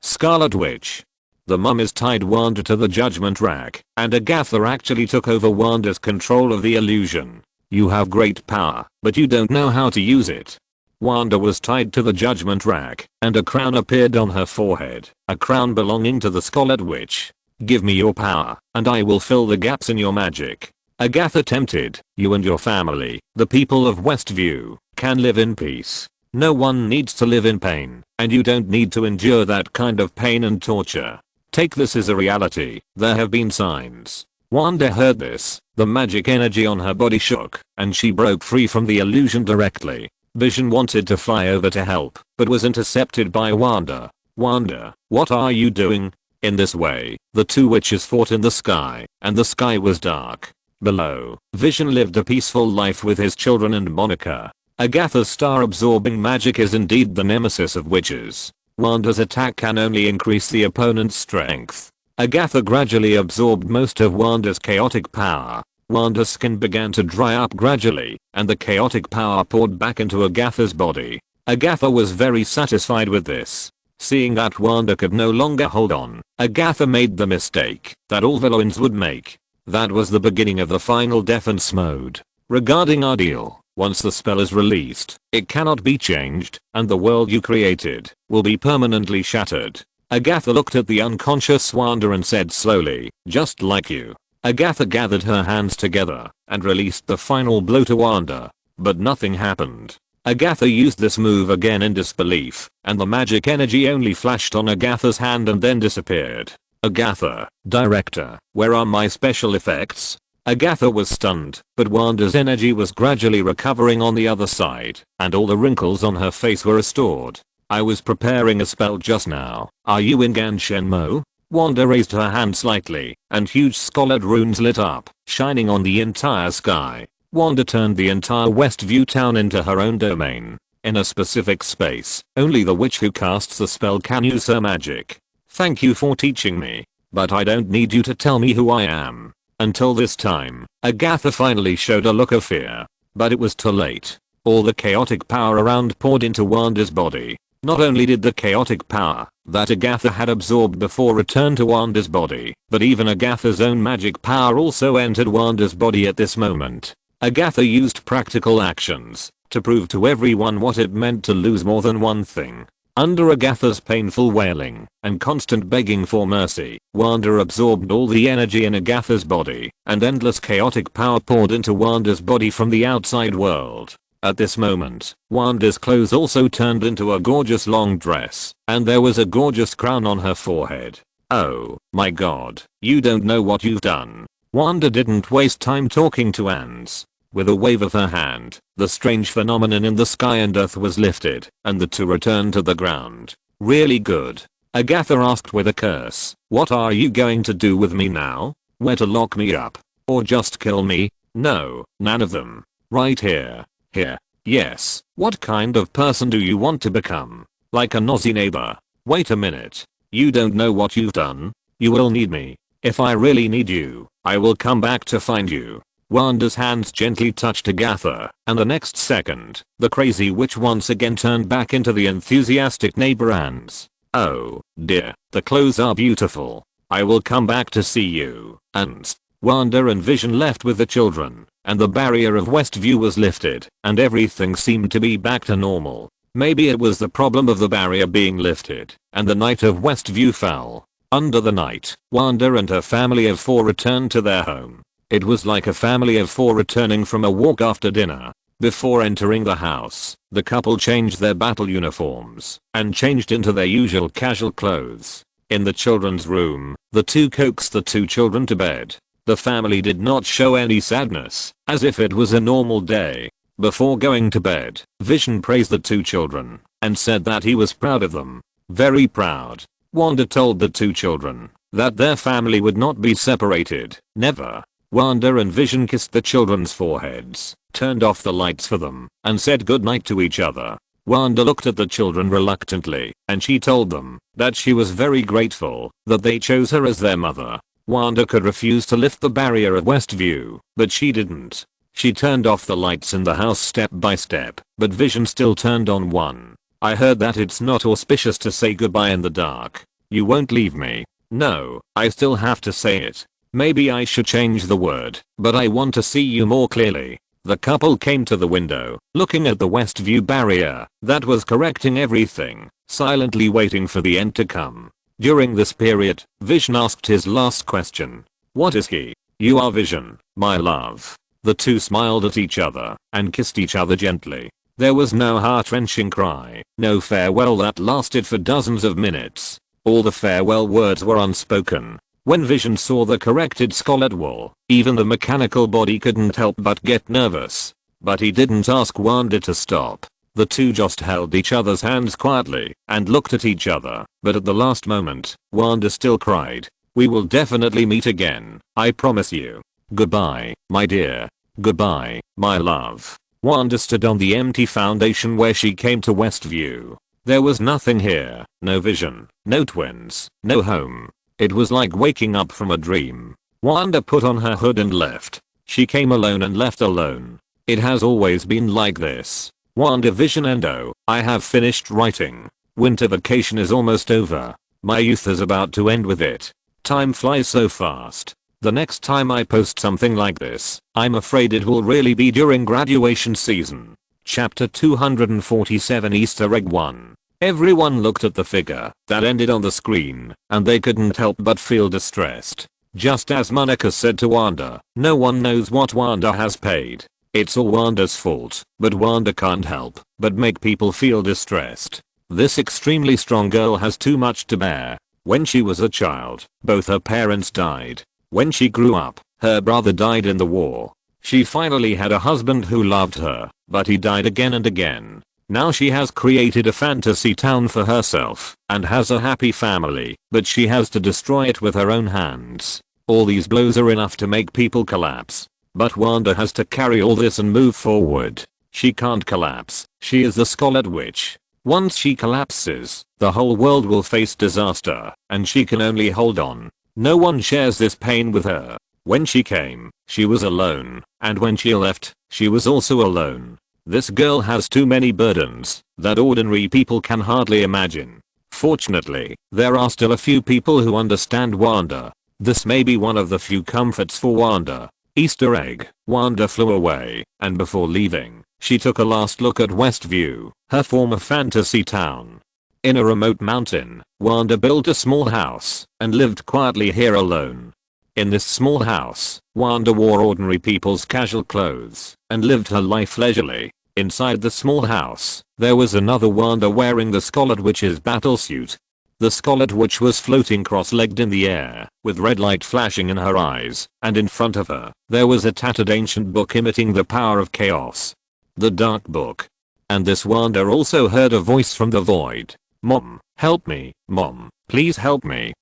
Scarlet Witch." The mummies tied Wanda to the judgment rack, and Agatha actually took over Wanda's control of the illusion. "You have great power, but you don't know how to use it." Wanda was tied to the judgment rack, and a crown appeared on her forehead, a crown belonging to the Scarlet Witch. "Give me your power, and I will fill the gaps in your magic." Agatha tempted, "You and your family, the people of Westview, can live in peace. No one needs to live in pain, and you don't need to endure that kind of pain and torture. Take this as a reality. There have been signs Wanda heard this, the magic energy on her body shook, and she broke free from the illusion directly. Vision wanted to fly over to help, but was intercepted by Wanda. Wanda, what are you doing? In this way, the two witches fought in the sky, and the sky was dark. Below, Vision lived a peaceful life with his children and Monica. Agatha's star-absorbing magic is indeed the nemesis of witches. Wanda's attack can only increase the opponent's strength. Agatha gradually absorbed most of Wanda's chaotic power. Wanda's skin began to dry up gradually, and the chaotic power poured back into Agatha's body. Agatha was very satisfied with this. Seeing that Wanda could no longer hold on, Agatha made the mistake that all villains would make. That was the beginning of the final defense mode. Regarding our deal, once the spell is released, it cannot be changed, and the world you created will be permanently shattered. Agatha looked at the unconscious Wanda and said slowly, just like you. Agatha gathered her hands together and released the final blow to Wanda. But nothing happened. Agatha used this move again in disbelief, and the magic energy only flashed on Agatha's hand and then disappeared. Agatha, director, where are my special effects? Agatha was stunned, but Wanda's energy was gradually recovering on the other side, and all the wrinkles on her face were restored. I was preparing a spell just now. Are you in Ganshenmo? Wanda raised her hand slightly, and huge scarlet runes lit up, shining on the entire sky. Wanda turned the entire Westview town into her own domain. In a specific space, only the witch who casts the spell can use her magic. Thank you for teaching me, but I don't need you to tell me who I am. Until this time, Agatha finally showed a look of fear. But it was too late. All the chaotic power around poured into Wanda's body. Not only did the chaotic power that Agatha had absorbed before return to Wanda's body, but even Agatha's own magic power also entered Wanda's body at this moment. Agatha used practical actions to prove to everyone what it meant to lose more than one thing. Under Agatha's painful wailing and constant begging for mercy, Wanda absorbed all the energy in Agatha's body, and endless chaotic power poured into Wanda's body from the outside world. At this moment, Wanda's clothes also turned into a gorgeous long dress, and there was a gorgeous crown on her forehead. Oh my god, you don't know what you've done. Wanda didn't waste time talking to ants. With a wave of her hand, the strange phenomenon in the sky and earth was lifted, and the two returned to the ground. Really good. Agatha asked with a curse. What are you going to do with me now? Where to lock me up? Or just kill me? No, none of them. Right here. Here. Yes. What kind of person do you want to become? Like a nosy neighbor? Wait a minute. You don't know what you've done? You will need me. If I really need you, I will come back to find you. Wanda's hands gently touched Agatha, and the next second, the crazy witch once again turned back into the enthusiastic neighbor ants. Oh dear, the clothes are beautiful. I will come back to see you, ants. Wanda and Vision left with the children, and the barrier of Westview was lifted, and everything seemed to be back to normal. Maybe it was the problem of the barrier being lifted, and the night of Westview fell. Under the night, Wanda and her family of 4 returned to their home. It was like a family of 4 returning from a walk after dinner. Before entering the house, the couple changed their battle uniforms and changed into their usual casual clothes. In the children's room, the two coaxed the 2 children to bed. The family did not show any sadness, as if it was a normal day. Before going to bed, Vision praised the 2 children and said that he was proud of them. Very proud. Wanda told the 2 children that their family would not be separated, never. Wanda and Vision kissed the children's foreheads, turned off the lights for them, and said goodnight to each other. Wanda looked at the children reluctantly, and she told them that she was very grateful that they chose her as their mother. Wanda could refuse to lift the barrier at Westview, but she didn't. She turned off the lights in the house step by step, but Vision still turned on one. I heard that it's not auspicious to say goodbye in the dark. You won't leave me. No, I still have to say it. Maybe I should change the word, but I want to see you more clearly. The couple came to the window, looking at the Westview barrier that was correcting everything, silently waiting for the end to come. During this period, Vision asked his last question. What is he? You are Vision, my love. The two smiled at each other and kissed each other gently. There was no heart-wrenching cry, no farewell that lasted for dozens of minutes. All the farewell words were unspoken. When Vision saw the corrected skeletal wall, even the mechanical body couldn't help but get nervous. But he didn't ask Wanda to stop. The two just held each other's hands quietly and looked at each other, but at the last moment, Wanda still cried, "We will definitely meet again, I promise you. Goodbye, my dear. Goodbye, my love." Wanda stood on the empty foundation where she came to Westview. There was nothing here, no Vision, no twins, no home. It was like waking up from a dream. Wanda put on her hood and left. She came alone and left alone. It has always been like this. WandaVision and oh, I have finished writing. Winter vacation is almost over. My youth is about to end with it. Time flies so fast. The next time I post something like this, I'm afraid it will really be during graduation season. Chapter 247 Easter Egg 1. Everyone looked at the figure that ended on the screen, and they couldn't help but feel distressed. Just as Monica said to Wanda, no one knows what Wanda has paid. It's all Wanda's fault, but Wanda can't help but make people feel distressed. This extremely strong girl has too much to bear. When she was a child, both her parents died. When she grew up, her brother died in the war. She finally had a husband who loved her, but he died again and again. Now she has created a fantasy town for herself and has a happy family, but she has to destroy it with her own hands. All these blows are enough to make people collapse. But Wanda has to carry all this and move forward. She can't collapse. She is the Scarlet Witch. Once she collapses, the whole world will face disaster, and she can only hold on. No one shares this pain with her. When she came, she was alone, and when she left, she was also alone. This girl has too many burdens that ordinary people can hardly imagine. Fortunately, there are still a few people who understand Wanda. This may be one of the few comforts for Wanda. Easter egg. Wanda flew away, and before leaving, she took a last look at Westview, her former fantasy town. In a remote mountain, Wanda built a small house and lived quietly here alone. In this small house, Wanda wore ordinary people's casual clothes and lived her life leisurely. Inside the small house, there was another Wanda wearing the Scarlet Witch's battlesuit. The Scarlet Witch was floating cross-legged in the air, with red light flashing in her eyes, and in front of her, there was a tattered ancient book imitating the power of chaos. The Dark Book. And this Wanda also heard a voice from the void. "Mom, help me, Mom, please help me."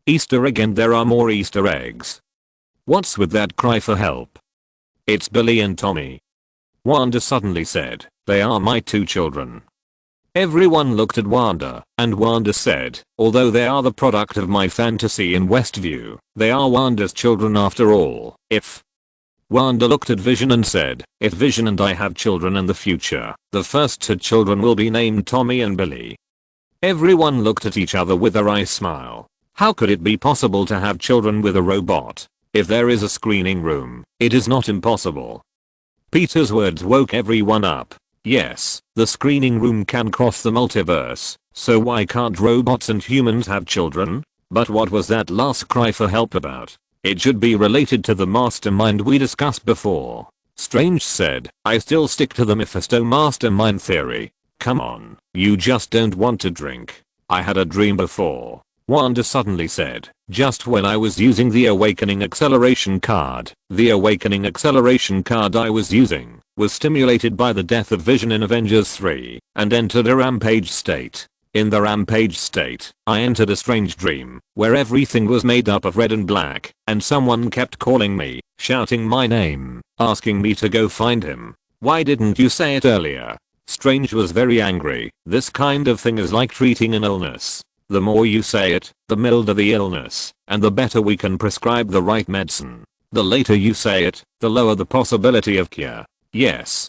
Easter egg, and there are more Easter eggs. What's with that cry for help? It's Billy and Tommy. Wanda suddenly said, "They are my two children." Everyone looked at Wanda, and Wanda said, "Although they are the product of my fantasy in Westview, they are Wanda's children after all. If..." Wanda looked at Vision and said, "If Vision and I have children in the future, the first two children will be named Tommy and Billy." Everyone looked at each other with a wry smile. How could it be possible to have children with a robot? If there is a screening room, it is not impossible. Peter's words woke everyone up. Yes, the screening room can cross the multiverse, so why can't robots and humans have children? But what was that last cry for help about? It should be related to the mastermind we discussed before. Strange said, "I still stick to the Mephisto mastermind theory. Come on, you just don't want to drink. I had a dream before." Wanda suddenly said, "Just when I was using the awakening acceleration card, the awakening acceleration card I was using was stimulated by the death of Vision in Avengers 3 and entered a rampage state. In the rampage state, I entered a strange dream where everything was made up of red and black, and someone kept calling me, shouting my name, asking me to go find him. Why didn't you say it earlier?" Strange was very angry. This kind of thing is like treating an illness. The more you say it, the milder the illness, and the better we can prescribe the right medicine. The later you say it, the lower the possibility of cure. Yes,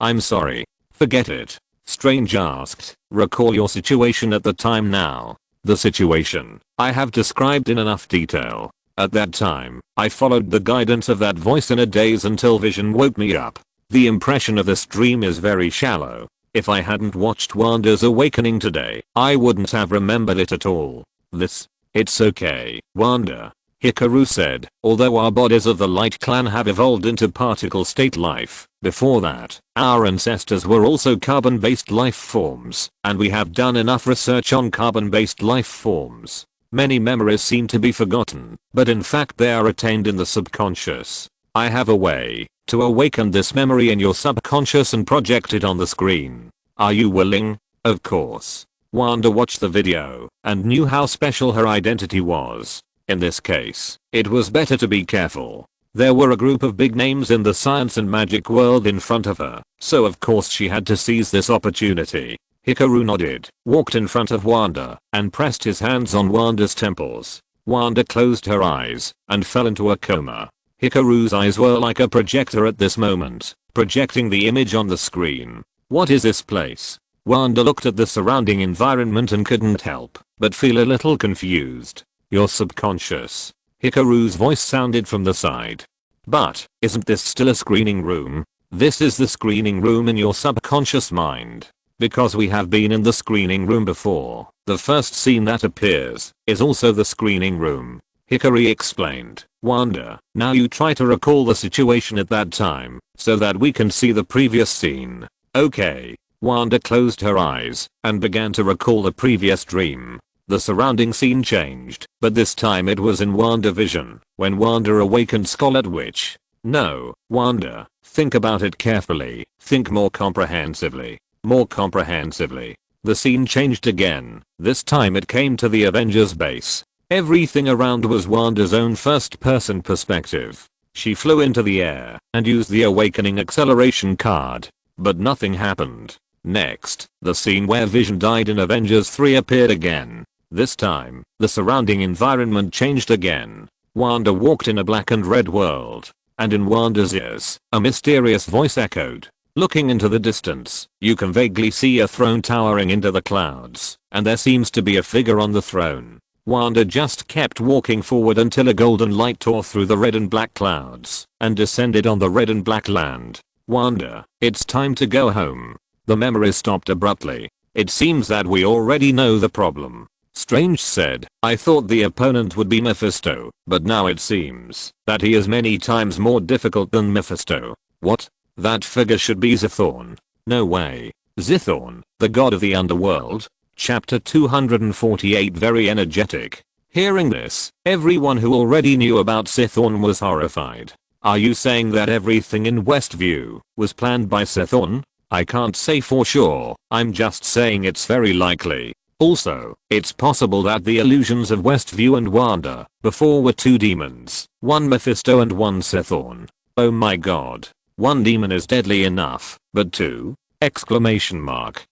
I'm sorry. Forget it. Strange asked, "Recall your situation at the time now." The situation I have described in enough detail. At that time, I followed the guidance of that voice in a daze until Vision woke me up. The impression of this dream is very shallow. If I hadn't watched Wanda's Awakening today, I wouldn't have remembered it at all. It's okay, Wanda. Hikaru said, "Although our bodies of the Light Clan have evolved into particle state life, before that, our ancestors were also carbon-based life forms, and we have done enough research on carbon-based life forms. Many memories seem to be forgotten, but in fact they are retained in the subconscious. I have a way to awaken this memory in your subconscious and project it on the screen. Are you willing? Of course. Wanda watched the video and knew how special her identity was. In this case, it was better to be careful. There were a group of big names in the science and magic world in front of her, so of course she had to seize this opportunity. Hikaru nodded, walked in front of Wanda, and pressed his hands on Wanda's temples. Wanda closed her eyes and fell into a coma. Hikaru's eyes were like a projector at this moment, projecting the image on the screen. What is this place? Wanda looked at the surrounding environment and couldn't help but feel a little confused. Your subconscious. Hikaru's voice sounded from the side. But, isn't this still a screening room? This is the screening room in your subconscious mind. Because we have been in the screening room before, the first scene that appears is also the screening room. Hikari explained. Wanda, now you try to recall the situation at that time, so that we can see the previous scene. Okay. Wanda closed her eyes and began to recall the previous dream. The surrounding scene changed, but this time it was in WandaVision, when Wanda awakened Scarlet Witch. No, Wanda, think about it carefully, think more comprehensively. More comprehensively. The scene changed again. This time it came to the Avengers base. Everything around was Wanda's own first-person perspective. She flew into the air and used the awakening acceleration card. But nothing happened. Next, the scene where Vision died in Avengers 3 appeared again. This time, the surrounding environment changed again. Wanda walked in a black and red world. And in Wanda's ears, a mysterious voice echoed. Looking into the distance, you can vaguely see a throne towering into the clouds, and there seems to be a figure on the throne. Wanda just kept walking forward until a golden light tore through the red and black clouds and descended on the red and black land. Wanda, it's time to go home. The memory stopped abruptly. It seems that we already know the problem. Strange said, I thought the opponent would be Mephisto, but now it seems that he is many times more difficult than Mephisto. What? That figure should be Zithorn. No way. Zithorn, the god of the underworld? Chapter 248 very energetic. Hearing this, everyone who already knew about Zithorn was horrified. Are you saying that everything in Westview was planned by Zithorn? I can't say for sure, I'm just saying it's very likely. Also, it's possible that the illusions of Westview and Wanda before were two demons, one Mephisto and one Zithorn. Oh my god. One demon is deadly enough, but two? Exclamation mark.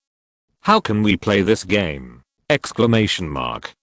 How can we play this game? Exclamation mark.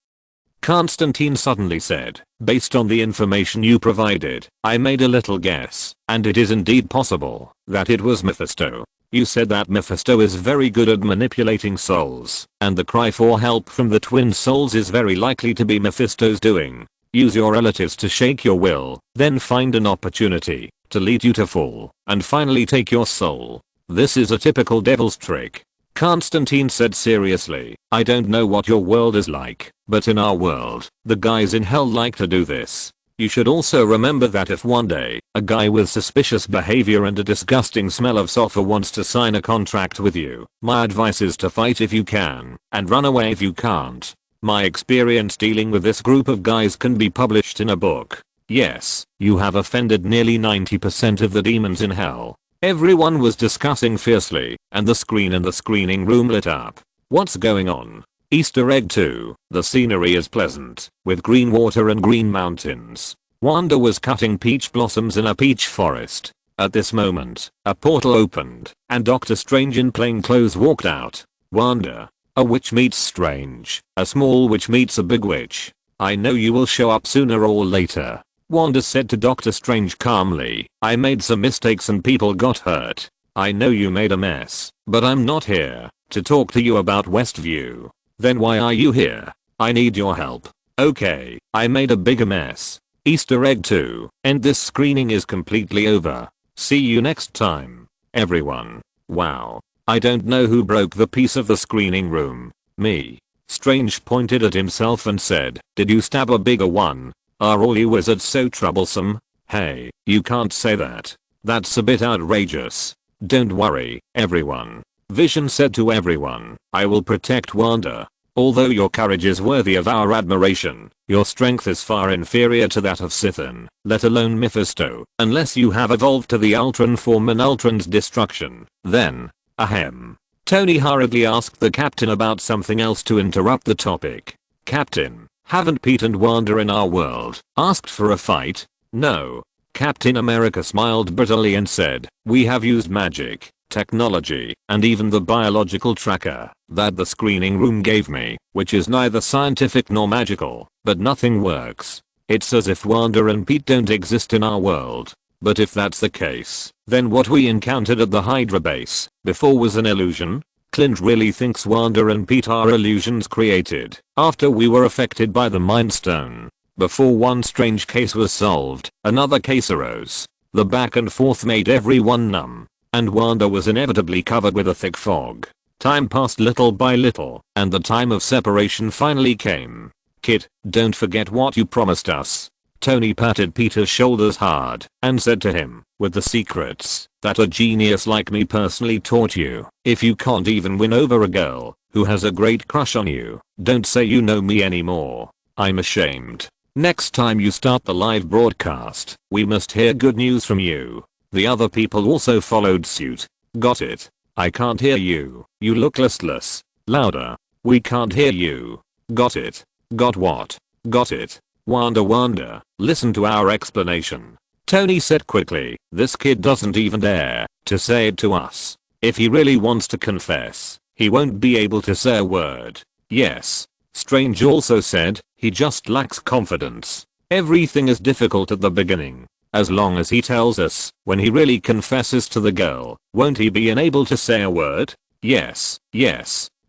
Constantine suddenly said, based on the information you provided, I made a little guess, and it is indeed possible that it was Mephisto. You said that Mephisto is very good at manipulating souls, and the cry for help from the twin souls is very likely to be Mephisto's doing. Use your relatives to shake your will, then find an opportunity to lead you to fall, and finally take your soul. This is a typical devil's trick. Constantine said seriously, I don't know what your world is like, but in our world, the guys in hell like to do this. You should also remember that if one day, a guy with suspicious behavior and a disgusting smell of sulfur wants to sign a contract with you, my advice is to fight if you can, and run away if you can't. My experience dealing with this group of guys can be published in a book. Yes, you have offended nearly 90% of the demons in hell. Everyone was discussing fiercely, and the screen in the screening room lit up. What's going on? Easter egg 2. The scenery is pleasant, with green water and green mountains. Wanda was cutting peach blossoms in a peach forest. At this moment, a portal opened, and Doctor Strange in plain clothes walked out. Wanda. A witch meets Strange. A small witch meets a big witch. I know you will show up sooner or later. Wanda said to Doctor Strange calmly, I made some mistakes and people got hurt. I know you made a mess, but I'm not here to talk to you about Westview. Then why are you here? I need your help. Okay, I made a bigger mess. Easter egg 2, and this screening is completely over. See you next time, everyone. Wow. I don't know who broke the piece of the screening room. Me. Strange pointed at himself and said, did you stab a bigger one? Are all you wizards so troublesome? Hey, you can't say that. That's a bit outrageous. Don't worry, everyone. Vision said to everyone, I will protect Wanda. Although your courage is worthy of our admiration, your strength is far inferior to that of Sithan, let alone Mephisto, unless you have evolved to the Ultron form and Ultron's destruction. Then, ahem. Tony hurriedly asked the captain about something else to interrupt the topic. Captain, haven't Pete and Wanda in our world asked for a fight? No. Captain America smiled brittlely and said, we have used magic, technology, and even the biological tracker that the screening room gave me, which is neither scientific nor magical, but nothing works. It's as if Wanda and Pete don't exist in our world. But if that's the case, then what we encountered at the Hydra base before was an illusion? Clint really thinks Wanda and Pete are illusions created after we were affected by the Mind Stone. Before one strange case was solved, another case arose. The back and forth made everyone numb, and Wanda was inevitably covered with a thick fog. Time passed little by little, and the time of separation finally came. Kid, don't forget what you promised us. Tony patted Peter's shoulders hard and said to him, with the secrets that a genius like me personally taught you, if you can't even win over a girl who has a great crush on you, don't say you know me anymore. I'm ashamed. Next time you start the live broadcast, we must hear good news from you. The other people also followed suit. Got it? I can't hear you. You look listless. Louder. We can't hear you. Got it? Got what? Got it? Wanda, listen to our explanation. Tony said quickly, this kid doesn't even dare to say it to us. If he really wants to confess, he won't be able to say a word. Yes. Strange also said, he just lacks confidence. Everything is difficult at the beginning. As long as he tells us when he really confesses to the girl, won't he be unable to say a word? Yes.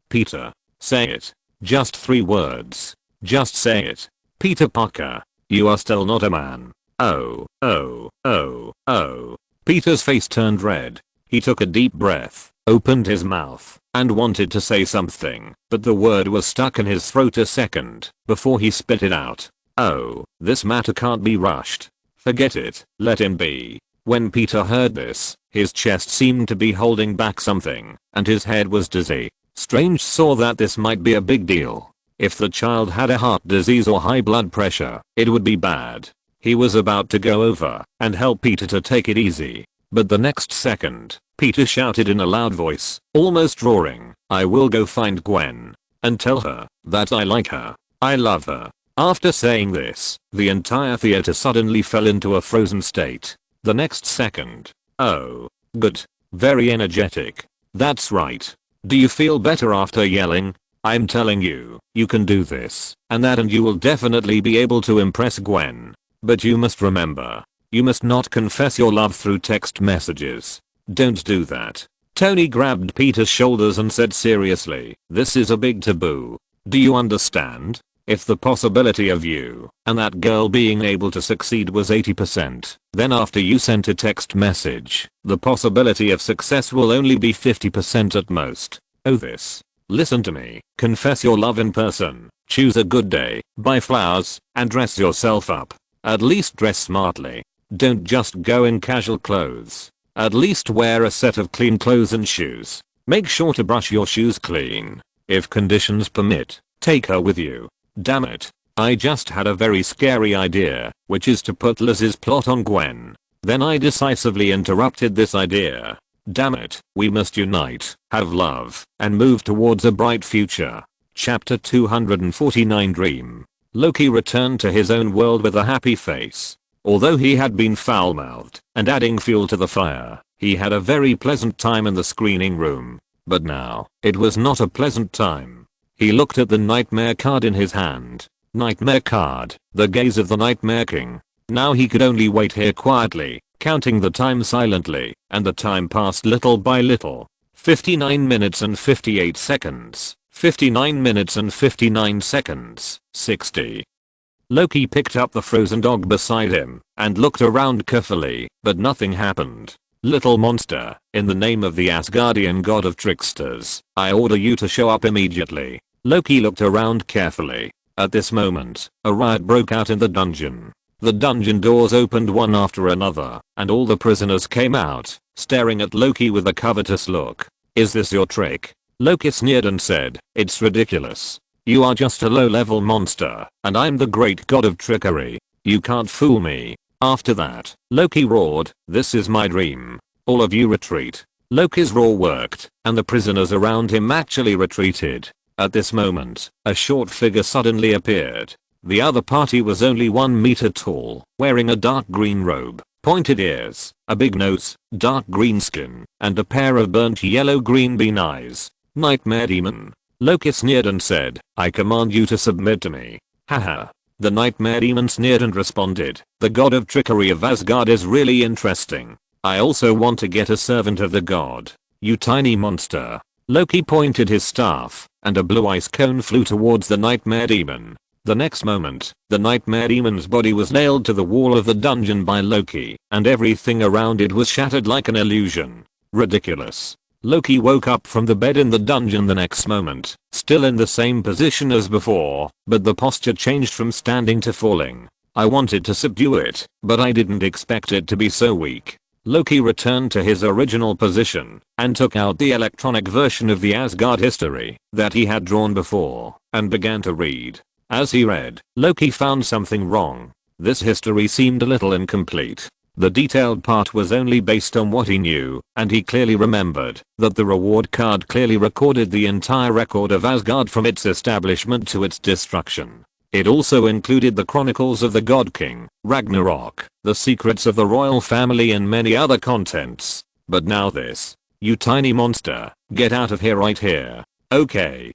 Peter, say it. Just 3 words. Just say it. Peter Parker, you are still not a man. Oh. Peter's face turned red. He took a deep breath, opened his mouth, and wanted to say something, but the word was stuck in his throat a second before he spit it out. Oh, this matter can't be rushed. Forget it, let him be. When Peter heard this, his chest seemed to be holding back something, and his head was dizzy. Strange saw that this might be a big deal. If the child had a heart disease or high blood pressure, it would be bad. He was about to go over and help Peter to take it easy. But the next second, Peter shouted in a loud voice, almost roaring, I will go find Gwen and tell her that I like her. I love her. After saying this, the entire theater suddenly fell into a frozen state. The next second. Oh. Good. Very energetic. That's right. Do you feel better after yelling? I'm telling you, you can do this, and that, and you will definitely be able to impress Gwen. But you must remember, you must not confess your love through text messages. Don't do that. Tony grabbed Peter's shoulders and said seriously, this is a big taboo. Do you understand? If the possibility of you and that girl being able to succeed was 80%, then after you sent a text message, the possibility of success will only be 50% at most. Oh, this. Listen to me. Confess your love in person. Choose a good day, buy flowers, and dress yourself up. At least dress smartly. Don't just go in casual clothes. At least wear a set of clean clothes and shoes. Make sure to brush your shoes clean. If conditions permit, take her with you. Damn it. I just had a very scary idea, which is to put Liz's plot on Gwen. Then I decisively interrupted this idea. Damn it, we must unite, have love, and move towards a bright future. Chapter 249 Dream. Loki returned to his own world with a happy face. Although he had been foul-mouthed and adding fuel to the fire, he had a very pleasant time in the screening room. But now, it was not a pleasant time. He looked at the nightmare card in his hand. Nightmare card, the gaze of the Nightmare King. Now he could only wait here quietly, counting the time silently, and the time passed little by little. 59 minutes and 58 seconds. 59 minutes and 59 seconds. 60. Loki picked up the frozen dog beside him and looked around carefully, but nothing happened. Little monster, in the name of the Asgardian god of tricksters, I order you to show up immediately. Loki looked around carefully. At this moment, a riot broke out in the dungeon. The dungeon doors opened one after another, and all the prisoners came out, staring at Loki with a covetous look. Is this your trick? Loki sneered and said, it's ridiculous. You are just a low-level monster, and I'm the great god of trickery. You can't fool me. After that, Loki roared, "This is my dream. All of you retreat." Loki's roar worked, and the prisoners around him actually retreated. At this moment, a short figure suddenly appeared. The other party was only 1 meter tall, wearing a dark green robe, pointed ears, a big nose, dark green skin, and a pair of burnt yellow-green bean eyes. Nightmare Demon. Loki sneered and said, "I command you to submit to me." Haha. The Nightmare Demon sneered and responded, "The god of trickery of Asgard is really interesting. I also want to get a servant of the god. You tiny monster." Loki pointed his staff, and a blue ice cone flew towards the Nightmare Demon. The next moment, the Nightmare Demon's body was nailed to the wall of the dungeon by Loki, and everything around it was shattered like an illusion. Ridiculous. Loki woke up from the bed in the dungeon the next moment, still in the same position as before, but the posture changed from standing to falling. I wanted to subdue it, but I didn't expect it to be so weak. Loki returned to his original position, and took out the electronic version of the Asgard history that he had drawn before, and began to read. As he read, Loki found something wrong. This history seemed a little incomplete. The detailed part was only based on what he knew, and he clearly remembered that the reward card clearly recorded the entire record of Asgard from its establishment to its destruction. It also included the chronicles of the God King, Ragnarok, the secrets of the royal family and many other contents. But now this. You tiny monster, get out of here right here. Okay,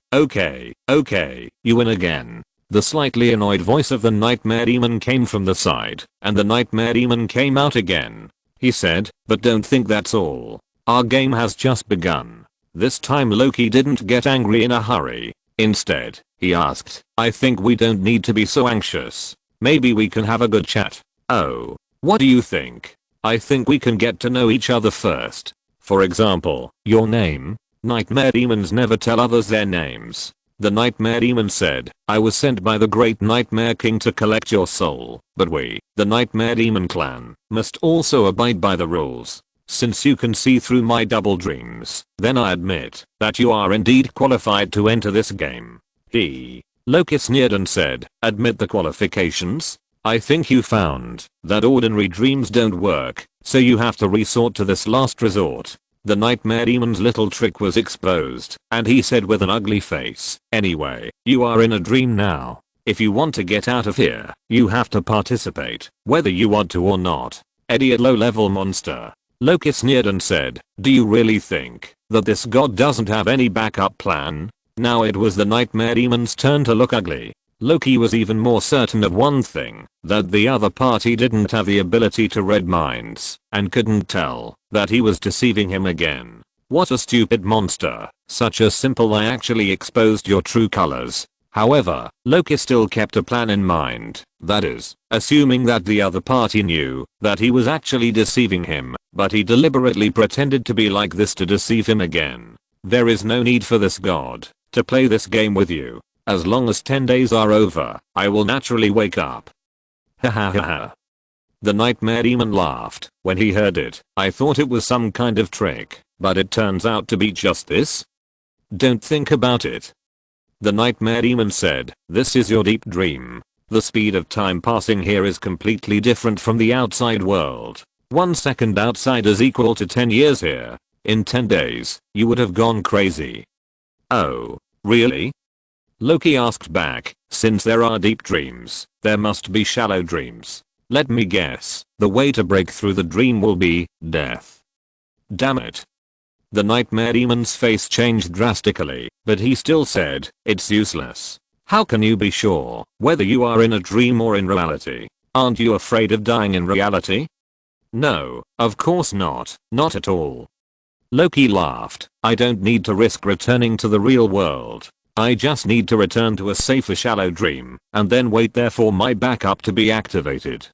you win again. The slightly annoyed voice of the Nightmare Demon came from the side, and the Nightmare Demon came out again. He said, "But don't think that's all. Our game has just begun." This time Loki didn't get angry in a hurry. Instead, he asked, "I think we don't need to be so anxious. Maybe we can have a good chat." "Oh, what do you think?" "I think we can get to know each other first. For example, your name?" Nightmare Demons never tell others their names. The Nightmare Demon said, "I was sent by the great Nightmare King to collect your soul, but we, the Nightmare Demon clan, must also abide by the rules. Since you can see through my double dreams, then I admit that you are indeed qualified to enter this game." Loki sneered and said, "Admit the qualifications? I think you found that ordinary dreams don't work, so you have to resort to this last resort." The Nightmare Demon's little trick was exposed, and he said with an ugly face, "Anyway, you are in a dream now. If you want to get out of here, you have to participate, whether you want to or not. Idiot low-level monster." Loki sneered and said, "Do you really think that this god doesn't have any backup plan?" Now it was the Nightmare Demon's turn to look ugly. Loki was even more certain of one thing, that the other party didn't have the ability to read minds, and couldn't tell that he was deceiving him again. What a stupid monster. Such a simple lie actually exposed your true colors. However, Loki still kept a plan in mind, that is, assuming that the other party knew that he was actually deceiving him, but he deliberately pretended to be like this to deceive him again. There is no need for this god to play this game with you. As long as 10 days are over, I will naturally wake up. Ha ha ha ha. The Nightmare Demon laughed when he heard it. "I thought it was some kind of trick, but it turns out to be just this? Don't think about it." The Nightmare Demon said, "This is your deep dream. The speed of time passing here is completely different from the outside world. 1 second outside is equal to 10 years here. In 10 days, you would have gone crazy." "Oh, really?" Loki asked back, "Since there are deep dreams, there must be shallow dreams. Let me guess, the way to break through the dream will be death." Damn it. The Nightmare Demon's face changed drastically, but he still said, "It's useless. How can you be sure whether you are in a dream or in reality? Aren't you afraid of dying in reality?" "No, of course not, not at all." Loki laughed, "I don't need to risk returning to the real world. I just need to return to a safer shallow dream, and then wait there for my backup to be activated."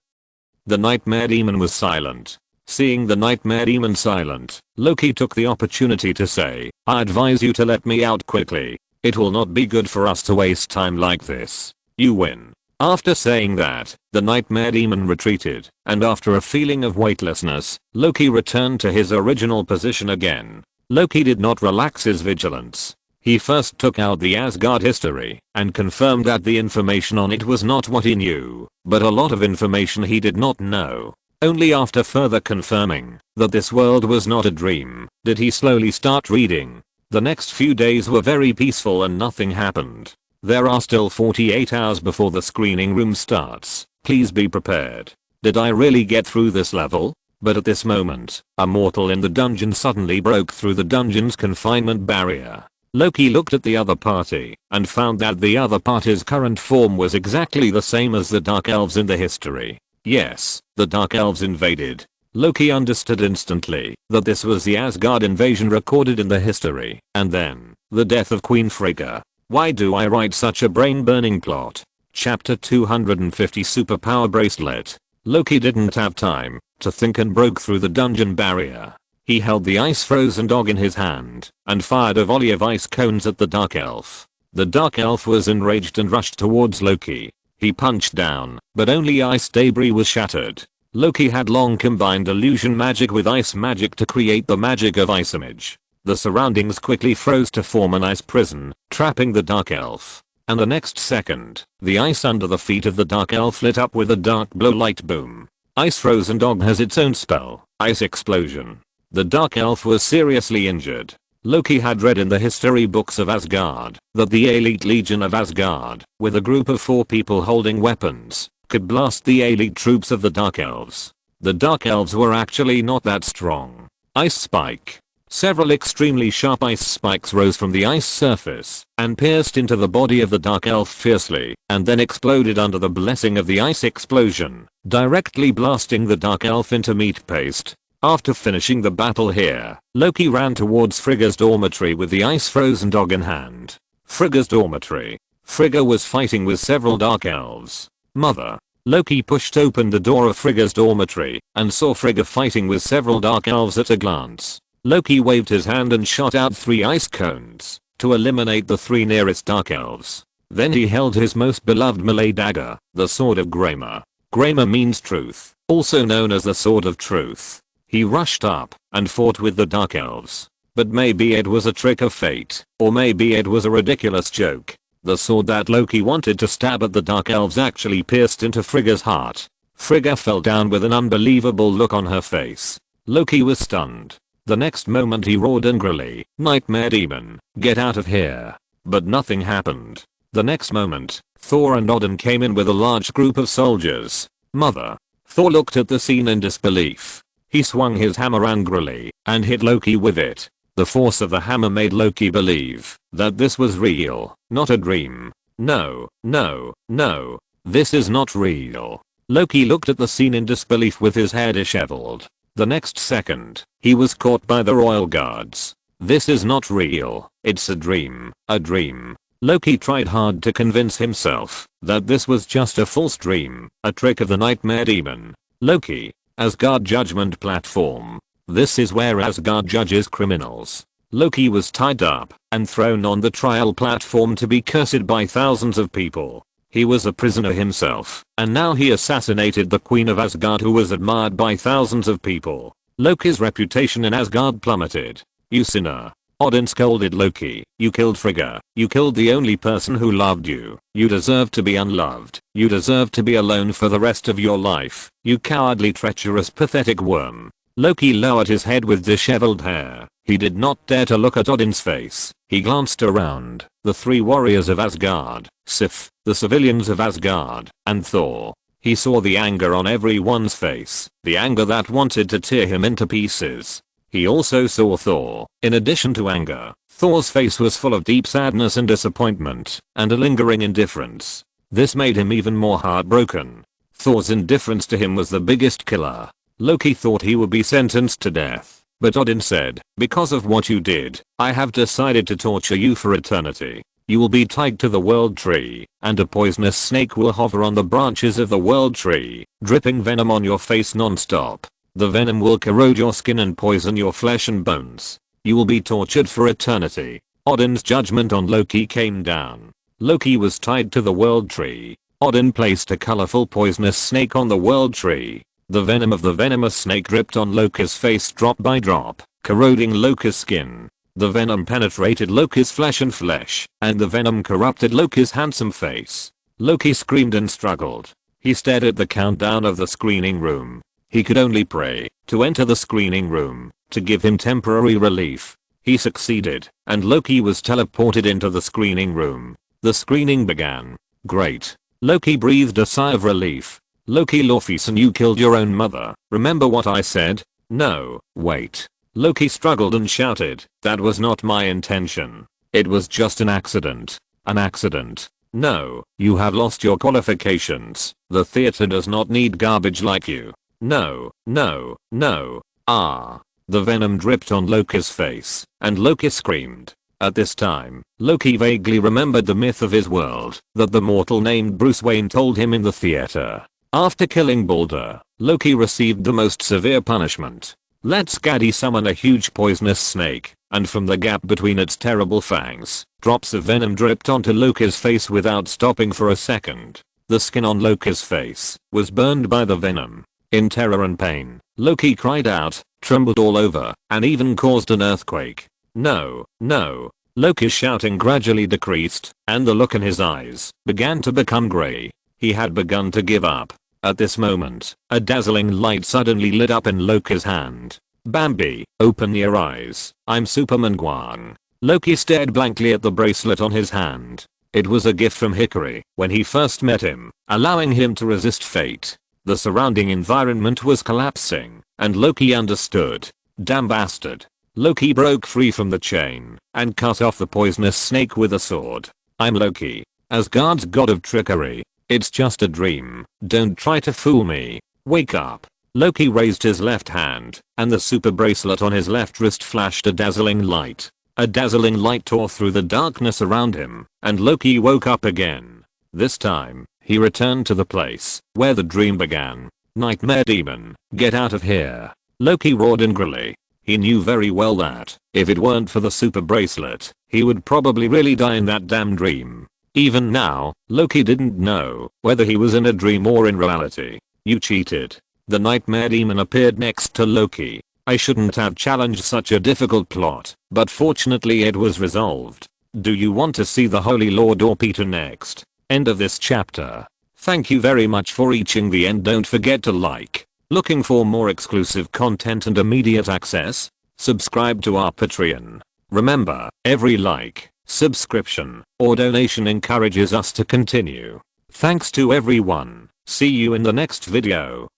The Nightmare Demon was silent. Seeing the Nightmare Demon silent, Loki took the opportunity to say, "I advise you to let me out quickly. It will not be good for us to waste time like this. You win." After saying that, the Nightmare Demon retreated, and after a feeling of weightlessness, Loki returned to his original position again. Loki did not relax his vigilance. He first took out the Asgard history and confirmed that the information on it was not what he knew, but a lot of information he did not know. Only after further confirming that this world was not a dream did he slowly start reading. The next few days were very peaceful and nothing happened. There are still 48 hours before the screening room starts. Please be prepared. Did I really get through this level? But at this moment, a mortal in the dungeon suddenly broke through the dungeon's confinement barrier. Loki looked at the other party and found that the other party's current form was exactly the same as the Dark Elves in the history. Yes, the Dark Elves invaded. Loki understood instantly that this was the Asgard invasion recorded in the history, and then, the death of Queen Frigga. Why do I write such a brain-burning plot? Chapter 250 Superpower Bracelet. Loki didn't have time to think and broke through the dungeon barrier. He held the ice-frozen dog in his hand and fired a volley of ice cones at the Dark Elf. The Dark Elf was enraged and rushed towards Loki. He punched down, but only ice debris was shattered. Loki had long combined illusion magic with ice magic to create the magic of ice image. The surroundings quickly froze to form an ice prison, trapping the Dark Elf. And the next second, the ice under the feet of the Dark Elf lit up with a dark blue light boom. Ice Frozen Dog has its own spell, Ice Explosion. The Dark Elf was seriously injured. Loki had read in the history books of Asgard that the elite legion of Asgard, with a group of 4 people holding weapons, could blast the elite troops of the Dark Elves. The Dark Elves were actually not that strong. Ice Spike. Several extremely sharp ice spikes rose from the ice surface and pierced into the body of the Dark Elf fiercely and then exploded under the blessing of the ice explosion, directly blasting the Dark Elf into meat paste. After finishing the battle here, Loki ran towards Frigga's dormitory with the ice-frozen dog in hand. Frigga's dormitory. Frigga was fighting with several Dark Elves. Mother. Loki pushed open the door of Frigga's dormitory and saw Frigga fighting with several Dark Elves at a glance. Loki waved his hand and shot out 3 ice cones to eliminate the 3 nearest Dark Elves. Then he held his most beloved melee dagger, the Sword of Grima. Grima means truth, also known as the Sword of Truth. He rushed up and fought with the Dark Elves. But maybe it was a trick of fate, or maybe it was a ridiculous joke. The sword that Loki wanted to stab at the Dark Elves actually pierced into Frigga's heart. Frigga fell down with an unbelievable look on her face. Loki was stunned. The next moment he roared angrily, "Nightmare Demon, get out of here." But nothing happened. The next moment, Thor and Odin came in with a large group of soldiers. Mother. Thor looked at the scene in disbelief. He swung his hammer angrily and hit Loki with it. The force of the hammer made Loki believe that this was real, not a dream. No, no, no. This is not real. Loki looked at the scene in disbelief with his hair disheveled. The next second, he was caught by the royal guards. This is not real. It's a dream. A dream. Loki tried hard to convince himself that this was just a false dream, a trick of the Nightmare Demon. Loki. Asgard Judgment Platform. This is where Asgard judges criminals. Loki was tied up and thrown on the trial platform to be cursed by thousands of people. He was a prisoner himself, and now he assassinated the Queen of Asgard who was admired by thousands of people. Loki's reputation in Asgard plummeted. "You sinner." Odin scolded Loki. "You killed Frigga. You killed the only person who loved you. You deserve to be unloved. You deserve to be alone for the rest of your life. You cowardly, treacherous, pathetic worm." Loki lowered his head with disheveled hair. He did not dare to look at Odin's face. He glanced around. The 3 warriors of Asgard, Sif, the civilians of Asgard, and Thor. He saw the anger on everyone's face, the anger that wanted to tear him into pieces. He also saw Thor. In addition to anger, Thor's face was full of deep sadness and disappointment, and a lingering indifference. This made him even more heartbroken. Thor's indifference to him was the biggest killer. Loki thought he would be sentenced to death, but Odin said, "Because of what you did, I have decided to torture you for eternity. You will be tied to the world tree, and a poisonous snake will hover on the branches of the world tree, dripping venom on your face non-stop. The venom will corrode your skin and poison your flesh and bones. You will be tortured for eternity." Odin's judgment on Loki came down. Loki was tied to the world tree. Odin placed a colorful poisonous snake on the world tree. The venom of the venomous snake dripped on Loki's face drop by drop, corroding Loki's skin. The venom penetrated Loki's flesh, and the venom corrupted Loki's handsome face. Loki screamed and struggled. He stared at the countdown of the screening room. He could only pray to enter the screening room to give him temporary relief. He succeeded, and Loki was teleported into the screening room. The screening began. Great. Loki breathed a sigh of relief. Loki Lorfison, you killed your own mother. Remember what I said? No, wait. Loki struggled and shouted, that was not my intention. It was just an accident. An accident. No, you have lost your qualifications. The theater does not need garbage like you. No, no, no. Ah. The venom dripped on Loki's face, and Loki screamed. At this time, Loki vaguely remembered the myth of his world that the mortal named Bruce Wayne told him in the theater. After killing Balder, Loki received the most severe punishment. Let Skadi summon a huge poisonous snake, and from the gap between its terrible fangs, drops of venom dripped onto Loki's face without stopping for a second. The skin on Loki's face was burned by the venom. In terror and pain, Loki cried out, trembled all over, and even caused an earthquake. No, no. Loki's shouting gradually decreased, and the look in his eyes began to become grey. He had begun to give up. At this moment, a dazzling light suddenly lit up in Loki's hand. Bambi, open your eyes. I'm Superman Gwang. Loki stared blankly at the bracelet on his hand. It was a gift from Hickory when he first met him, allowing him to resist fate. The surrounding environment was collapsing, and Loki understood. Damn bastard. Loki broke free from the chain and cut off the poisonous snake with a sword. I'm Loki, Asgard's god of trickery. It's just a dream. Don't try to fool me. Wake up. Loki raised his left hand, and the super bracelet on his left wrist flashed a dazzling light. A dazzling light tore through the darkness around him, and Loki woke up again. This time, he returned to the place where the dream began. Nightmare demon, get out of here. Loki roared angrily. He knew very well that, if it weren't for the super bracelet, he would probably really die in that damn dream. Even now, Loki didn't know whether he was in a dream or in reality. You cheated. The nightmare demon appeared next to Loki. I shouldn't have challenged such a difficult plot, but fortunately it was resolved. Do you want to see the Holy Lord or Peter next? End of this chapter. Thank you very much for reaching the end. Don't forget to like. Looking for more exclusive content and immediate access? Subscribe to our Patreon. Remember, every like, subscription, or donation encourages us to continue. Thanks to everyone. See you in the next video.